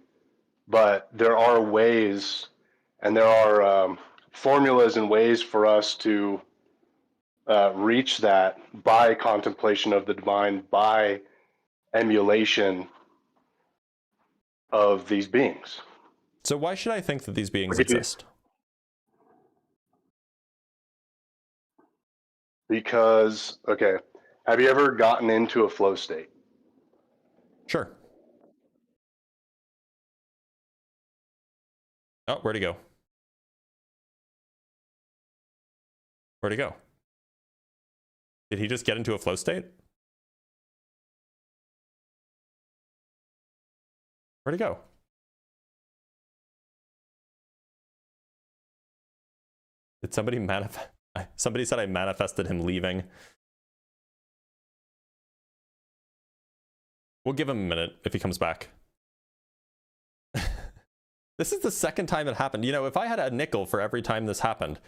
S10: but there are ways, and there are formulas and ways for us to reach that by contemplation of the divine, by emulation of these beings.
S1: So why should I think that these beings exist?
S10: Because, okay, have you ever gotten into a flow state?
S1: Sure. Oh, where'd he go? Where'd he go? Did he just get into a flow state? Where'd he go? Did somebody manifest? Somebody said I manifested him leaving. We'll give him a minute if he comes back. This is the second time it happened. You know, if I had a nickel for every time this happened,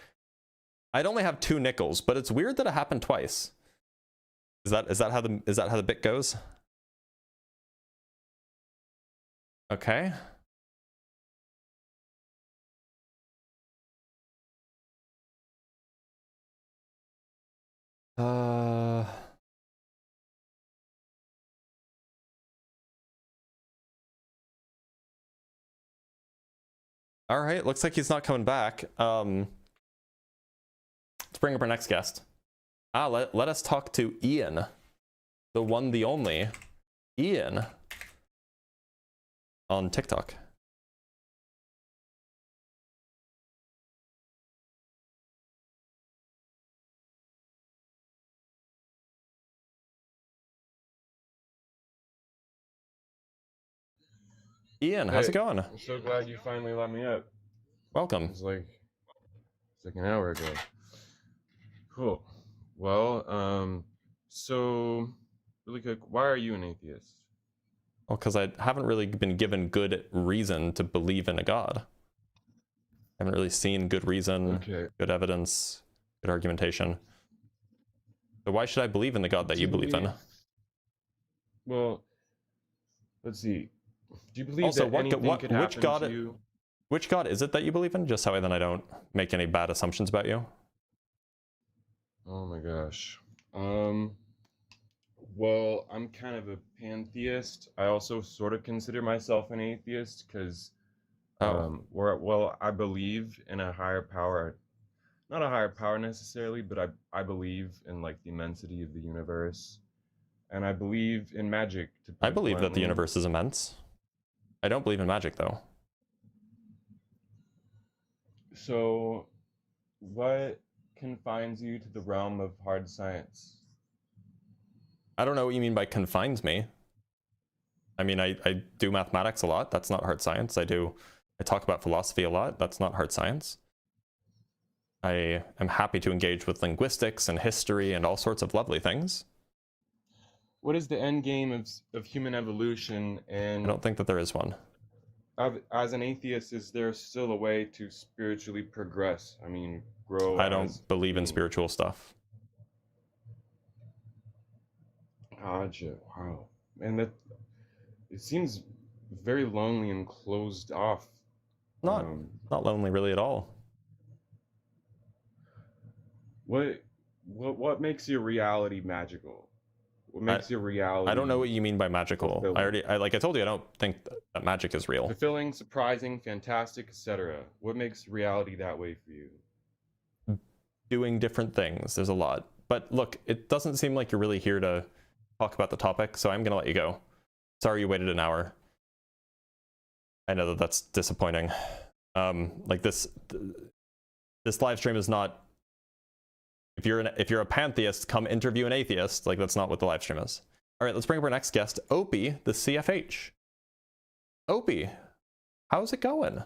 S1: I'd only have 2 nickels, but it's weird that it happened twice. Is that how the bit goes? Okay. All right, looks like he's not coming back. Let's bring up our next guest. Let us talk to Ian, the one, the only Ian on TikTok. Ian, how's it going?
S11: I'm so glad you finally let me up.
S1: Welcome.
S11: It was like an hour ago. Cool. Well, so really quick, why are you an atheist?
S1: Well, because I haven't really been given good reason to believe in a God. I haven't really seen good reason, good evidence, good argumentation. So why should I believe in the God that you believe in?
S11: Well, let's see. Do you believe
S1: Also,
S11: that anything could happen to you?
S1: Which God is it that you believe in? Just so then I don't make any bad assumptions about you.
S11: Oh my gosh. Well, I'm kind of a pantheist. I also sort of consider myself an atheist because, well, I believe in a higher power. Not a higher power necessarily, but I believe in like the immensity of the universe, and I believe in magic.
S1: I believe that the universe is immense. I don't believe in magic though.
S11: So, what confines you to the realm of hard science?
S1: I don't know what you mean by confines me. I mean, I do mathematics a lot. That's not hard science. I talk about philosophy a lot. That's not hard science. I am happy to engage with linguistics and history and all sorts of lovely things.
S11: What is the end game of human evolution? And
S1: I don't think that there is one.
S11: As an atheist, is there still a way to spiritually progress? I mean, grow.
S1: I don't believe in spiritual stuff.
S11: Gotcha. Wow. And it seems very lonely and closed off.
S1: Not lonely really at all.
S11: What makes your reality magical? What makes your reality?
S1: I don't know what you mean by magical.
S11: Fulfilling?
S1: Like I told you, I don't think that magic is real.
S11: Fulfilling, surprising, fantastic, etc. What makes reality that way for you?
S1: Doing different things. There's a lot. But look, it doesn't seem like you're really here to talk about the topic, so I'm gonna let you go. Sorry you waited an hour. I know that that's disappointing. Like this live stream is not. If you're a pantheist, come interview an atheist. Like that's not what the live stream is. All right, let's bring up our next guest, Opie the CFH. Opie, how's it going?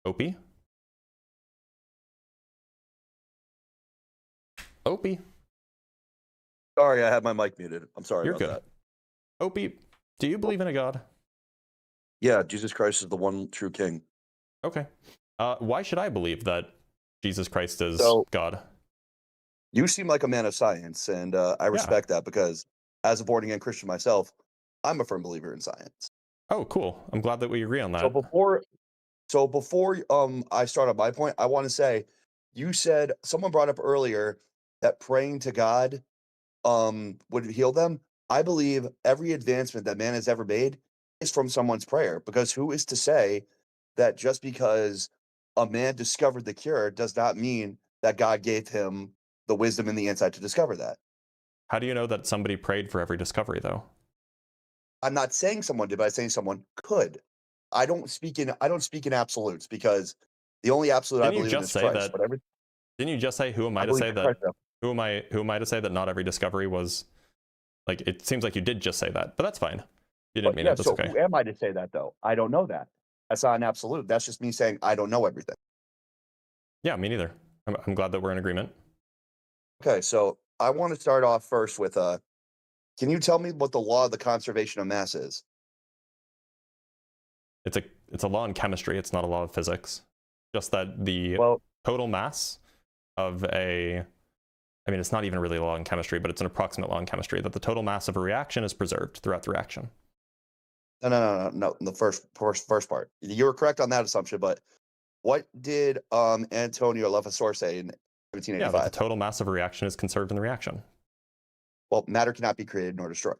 S1: Opie? Opie?
S12: Sorry, I had my mic muted. I'm sorry
S1: You're
S12: about
S1: good.
S12: that.
S1: Opie, do you believe in a God?
S12: Yeah, Jesus Christ is the one true king.
S1: Okay. Why should I believe that Jesus Christ is God?
S12: You seem like a man of science, and I respect that because as a born-again Christian myself, I'm a firm believer in science.
S1: Oh, cool. I'm glad that we agree on that.
S12: So before I start on my point, I want to say, you said, someone brought up earlier that praying to God would heal them. I believe every advancement that man has ever made is from someone's prayer, because who is to say that just because a man discovered the cure does not mean that God gave him the wisdom and the insight to discover that?
S1: How do you know that somebody prayed for every discovery, though?
S12: I'm not saying someone did, but I'm saying someone could. I don't speak in absolutes, because the only absolute I believe in is Christ.
S1: Didn't you just say, who am I to say that? Who am I to say that not every discovery was like? It seems like you did just say that, but that's fine. You didn't mean it. That's okay.
S12: Who am I to say that, though? I don't know that. That's not an absolute. That's just me saying I don't know everything.
S1: Yeah, me neither. I'm glad that we're in agreement.
S12: Okay, so I want to start off first with can you tell me what the law of the conservation of mass is?
S1: It's a law in chemistry. It's not a law of physics. Just that the total mass of a, I mean, it's not even really a law in chemistry, but it's an approximate law in chemistry, that the total mass of a reaction is preserved throughout the reaction.
S12: No. The first part. You were correct on that assumption, but what did Antonio Lefasor say in 1785?
S1: Yeah, that the total mass of a reaction is conserved in the reaction.
S12: Well, matter cannot be created nor destroyed.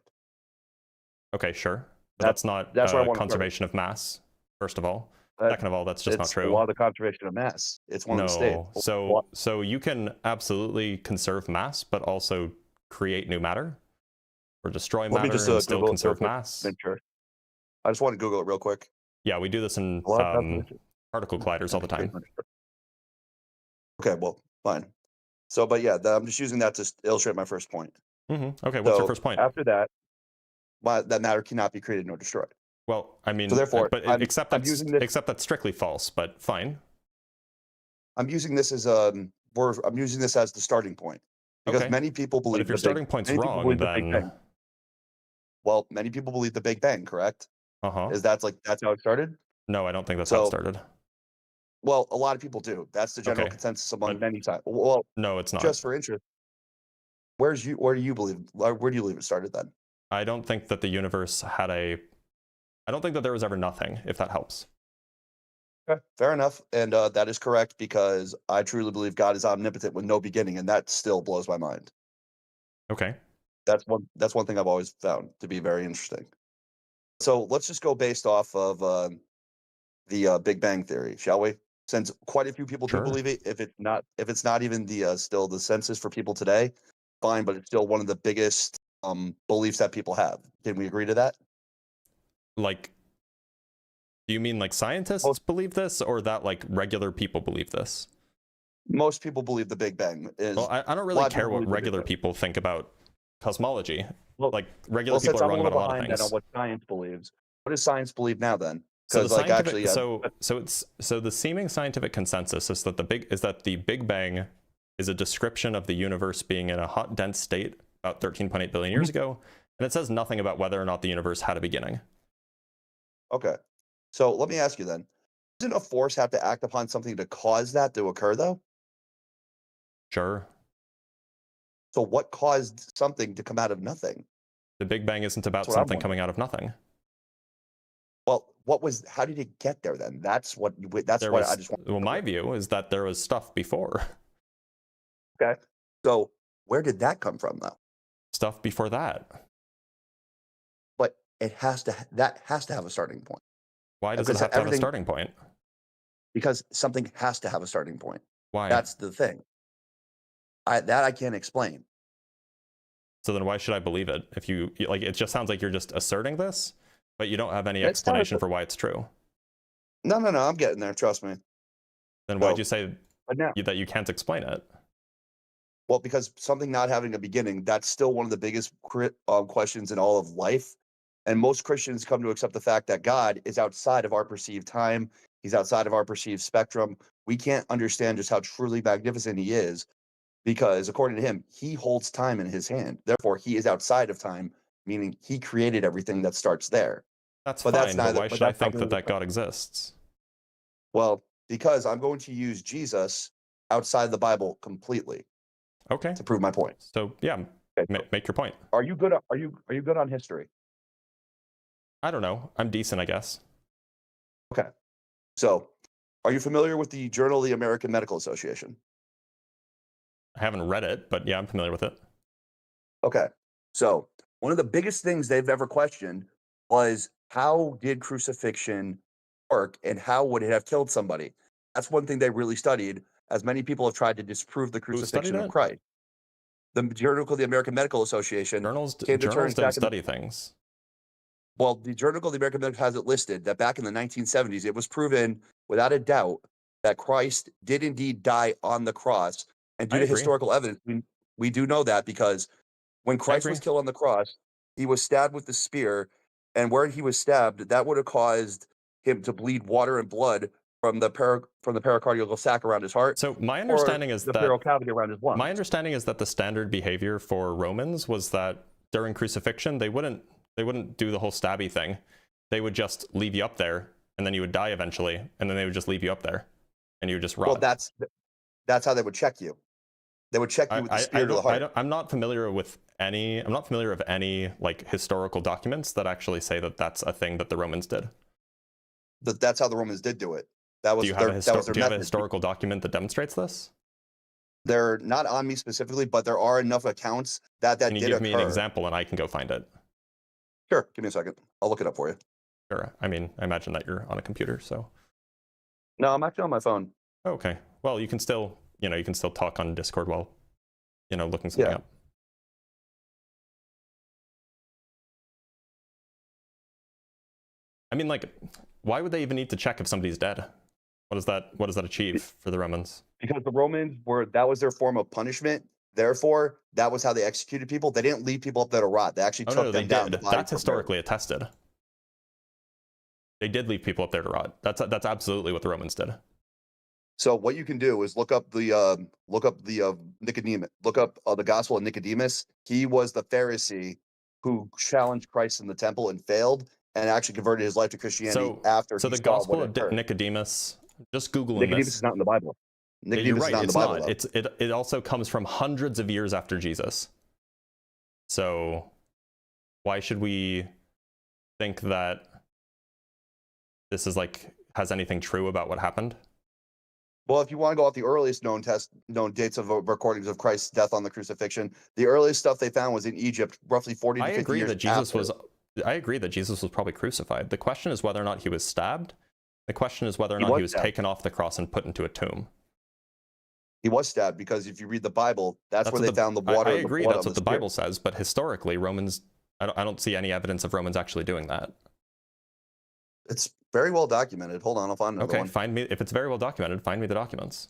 S1: Okay, sure. But that's not conservation of mass, first of all. Second of all, that's just not true.
S12: It's the law of the conservation of mass. It's one of the states.
S1: So you can absolutely conserve mass, but also create new matter or destroy matter and still conserve mass.
S12: Sure. I just want to Google it real quick.
S1: Yeah, we do this in particle colliders all the time.
S12: Okay, well, fine. So, but yeah, I'm just using that to illustrate my first point.
S1: Okay, what's your first point?
S12: After that, that matter cannot be created nor destroyed.
S1: Well, I mean,
S12: so therefore,
S1: except that's strictly false, but fine.
S12: I'm using this as I'm using this as the starting point because many people believe.
S1: But if your starting point's wrong, then
S12: well, many people believe the Big Bang, correct? Is that's how it started?
S1: No, I don't think that's how it started.
S12: Well, a lot of people do. That's the general consensus among many sides. Well,
S1: no, it's not.
S12: Just for interest, where do you believe it started then?
S1: I don't think that the universe had I don't think that there was ever nothing, if that helps.
S12: Okay, fair enough. And that is correct because I truly believe God is omnipotent with no beginning, and that still blows my mind.
S1: Okay.
S12: That's one thing I've always found to be very interesting. So let's just go based off of the Big Bang theory, shall we? Since quite a few people do believe it, if it's not even the still the census for people today, fine, but it's still one of the biggest beliefs that people have. Can we agree to that?
S1: Like, do you mean like scientists believe this, or that like regular people believe this?
S12: Most people believe the Big Bang is.
S1: Well, I don't really care what regular people think about cosmology. Well, like regular people are wrong about a lot of things.
S12: On what science believes. What does science believe now then?
S1: So the seeming scientific consensus is that the Big Bang is a description of the universe being in a hot, dense state about 13.8 billion years ago, and it says nothing about whether or not the universe had a beginning.
S12: Okay, so let me ask you then: doesn't a force have to act upon something to cause that to occur, though?
S1: Sure.
S12: So what caused something to come out of nothing?
S1: The Big Bang isn't about something coming out of nothing.
S12: Well, how did it get there then? I just want.
S1: Well, my view is that there was stuff before.
S12: Okay. So where did that come from, though?
S1: Stuff before that.
S12: But that has to have a starting point.
S1: Why does it have to have a starting point?
S12: Because something has to have a starting point.
S1: Why?
S12: That's the thing. I can't explain.
S1: So then why should I believe it? If you like, it just sounds like you're just asserting this, but you don't have any explanation for why it's true.
S12: No, I'm getting there. Trust me.
S1: Then why'd you say that you can't explain it?
S12: Well, because something not having a beginning, that's still one of the biggest questions in all of life. And most Christians come to accept the fact that God is outside of our perceived time. He's outside of our perceived spectrum. We can't understand just how truly magnificent he is because, according to him, he holds time in his hand. Therefore, he is outside of time, meaning he created everything that starts there.
S1: That's fine, but why should I think that God exists?
S12: Well, because I'm going to use Jesus outside the Bible completely.
S1: Okay.
S12: To prove my point.
S1: So yeah, make your point.
S12: Are you good? Are you good on history?
S1: I don't know. I'm decent, I guess.
S12: Okay. So, are you familiar with the Journal of the American Medical Association?
S1: I haven't read it, but yeah, I'm familiar with it.
S12: Okay. So, one of the biggest things they've ever questioned was how did crucifixion work and how would it have killed somebody? That's one thing they really studied, as many people have tried to disprove the crucifixion of Christ. The Journal of the American Medical Association
S1: journals don't study things.
S12: Well, the Journal of the American Medical has it listed that back in the 1970s, it was proven without a doubt that Christ did indeed die on the cross. And due to historical evidence, we do know that because when Christ was killed on the cross, he was stabbed with the spear. And where he was stabbed, that would have caused him to bleed water and blood from the pericardial sac around his heart.
S1: So my
S12: or
S1: understanding is
S12: the
S1: that
S12: pleural cavity around his lungs.
S1: my understanding is that the standard behavior for Romans was that during crucifixion they wouldn't do the whole stabby thing. They would just leave you up there, and then you would die eventually, and then they would just leave you up there, and you would just rot.
S12: Well, that's how they would check you. They would check you with the spear to the heart.
S1: I'm not familiar with any. I'm not familiar of any like historical documents that actually say that that's a thing that the Romans did.
S12: That's how the Romans did do it. That was
S1: do you
S12: their,
S1: have,
S12: that was their
S1: do you have a
S12: method.
S1: historical document that demonstrates this?
S12: They're not on me specifically, but there are enough accounts that
S1: Can you
S12: did
S1: give me an
S12: occur.
S1: example and I can go find it?
S12: Sure, give me a second. I'll look it up for you.
S1: Sure. I mean, I imagine that you're on a computer, so.
S12: No, I'm actually on my phone.
S1: Okay. Well, you can still, you can still talk on Discord while, looking something up. I mean, like, why would they even need to check if somebody's dead? What does that achieve for the Romans?
S12: Because the Romans that was their form of punishment. Therefore, that was how they executed people. They didn't leave people up there to rot. They actually took them down.
S1: That's historically attested. They did leave people up there to rot. That's absolutely what the Romans did.
S12: So what you can do is look up the Nicodemus. Look up the Gospel of Nicodemus. He was the Pharisee who challenged Christ in the temple and failed, and actually converted his life to Christianity after.
S1: So the Gospel of Nicodemus. Just Googling
S12: Nicodemus
S1: this.
S12: is not in the Bible. Nicodemus
S1: You're right.
S12: is not in
S1: It's
S12: the Bible.
S1: not. It also comes from hundreds of years after Jesus. So why should we think that this is has anything true about what happened?
S12: Well, if you want to go off the earliest known dates of recordings of Christ's death on the crucifixion, the earliest stuff they found was in Egypt, roughly 40 to 50 years
S1: I agree that Jesus was probably crucified. The question is whether or not he was stabbed. The question is whether or not he was taken off the cross and put into a tomb.
S12: He was stabbed, because if you read the Bible, that's where they found the water.
S1: I
S12: and the
S1: agree,
S12: blood
S1: that's
S12: on
S1: what the Bible says, but historically, Romans, I don't see any evidence of Romans actually doing that.
S12: It's very well documented. Hold on, I'll find another one.
S1: Find me, if it's very well documented, find me the documents.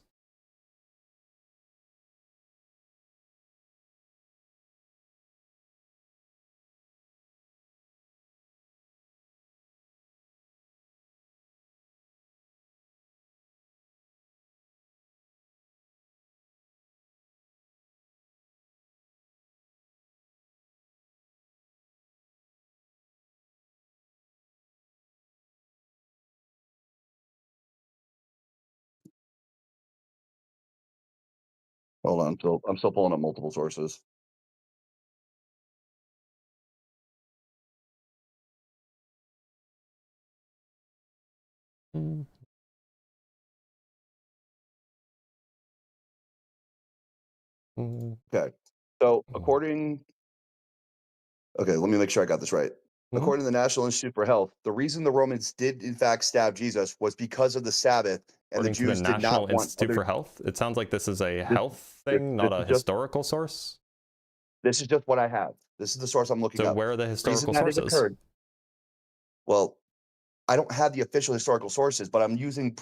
S12: Hold on, I'm still pulling up multiple sources. Okay, so according, let me make sure I got this right. According to the National Institute for Health, the reason the Romans did in fact stab Jesus was because of the Sabbath, and the Jews did not want
S1: Institute for Health. It sounds like this is a health thing, not a historical source.
S12: This is just what I have. This is the source I'm looking at.
S1: So where are the historical sources?
S12: Well, I don't have the official historical sources, but I'm using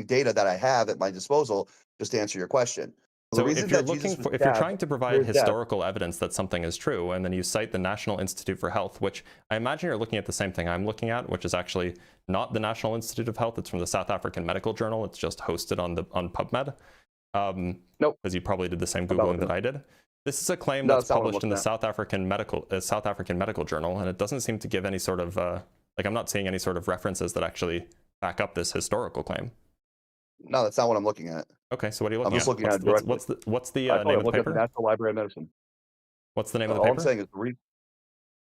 S12: data that I have at my disposal just to answer your question.
S1: So if you're trying to provide historical evidence that something is true, and then you cite the National Institute for Health, which I imagine you're looking at the same thing I'm looking at, which is actually not the National Institute of Health. It's from the South African Medical Journal. It's just hosted on PubMed.
S12: Nope.
S1: Because you probably did the same Googling that I did. This is a claim that's published in the South African Medical Journal, and it doesn't seem to give any sort of I'm not seeing any sort of references that actually back up this historical claim.
S12: No, that's not what I'm looking at.
S1: Okay, so what are you looking at?
S12: I'm just looking at directly.
S1: What's the name of the paper?
S12: The National Library of Medicine.
S1: What's the name of the paper?
S12: All I'm saying is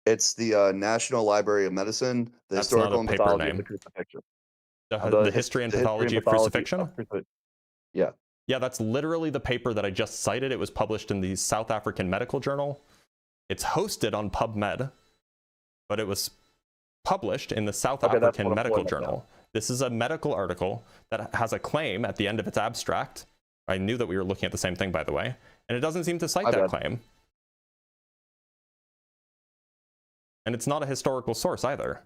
S12: it's the National Library of Medicine, the
S1: That's
S12: historical
S1: not a
S12: and
S1: paper
S12: pathology
S1: name.
S12: of the crucifixion.
S1: The history and pathology of crucifixion?
S12: Yeah.
S1: Yeah, that's literally the paper that I just cited. It was published in the South African Medical Journal. It's hosted on PubMed, but it was published in the South African Medical Journal. This is a medical article that has a claim at the end of its abstract. I knew that we were looking at the same thing, by the way, and it doesn't seem to cite that claim. And it's not a historical source either.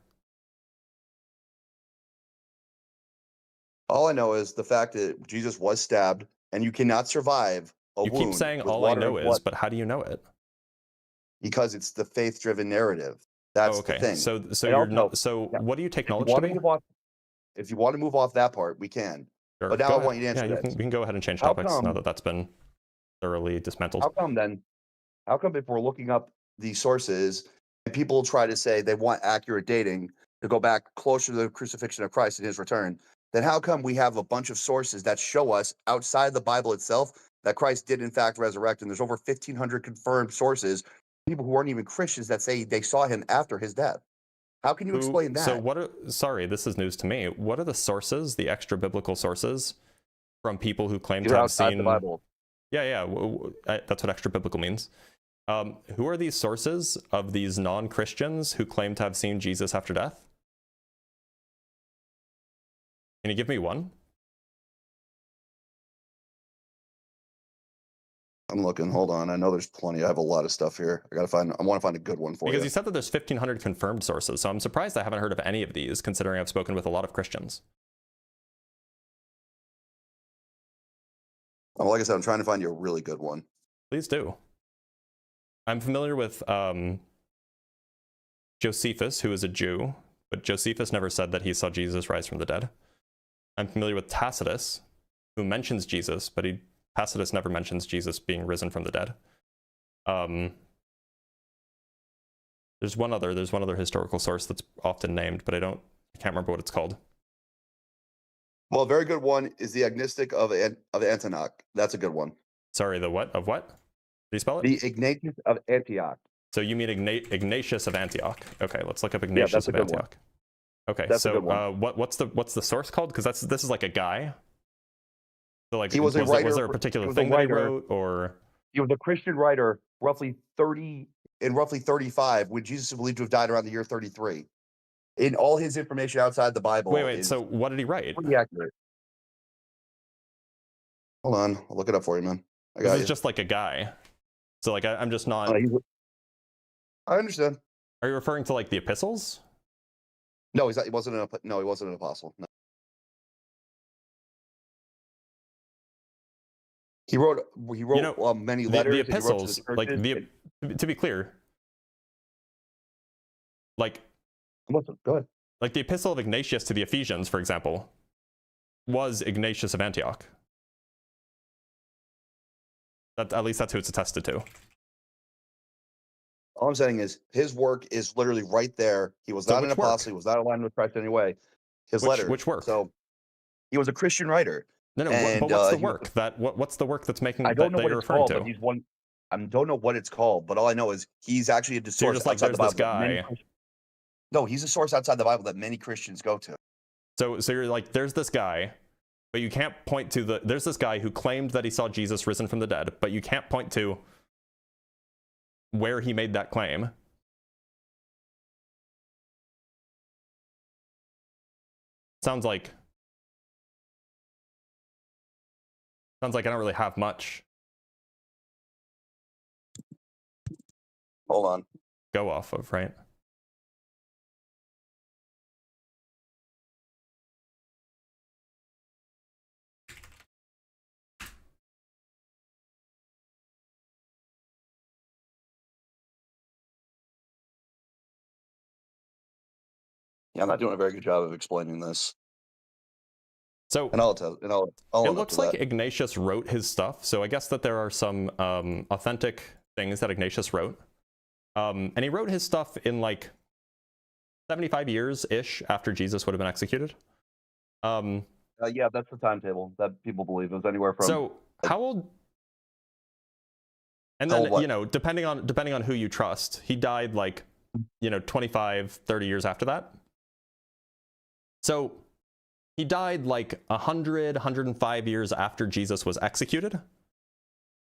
S12: All I know is the fact that Jesus was stabbed, and you cannot survive a wound.
S1: You keep saying all I know is, but how do you know it?
S12: Because it's the faith-driven narrative. That's the thing.
S1: So you're not. So what do you take knowledge to be?
S12: If you want to move off that part, we can.
S1: Sure.
S12: But now
S1: Go
S12: I
S1: ahead.
S12: want you to answer
S1: yeah,
S12: this.
S1: we can go ahead and change
S12: How
S1: topics now
S12: come-
S1: that that's been thoroughly dismantled.
S12: How come then? How come if we're looking up these sources and people try to say they want accurate dating to go back closer to the crucifixion of Christ and his return, then how come we have a bunch of sources that show us outside the Bible itself that Christ did in fact resurrect? And there's over 1,500 confirmed sources, people who aren't even Christians that say they saw him after his death. How can you explain that?
S1: So what are, sorry, this is news to me. What are the sources, the extra biblical sources from people who claim to have
S12: outside
S1: seen
S12: the Bible.
S1: Yeah, that's what extra biblical means. Who are these sources of these non-Christians who claim to have seen Jesus after death? Can you give me one?
S12: I'm looking. Hold on. I know there's plenty. I have a lot of stuff here. I want to find a good one for
S1: Because
S12: you.
S1: you said that there's 1,500 confirmed sources, so I'm surprised I haven't heard of any of these, considering I've spoken with a lot of Christians.
S12: Like I said, I'm trying to find you a really good one.
S1: Please do. I'm familiar with Josephus, who is a Jew, but Josephus never said that he saw Jesus rise from the dead. I'm familiar with Tacitus, who mentions Jesus, but Tacitus never mentions Jesus being risen from the dead. There's one other historical source that's often named, but I can't remember what it's called.
S12: Well, a very good one is the agnostic of Antioch. That's a good one.
S1: Sorry, the what? Of what? Do you spell it?
S12: The Ignatius of Antioch.
S1: So you mean Ignatius of Antioch? Okay, let's look up Ignatius of Antioch. Okay,
S12: that's
S1: so
S12: a good one.
S1: what's the source called? Because this is like a guy. So like,
S12: he was a writer.
S1: Was there a particular thing that he wrote, or
S12: he was a Christian writer, roughly 35, when Jesus is believed to have died around the year 33. In all his information outside the Bible.
S1: Wait. So what did he write?
S12: Pretty accurate. Hold on, I'll look it up for you, man.
S1: This is just like a guy. So like I'm just not.
S12: I understand.
S1: Are you referring to like the epistles?
S12: No, he wasn't an apostle. No. He wrote many letters.
S1: The epistles, to be clear, like,
S12: go ahead.
S1: Like the epistle of Ignatius to the Ephesians, for example, was Ignatius of Antioch. At least that's who it's attested to.
S12: All I'm saying is his work is literally right there. He was not an apostle. He was not aligned with Christ in any way. His letter.
S1: Which work?
S12: So he was a Christian writer.
S1: No. But what's the work? What's the work that's making?
S12: I don't know
S1: that
S12: what
S1: you're
S12: it's
S1: referring
S12: called,
S1: to?
S12: but he's one. I don't know what it's called, but all I know is he's actually a source.
S1: So you're just like,
S12: outside
S1: there's
S12: the
S1: this
S12: Bible
S1: guy.
S12: No, he's a source outside the Bible that many Christians go to.
S1: So you're like, there's this guy, but you can't point to there's this guy who claimed that he saw Jesus risen from the dead, but you can't point to where he made that claim. Sounds like I don't really have much.
S12: Hold on.
S1: Go off of, right?
S12: Yeah, I'm not doing a very good job of explaining this.
S1: So
S12: it
S1: looks like Ignatius wrote his stuff. So I guess that there are some authentic things that Ignatius wrote. And he wrote his stuff in like 75 years-ish after Jesus would have been executed.
S12: Yeah, that's the timetable that people believe. It was anywhere from.
S1: So how old? And then, depending on who you trust, he died like, 25, 30 years after that. So he died like 100, 105 years after Jesus was executed.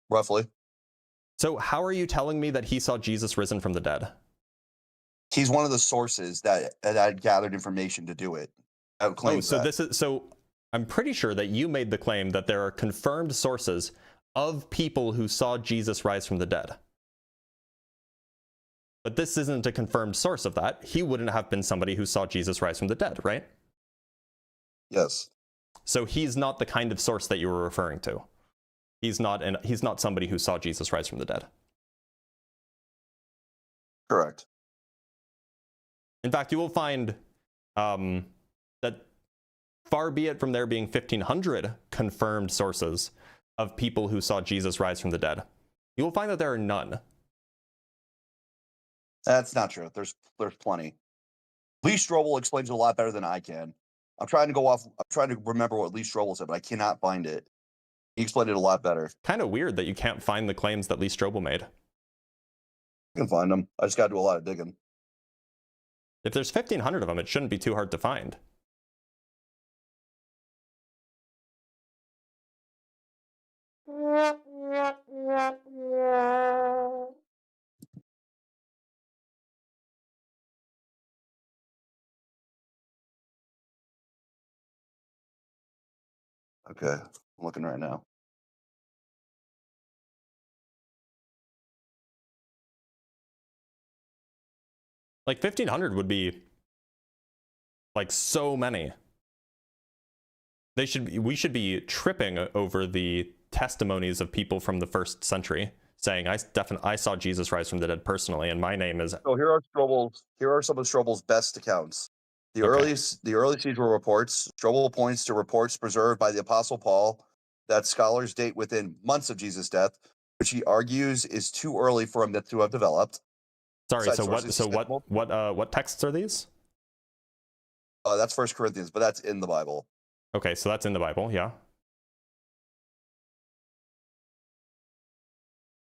S12: Roughly.
S1: So how are you telling me that he saw Jesus risen from the dead?
S12: He's one of the sources that had gathered information to do it.
S1: So I'm pretty sure that you made the claim that there are confirmed sources of people who saw Jesus rise from the dead. But this isn't a confirmed source of that. He wouldn't have been somebody who saw Jesus rise from the dead, right?
S12: Yes.
S1: So he's not the kind of source that you were referring to. He's not somebody who saw Jesus rise from the dead.
S12: Correct.
S1: In fact, you will find that far be it from there being 1,500 confirmed sources of people who saw Jesus rise from the dead. You will find that there are none.
S12: That's not true. There's plenty. Lee Strobel explains it a lot better than I can. I'm trying to remember what Lee Strobel said, but I cannot find it. He explained it a lot better.
S1: Kind of weird that you can't find the claims that Lee Strobel made.
S12: I can find them. I just got to do a lot of digging.
S1: If there's 1,500 of them, it shouldn't be too hard to find.
S12: Okay, I'm looking right now.
S1: Like 1,500 would be like so many. We should be tripping over the testimonies of people from the 1st century saying, I saw Jesus rise from the dead personally, and my name is.
S12: So here are some of Strobel's best accounts. The early Caesar reports. Strobel points to reports preserved by the Apostle Paul that scholars date within months of Jesus' death, which he argues is too early for a myth to have developed.
S1: Sorry, what texts are these?
S12: That's 1 Corinthians, but that's in the Bible.
S1: Okay, so that's in the Bible, yeah.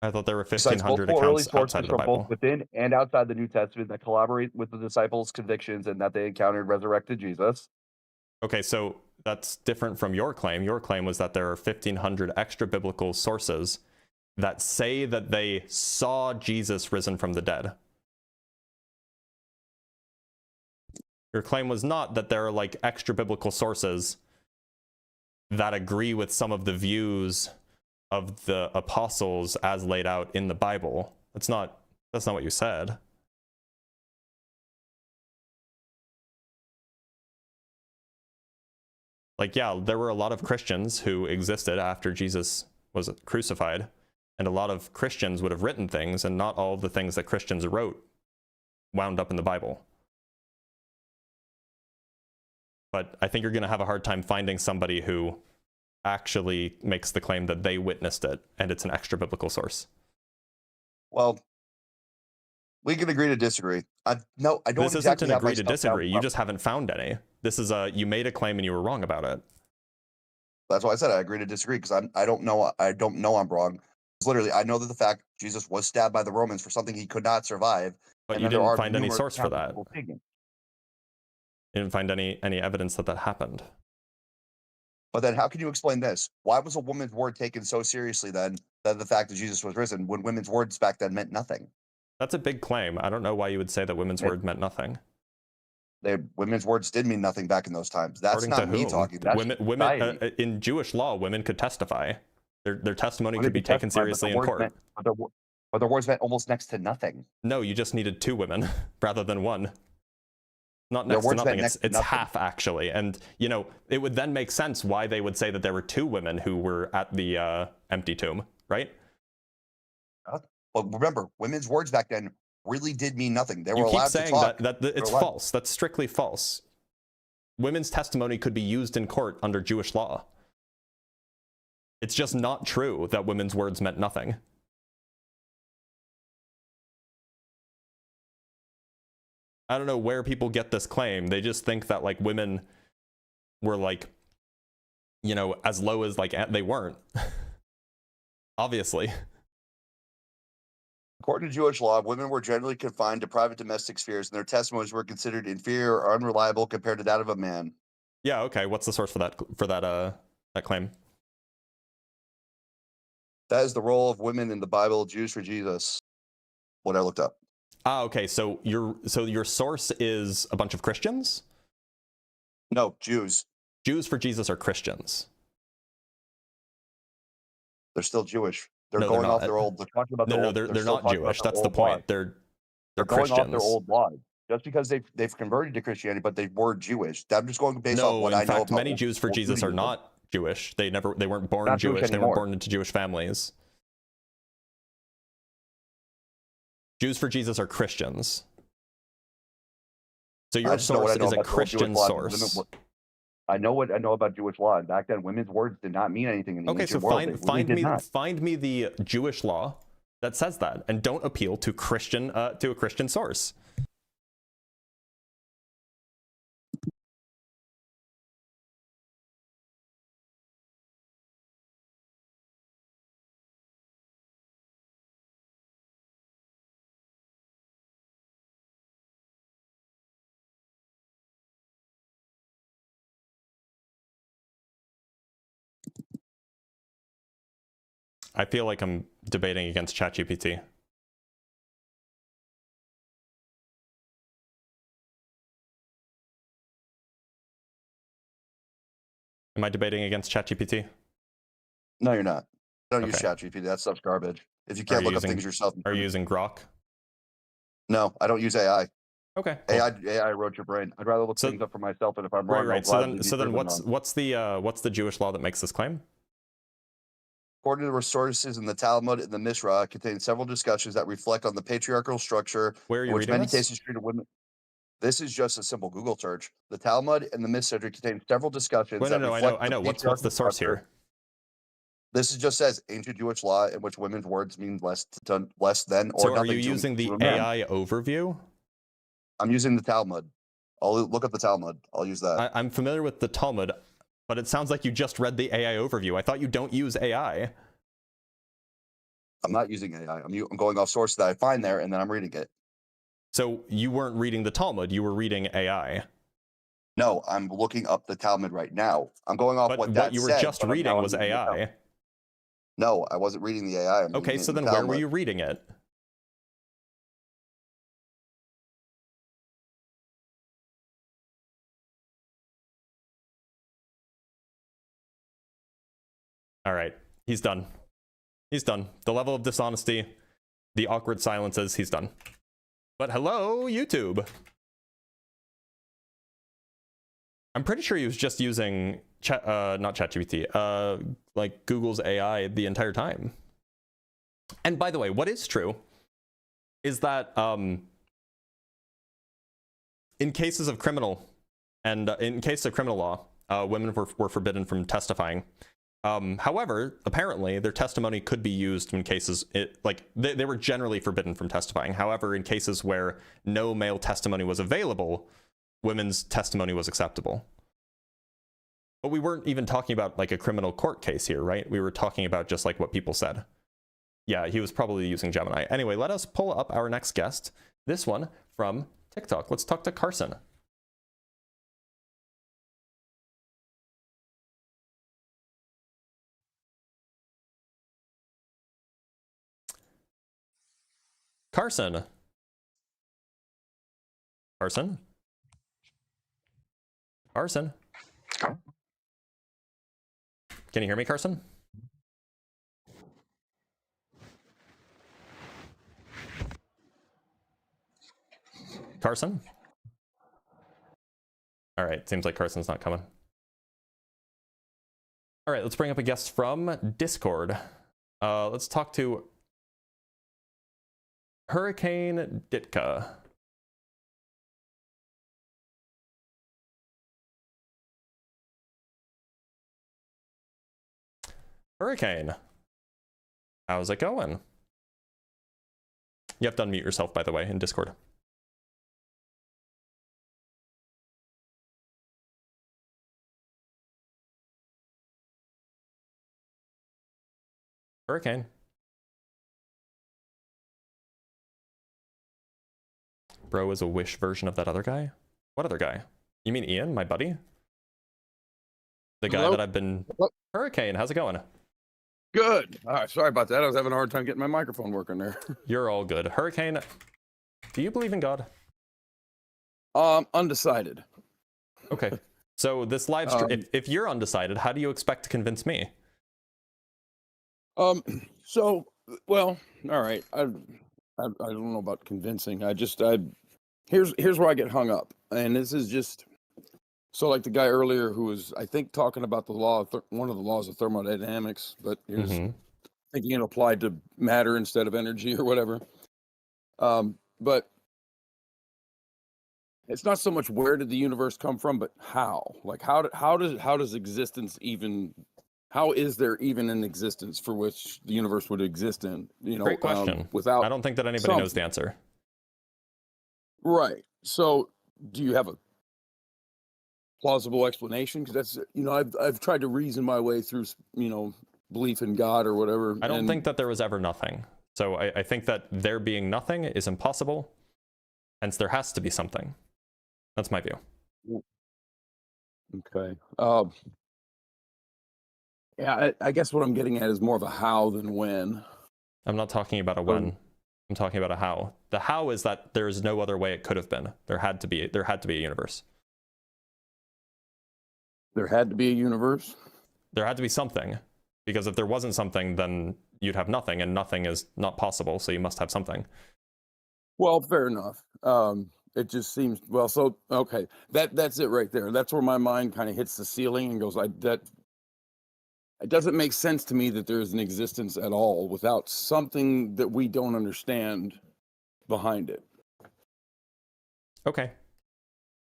S1: I thought there were 1,500 accounts outside of the Bible.
S12: Both within and outside the New Testament that collaborate with the disciples' convictions and that they encountered resurrected Jesus.
S1: Okay, so that's different from your claim. Your claim was that there are 1,500 extra biblical sources that say that they saw Jesus risen from the dead. Your claim was not that there are like extra biblical sources that agree with some of the views of the apostles as laid out in the Bible. That's not what you said. Like, yeah, there were a lot of Christians who existed after Jesus was crucified, and a lot of Christians would have written things, and not all of the things that Christians wrote wound up in the Bible. But I think you're going to have a hard time finding somebody who actually makes the claim that they witnessed it and it's an extra biblical source.
S12: Well, we can agree to disagree. I don't.
S1: This
S12: exactly
S1: isn't an agree to disagree. You just haven't found any. This is you made a claim and you were wrong about it.
S12: That's why I said I agree to disagree, because I don't know I'm wrong. It's literally, I know that the fact Jesus was stabbed by the Romans for something he could not survive.
S1: But you didn't find any source for that. You didn't find any evidence that happened.
S12: But then how can you explain this? Why was a woman's word taken so seriously then, that the fact that Jesus was risen, when women's words back then meant nothing?
S1: That's a big claim. I don't know why you would say that women's word meant nothing.
S12: Women's words did mean nothing back in those times. That's not me talking. That's
S1: women in Jewish law, women could testify. Their testimony could be taken seriously in court.
S12: But their words meant almost next to nothing.
S1: No, you just needed 2 women rather than 1. Not next to nothing. It's half, actually. And, you know, it would then make sense why they would say that there were 2 women who were at the empty tomb, right?
S12: But remember, women's words back then really did mean nothing. They were
S1: allowed to talk. You keep saying that it's false. That's strictly false. Women's testimony could be used in court under Jewish law. It's just not true that women's words meant nothing. I don't know where people get this claim. They just think that like women were like, you know, as low as like they weren't. Obviously.
S12: According to Jewish law, women were generally confined to private domestic spheres, and their testimonies were considered inferior or unreliable compared to that of a man.
S1: Yeah, okay. What's the source for that claim?
S12: That is the role of women in the Bible, Jews for Jesus. What I looked up.
S1: Ah, okay. So your source is a bunch of Christians?
S12: No, Jews.
S1: Jews for Jesus are Christians.
S12: They're still Jewish. They're going off their old. They're talking about their old.
S1: They're not Jewish. That's the point. They're
S12: going
S1: Christians.
S12: off their old blood. Just because they've converted to Christianity, but they were Jewish. I'm just going based on what I know.
S1: In fact, many Jews for Jesus are not Jewish. They weren't born Jewish. They weren't born into Jewish families. Jews for Jesus are Christians. So your source is a Christian source.
S12: I know what I know about Jewish law. And back then, women's words did not mean anything in the
S1: Okay, so
S12: ancient world.
S1: find me the Jewish law that says that, and don't appeal to a Christian source. I feel like I'm debating against ChatGPT. Am I debating against ChatGPT?
S12: No, you're not. Don't use
S1: Okay.
S12: ChatGPT. That stuff's garbage. If you can't look up things yourself.
S1: Are you using Grok?
S12: No, I don't use AI.
S1: Okay. Cool.
S12: AI erodes your brain. I'd rather look things up for myself, and if I'm wrong,
S1: Right.
S12: I'll
S1: So then what's the Jewish law that makes this claim?
S12: According to the sources in the Talmud and the Mishra, contains several discussions that reflect on the patriarchal structure
S1: Where are you
S12: in which
S1: reading
S12: many
S1: this?
S12: cases treated women. This is just a simple Google search. The Talmud and the Mishra contain several discussions
S1: Wait,
S12: that
S1: no,
S12: reflect
S1: I know. What's the
S12: patriarchal
S1: source
S12: structure.
S1: here?
S12: This is just says ancient Jewish law in which women's words mean less than or
S1: so
S12: nothing.
S1: Are you using the AI overview?
S12: I'm using the Talmud. I'll look up the Talmud. I'll use that.
S1: I'm familiar with the Talmud, but it sounds like you just read the AI overview. I thought you don't use AI.
S12: I'm not using AI. I'm going off source that I find there, and then I'm reading it.
S1: So you weren't reading the Talmud, you were reading AI.
S12: No, I'm looking up the Talmud right now. I'm going off what that
S1: you were
S12: said,
S1: just
S12: but
S1: reading was AI.
S12: No, I wasn't reading the AI.
S1: Okay, so then where were you reading it? All right, he's done. He's done. The level of dishonesty, the awkward silences, he's done. But hello, YouTube. I'm pretty sure he was just using not ChatGPT, like Google's AI the entire time. And by the way, what is true is that in cases of criminal law, women were forbidden from testifying. However, apparently their testimony could be used in cases they were generally forbidden from testifying. However, in cases where no male testimony was available, women's testimony was acceptable. But we weren't even talking about like a criminal court case here, right? We were talking about just like what people said. Yeah, he was probably using Gemini. Anyway, let us pull up our next guest. This one from Tik Tok. Let's talk to Carson. Carson. Carson? Carson? Can you hear me, Carson? Carson? All right, seems like Carson's not coming. All right, let's bring up a guest from Discord. Let's talk to Hurricane Ditka. Hurricane, how's it going? You have to unmute yourself, by the way, in Discord. Hurricane. Bro is a Wish version of that other guy? What other guy? You mean Ian, my buddy? The guy that I've been... Hurricane, how's it going?
S13: Good. All right, sorry about that. I was having a hard time getting my microphone working there.
S1: You're all good. Hurricane, do you believe in God?
S13: Undecided.
S1: Okay. So this live stream, if you're undecided, how do you expect to convince me?
S13: So, well, all right. I don't know about convincing. Here's where I get hung up. And this is just, so like the guy earlier who was, I think, talking about the law, one of the laws of thermodynamics, but he was thinking it applied to matter instead of energy or whatever. But it's not so much where did the universe come from, but how? Like how does existence even? How is there even an existence for which the universe would exist in? You know,
S1: Great question.
S13: Without
S1: I don't think that anybody knows the answer.
S13: Right. So, do you have a plausible explanation? Because that's, you know, I've tried to reason my way through, you know, belief in God or whatever.
S1: I don't think that there was ever nothing. So I think that there being nothing is impossible. Hence, there has to be something. That's my view.
S13: Okay. Yeah, I guess what I'm getting at is more of a how than when.
S1: I'm not talking about a when. I'm talking about a how. The how is that there is no other way it could have been. There had to be a universe.
S13: There had to be a universe? There
S1: had to be something. Because if there wasn't something, then you'd have nothing, and nothing is not possible, so you must have something.
S13: Well, fair enough. It just seems, well, so, okay. That's it right there. That's where my mind kind of hits the ceiling and goes, it doesn't make sense to me that there is an existence at all without something that we don't understand behind it.
S1: Okay.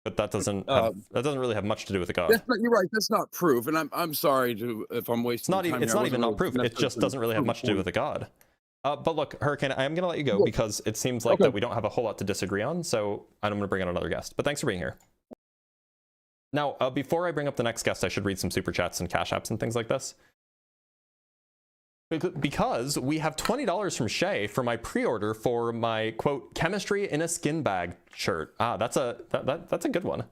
S1: But that doesn't really have much to do with the God.
S13: You're right. That's not proof, and I'm sorry if I'm wasting time.
S1: It's not even not proof. It just doesn't really have much to do with the God. But look, Hurricane, I am going to let you go because it seems like that we don't have a whole lot to disagree on. So I'm going to bring on another guest. But thanks for being here. Now, before I bring up the next guest, I should read some super chats and cash apps and things like this. Because we have $20 from Shay for my pre-order for my quote chemistry in a skin bag shirt. That's a good one.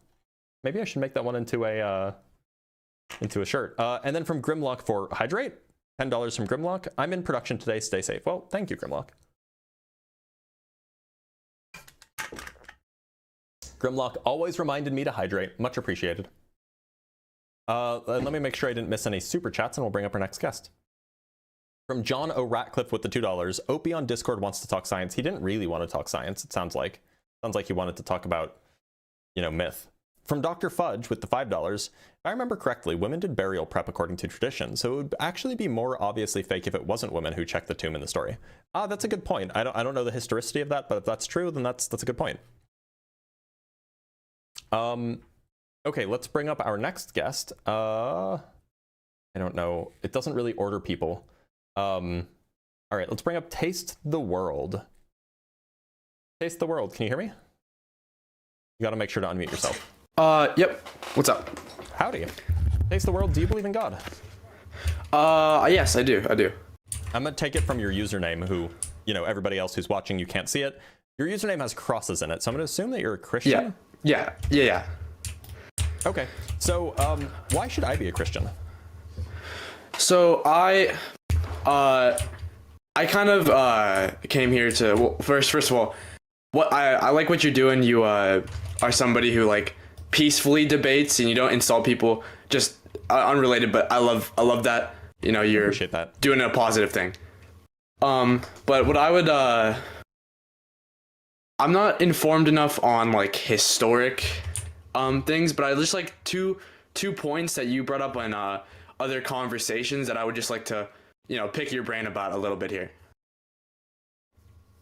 S1: Maybe I should make that one into a shirt. And then from Grimlock for hydrate, $10 from Grimlock. I'm in production today. Stay safe. Well, thank you, Grimlock. Grimlock always reminded me to hydrate. Much appreciated. Let me make sure I didn't miss any super chats, and we'll bring up our next guest. From John O. Ratcliffe with the $2. Opie on Discord wants to talk science. He didn't really want to talk science, it sounds like. Sounds like he wanted to talk about, you know, myth. From Dr. Fudge with the $5. If I remember correctly, women did burial prep according to tradition, so it would actually be more obviously fake if it wasn't women who checked the tomb in the story. That's a good point. I don't know the historicity of that, but if that's true, then that's a good point. Okay, let's bring up our next guest. I don't know. It doesn't really order people. All right, let's bring up Taste the World. Taste the World, can you hear me? You gotta make sure to unmute yourself.
S14: Yep. What's up?
S1: Howdy. Taste the World, do you believe in God?
S14: Yes, I do.
S1: I'm gonna take it from your username, who, you know, everybody else who's watching, you can't see it. Your username has crosses in it, so I'm gonna assume that you're a Christian?
S14: Yeah.
S1: Okay, so, why should I be a Christian?
S14: So I kind of came here to, well, first of all, what I like what you're doing. You are somebody who like peacefully debates and you don't insult people. Just unrelated, but I love that. You know, you're
S1: appreciate that.
S14: Doing a positive thing. But what I would I'm not informed enough on like historic things, but I just like two points that you brought up on other conversations that I would just like to, you know, pick your brain about a little bit here.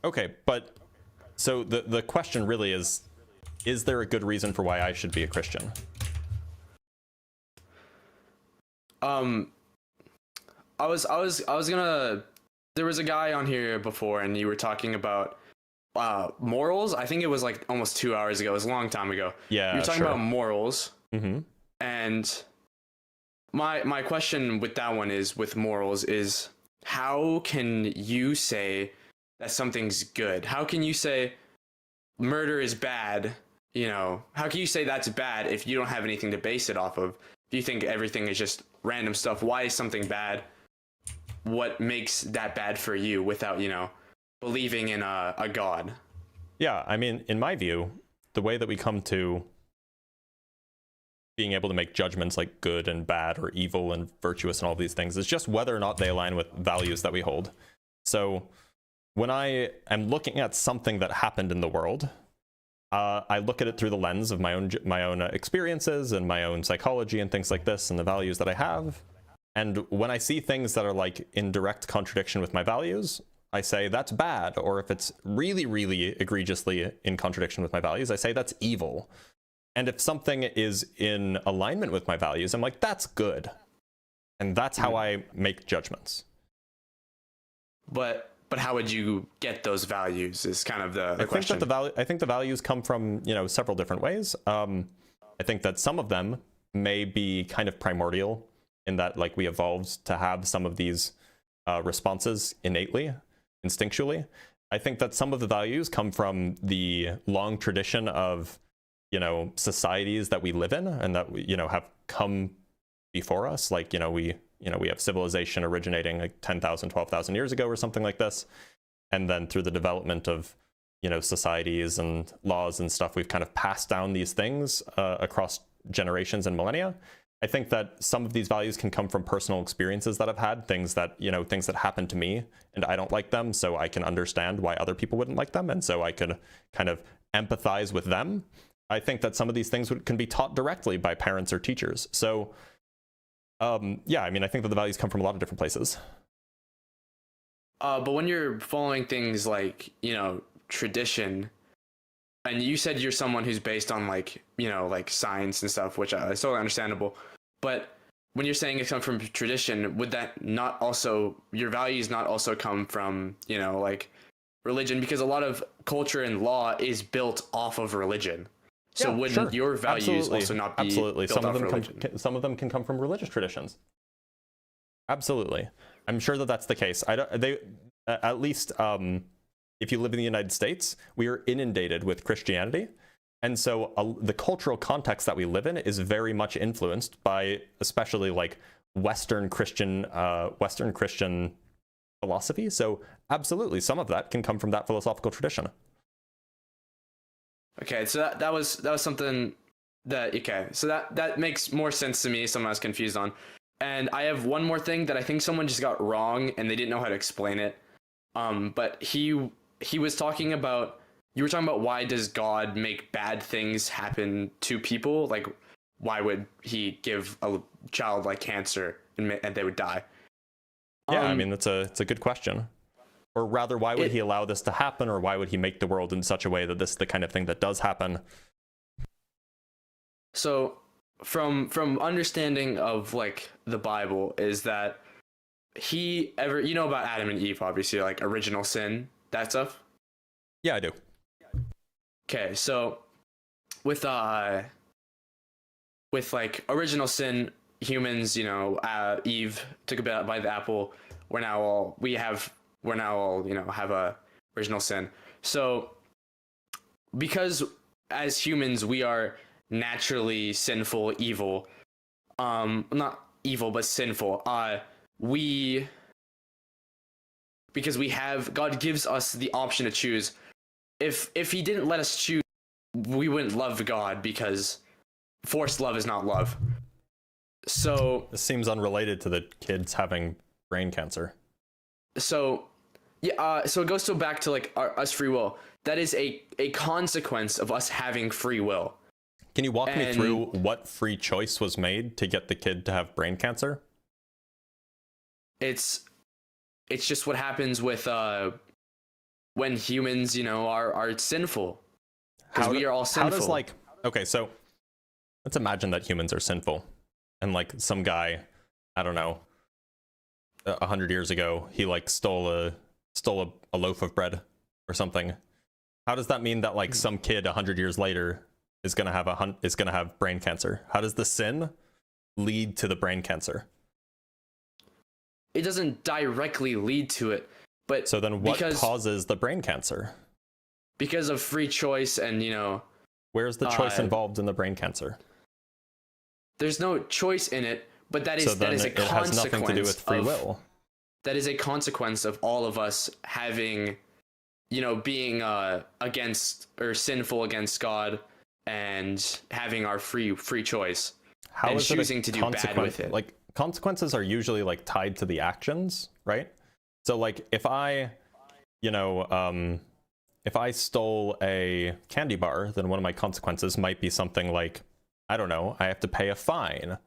S1: Okay, but so the question really is there a good reason for why I should be a Christian?
S14: I was gonna, there was a guy on here before and you were talking about morals. I think it was like almost 2 hours ago. It was a long time ago.
S1: Yeah,
S14: you were talking about morals.
S1: Mm-hmm.
S14: And my question with that one is, with morals, is how can you say that something's good? How can you say murder is bad? You know, how can you say that's bad if you don't have anything to base it off of? If you think everything is just random stuff, why is something bad? What makes that bad for you without, you know, believing in a god?
S1: Yeah, I mean, in my view, the way that we come to being able to make judgments like good and bad or evil and virtuous and all these things is just whether or not they align with values that we hold. So when I am looking at something that happened in the world, I look at it through the lens of my own experiences and my own psychology and things like this and the values that I have. And when I see things that are like in direct contradiction with my values, I say that's bad, or if it's really, really egregiously in contradiction with my values, I say that's evil. And if something is in alignment with my values, I'm like, that's good. And that's how I make judgments.
S14: But how would you get those values is kind of the question.
S1: I think the values come from, you know, several different ways. I think that some of them may be kind of primordial in that, like, we evolved to have some of these responses innately, instinctually. I think that some of the values come from the long tradition of, you know, societies that we live in and that we, you know, have come before us. Like, you know, we have civilization originating like 10,000, 12,000 years ago or something like this. And then through the development of, you know, societies and laws and stuff, we've kind of passed down these things across generations and millennia. I think that some of these values can come from personal experiences that I've had, things that, you know, things that happen to me and I don't like them, so I can understand why other people wouldn't like them, and so I could kind of empathize with them. I think that some of these things can be taught directly by parents or teachers. So yeah, I mean, I think that the values come from a lot of different places.
S14: But when you're following things like, you know, tradition, and you said you're someone who's based on, like, you know, like science and stuff, which is totally understandable. But when you're saying it comes from tradition, would that not also, your values not also come from, you know, like religion? Because a lot of culture and law is built off of religion. So
S1: Yeah,
S14: wouldn't
S1: sure.
S14: your values
S1: Absolutely.
S14: also not be
S1: Absolutely.
S14: built
S1: Some
S14: off
S1: of them
S14: religion?
S1: some of them can come from religious traditions. Absolutely. I'm sure that that's the case. I don't, they, at least if you live in the United States, we are inundated with Christianity. And so the cultural context that we live in is very much influenced by especially like Western Christian philosophy. So absolutely, some of that can come from that philosophical tradition.
S14: Okay, so that was something that, okay, so that makes more sense to me, something I was confused on. And I have one more thing that I think someone just got wrong and they didn't know how to explain it. But he was talking about, you were talking about, why does God make bad things happen to people? Like, why would he give a child like cancer and they would die?
S1: Yeah, I mean, it's a good question. Or rather, why would he allow this to happen? Or why would he make the world in such a way that this is the kind of thing that does happen?
S14: So from understanding of like the Bible is that you know about Adam and Eve, obviously, like original sin, that stuff?
S1: Yeah, I do.
S14: Okay, so with like original sin, humans, you know, Eve took a bite by the apple. We're now all, you know, have a original sin. So because as humans we are naturally sinful, evil, not evil but sinful, because we have, God gives us the option to choose. If he didn't let us choose, we wouldn't love God, because forced love is not love. So
S1: this seems unrelated to the kids having brain cancer.
S14: So yeah, so it goes back to like us free will. That is a consequence of us having free will.
S1: Can you walk me through what free choice was made to get the kid to have brain cancer?
S14: It's just what happens with when humans, you know, are sinful. Because we are all sinful.
S1: How does, like, okay, so let's imagine that humans are sinful, and like some guy, I don't know, 100 years ago, he like stole a loaf of bread or something. How does that mean that like some kid 100 years later is gonna have brain cancer? How does the sin lead to the brain cancer?
S14: It doesn't directly lead to it, but
S1: so then what causes the brain cancer?
S14: Because of free choice, and you know,
S1: where's the choice involved in the brain cancer?
S14: There's no choice in it, but that is a consequence. It
S1: has nothing to do with free will.
S14: That is a consequence of all of us having, you know, being against or sinful against God and having our free choice.
S1: How
S14: and
S1: is
S14: choosing to do bad with it.
S1: Like, consequences are usually like tied to the actions, right? So like if I, you know, if I stole a candy bar, then one of my consequences might be something like, I don't know, I have to pay a fine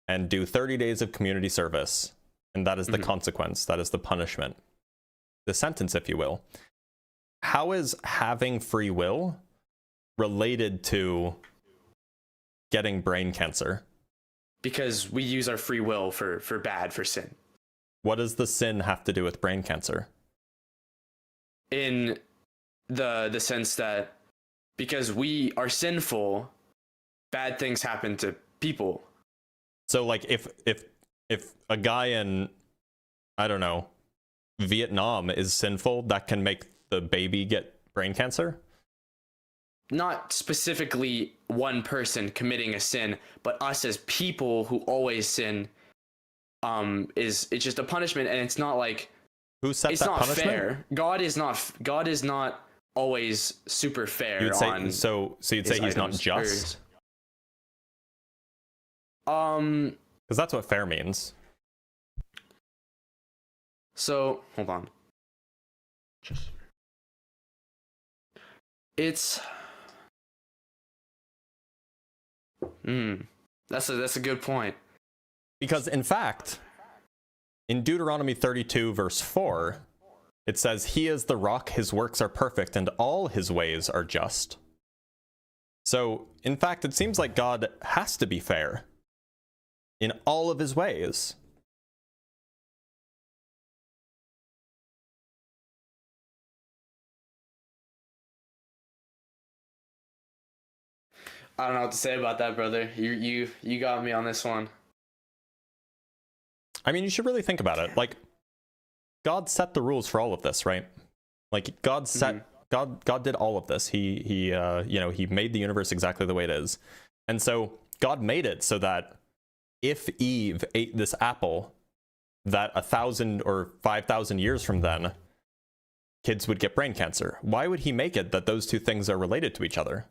S1: and do 30 days of community service. And that is the consequence. That is the punishment. sentence, if you will. How is having free will related to getting brain cancer?
S14: Because we use our free will for sin.
S1: What does the sin have to do with brain cancer?
S14: In the sense that because we are sinful, bad things happen to people.
S1: So like if a guy in, I don't know, Vietnam is sinful, that can make the baby get brain cancer?
S14: Not specifically one person committing a sin, but us as people who always sin, it's just a punishment, and it's not like
S1: who set
S14: it's
S1: that
S14: not
S1: punishment?
S14: fair. God is not always super fair.
S1: You'd say,
S14: on
S1: so you'd say he's not
S14: items.
S1: just?
S14: Because
S1: that's what fair means.
S14: So hold on. It's that's a good point.
S1: Because in fact, in Deuteronomy 32 verse 4, it says, "He is the rock, his works are perfect, and all his ways are just." So, in fact, it seems like God has to be fair in all of his ways.
S14: I don't know what to say about that, brother. You got me on this one.
S1: I mean, you should really think about it. Like, God set the rules for all of this, right? Like, God set, God did all of this. He made the universe exactly the way it is. And so God made it so that if Eve ate this apple, that 1,000 or 5,000 years from then, kids would get brain cancer. Why would he make it that those two things are related to each other?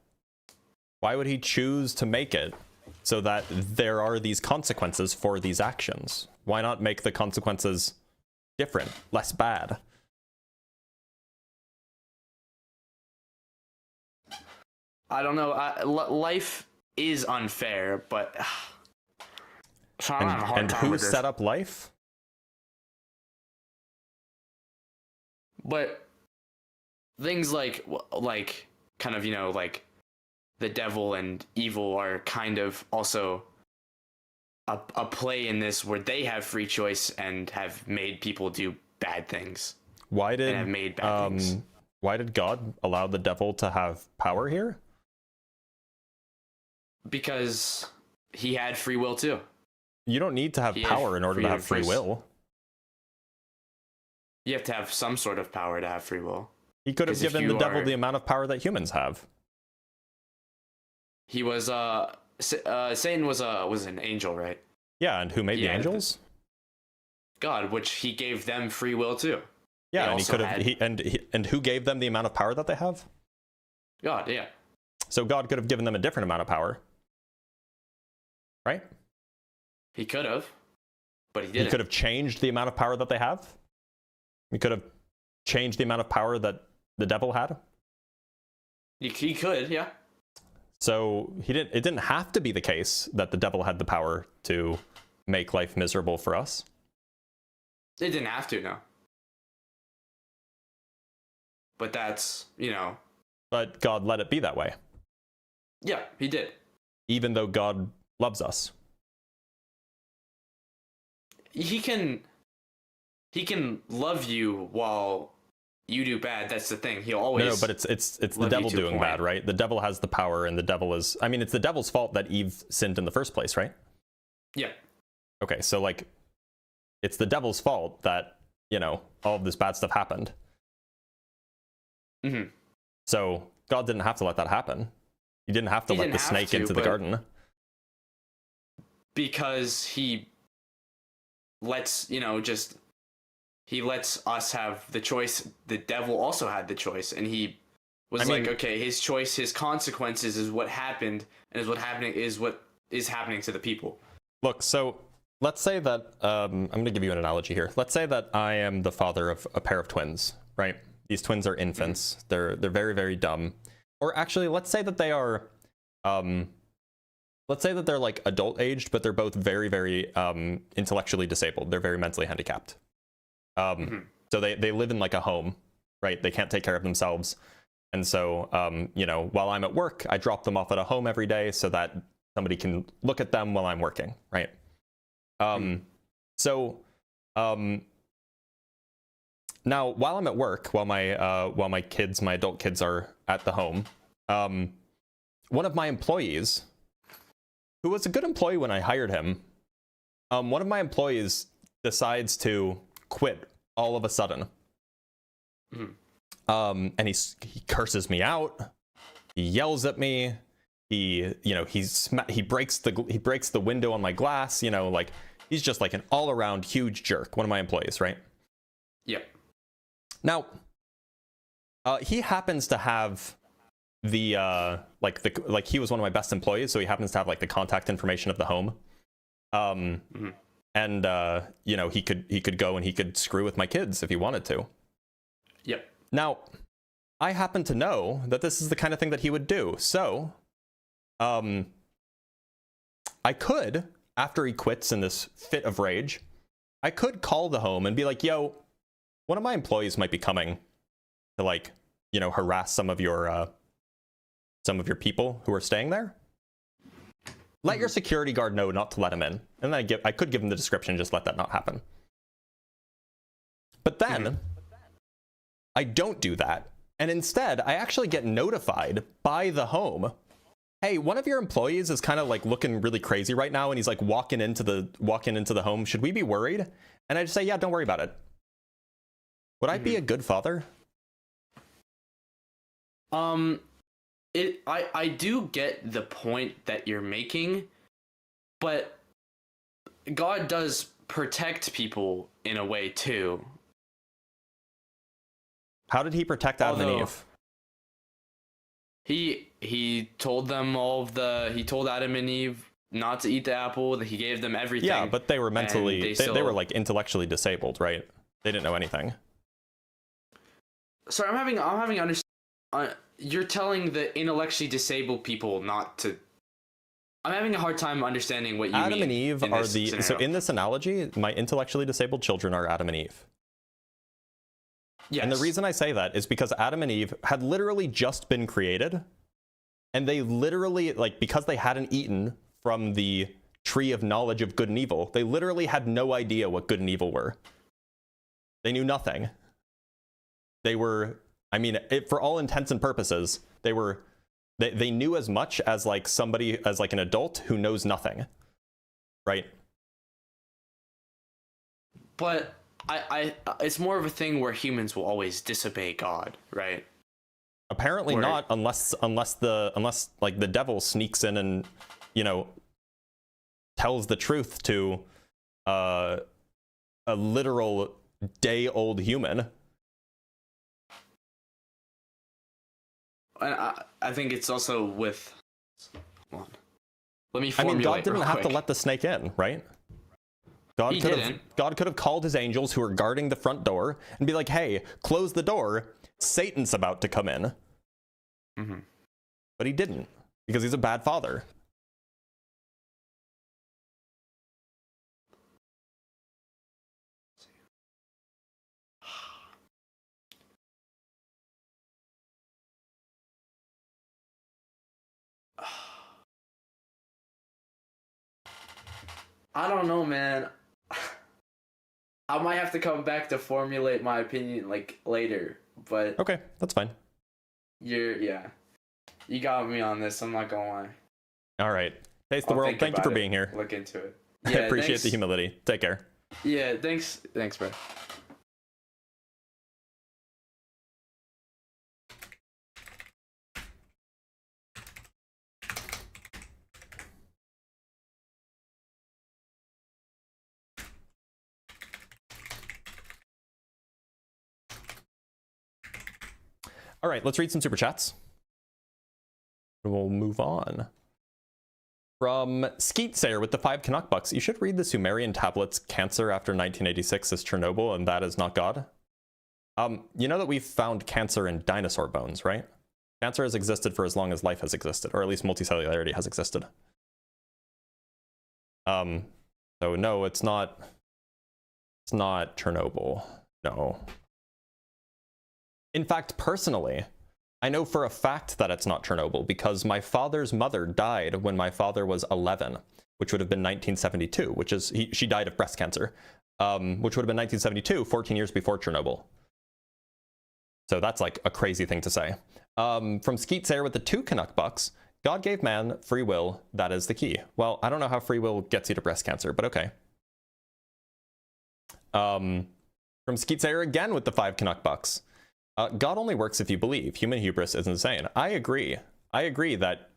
S1: Why would he choose to make it so that there are these consequences for these actions? Why not make the consequences different, less bad?
S14: I don't know. Life is unfair, but so I'm having a hard
S1: And
S14: time
S1: who
S14: with this.
S1: set up life?
S14: But things like kind of, like the devil and evil are kind of also a play in this where they have free choice and have made people do bad things.
S1: Why did
S14: and have made bad things.
S1: Why did God allow the devil to have power here?
S14: Because he had free will too.
S1: You don't need to have power in order to have free will.
S14: You have to have some sort of power to have free will.
S1: He could have given the devil the amount of power that humans have.
S14: He was Satan was an angel, right?
S1: Yeah, and who made the angels?
S14: God, which he gave them free will too.
S1: Yeah, and he could have and who gave them the amount of power that they have?
S14: God, yeah.
S1: So God could have given them a different amount of power. Right?
S14: He could have, but he didn't.
S1: He could have changed the amount of power that they have. He could have changed the amount of power that the devil had.
S14: He could, yeah.
S1: So it didn't have to be the case that the devil had the power to make life miserable for us.
S14: It didn't have to, no. But that's,
S1: But God let it be that way.
S14: Yeah, he did.
S1: Even though God loves us.
S14: He can love you while you do bad. That's the thing. He'll always
S1: No, but it's the devil doing bad, right? The devil has the power, and the devil is. I mean, it's the devil's fault that Eve sinned in the first place, right?
S14: Yeah.
S1: Okay, so like, it's the devil's fault that all of this bad stuff happened.
S14: Mm-hmm.
S1: So God didn't have to let that happen. He didn't have to let the snake into the garden.
S14: Because he lets, he lets us have the choice. The devil also had the choice, and he was okay, his choice, his consequences is what happened, and is what is happening to the people.
S1: Look, so let's say that I'm going to give you an analogy here. Let's say that I am the father of a pair of twins, right? These twins are infants. Mm-hmm. They're very, very dumb. Or actually, let's say that they are let's say that they're like adult aged, but they're both very, very intellectually disabled. They're very mentally handicapped. So they live in like a home, right? They can't take care of themselves. And so, you know, while I'm at work, I drop them off at a home every day so that somebody can look at them while I'm working, right? So, now while I'm at work, while my adult kids are at the home, one of my employees, who was a good employee when I hired him, one of my employees decides to quit all of a sudden. And he curses me out. He yells at me. He breaks the window on my glass. You know, like he's just like an all around huge jerk. One of my employees, right?
S14: Yep.
S1: Now, he happens to have the he was one of my best employees, so he happens to have like the contact information of the home. And you know, he could go and he could screw with my kids if he wanted to.
S14: Yep.
S1: Now, I happen to know that this is the kind of thing that he would do. So, I could, after he quits in this fit of rage, I could call the home and be like, yo, one of my employees might be coming to, like, you know, harass some of your people who are staying there. Let your security guard know not to let him in. And then I could give him the description, just let that not happen. But then I don't do that. And instead, I actually get notified by the home. Hey, one of your employees is kind of like looking really crazy right now, and he's like walking into the home. Should we be worried? And I just say, yeah, don't worry about it. Would I be a good father?
S14: I do get the point that you're making, but God does protect people in a way too.
S1: How did he protect Adam and Eve?
S14: He told them he told Adam and Eve not to eat the apple, that he gave them everything.
S1: Yeah, but they were mentally, they were like intellectually disabled, right? They didn't know anything.
S14: Sorry, I'm having you're telling the intellectually disabled people not to. I'm having a hard time understanding what you mean.
S1: Adam and Eve are so in this analogy, my intellectually disabled children are Adam and Eve.
S14: Yes.
S1: And the reason I say that is because Adam and Eve had literally just been created, and they literally, like, because they hadn't eaten from the tree of knowledge of good and evil, they literally had no idea what good and evil were. They knew nothing. They were, I mean, for all intents and purposes, they knew as much as like somebody, as like an adult who knows nothing, right?
S14: But it's more of a thing where humans will always disobey God, right?
S1: Apparently not, unless like the devil sneaks in and, you know, tells the truth to a literal day-old human.
S14: And I think it's also with. Hold on. Let me.
S1: I mean, God didn't
S14: real
S1: have to
S14: quick.
S1: let the snake in, right? God could have called his angels who are guarding the front door and be like, "Hey, close the door. Satan's about to come in." But he didn't, because he's a bad father.
S14: I don't know, man. I might have to come back to formulate my opinion like later, but
S1: okay, that's fine.
S14: You got me on this. I'm not gonna lie.
S1: All right, Taste the World. Thank you for being here.
S14: Look into it.
S1: I appreciate the humility. Take care.
S14: Yeah, thanks, bro.
S1: All right, let's read some super chats. We'll move on. From Skeet Sayer with the 5 Canuck bucks. You should read the Sumerian tablets. Cancer after 1986 is Chernobyl, and that is not God. You know that we've found cancer in dinosaur bones, right? Cancer has existed for as long as life has existed, or at least multicellularity has existed. So no, it's not Chernobyl. No. In fact, personally, I know for a fact that it's not Chernobyl because my father's mother died when my father was 11, which would have been 1972, which is, she died of breast cancer, which would have been 1972, 14 years before Chernobyl. So that's like a crazy thing to say. From Skeet Sayer with the 2 Canuck bucks, God gave man free will, that is the key. Well, I don't know how free will gets you to breast cancer, but okay. From Skeet Sayer again with the 5 Canuck bucks. God only works if you believe. Human hubris is insane. I agree. I agree that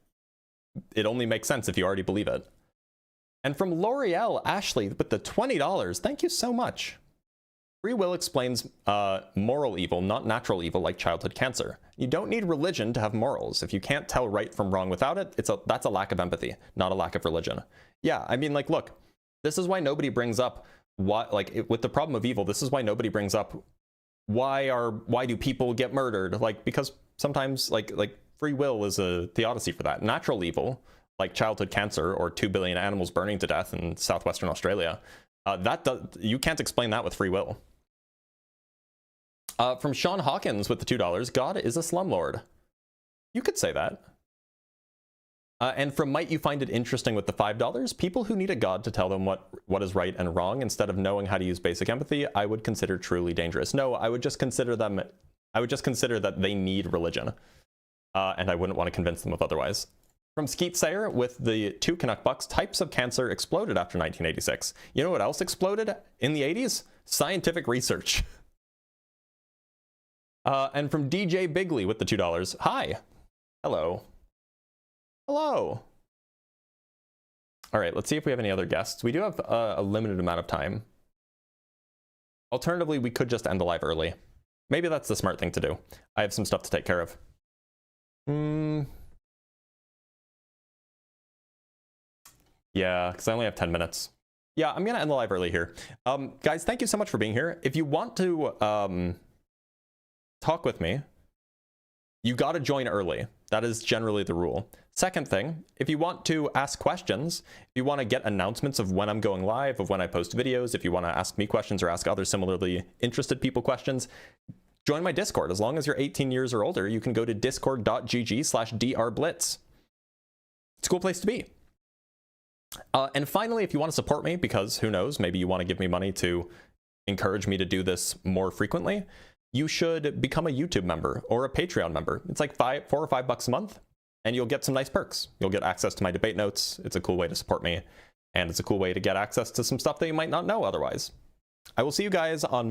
S1: it only makes sense if you already believe it. And from L'Oreal Ashley with the $20, thank you so much. Free will explains moral evil, not natural evil like childhood cancer. You don't need religion to have morals. If you can't tell right from wrong without it, that's a lack of empathy, not a lack of religion. Yeah, I mean, like, look, this is why nobody brings up what, like, with the problem of evil, this is why nobody brings up why do people get murdered? Like, because sometimes like free will is a theodicy for that. Natural evil, like childhood cancer or 2 billion animals burning to death in southwestern Australia, you can't explain that with free will. From Sean Hawkins with the $2, God is a slumlord. You could say that. And from Might You Find It Interesting with the $5, people who need a god to tell them what is right and wrong instead of knowing how to use basic empathy, I would consider truly dangerous. No, I would just consider that they need religion. And I wouldn't want to convince them of otherwise. From Skeet Sayer with the 2 Canuck bucks, types of cancer exploded after 1986. You know what else exploded in the 80s? Scientific research. And from DJ Bigley with the $2, hi. Hello. Hello. All right, let's see if we have any other guests. We do have a limited amount of time. Alternatively, we could just end the live early. Maybe that's the smart thing to do. I have some stuff to take care of. Yeah, because I only have 10 minutes. Yeah, I'm going to end the live early here. Guys, thank you so much for being here. If you want to talk with me, you got to join early. That is generally the rule. Second thing, if you want to ask questions, if you want to get announcements of when I'm going live, of when I post videos, if you want to ask me questions or ask other similarly interested people questions, join my Discord. As long as you're 18 years or older, you can go to discord.gg/drblitz. It's a cool place to be. And finally, if you want to support me, because who knows, maybe you want to give me money to encourage me to do this more frequently, you should become a YouTube member or a Patreon member. It's like $4 or $5 a month, and you'll get some nice perks. You'll get access to my debate notes. It's a cool way to support me, and it's a cool way to get access to some stuff that you might not know otherwise. I will see you guys on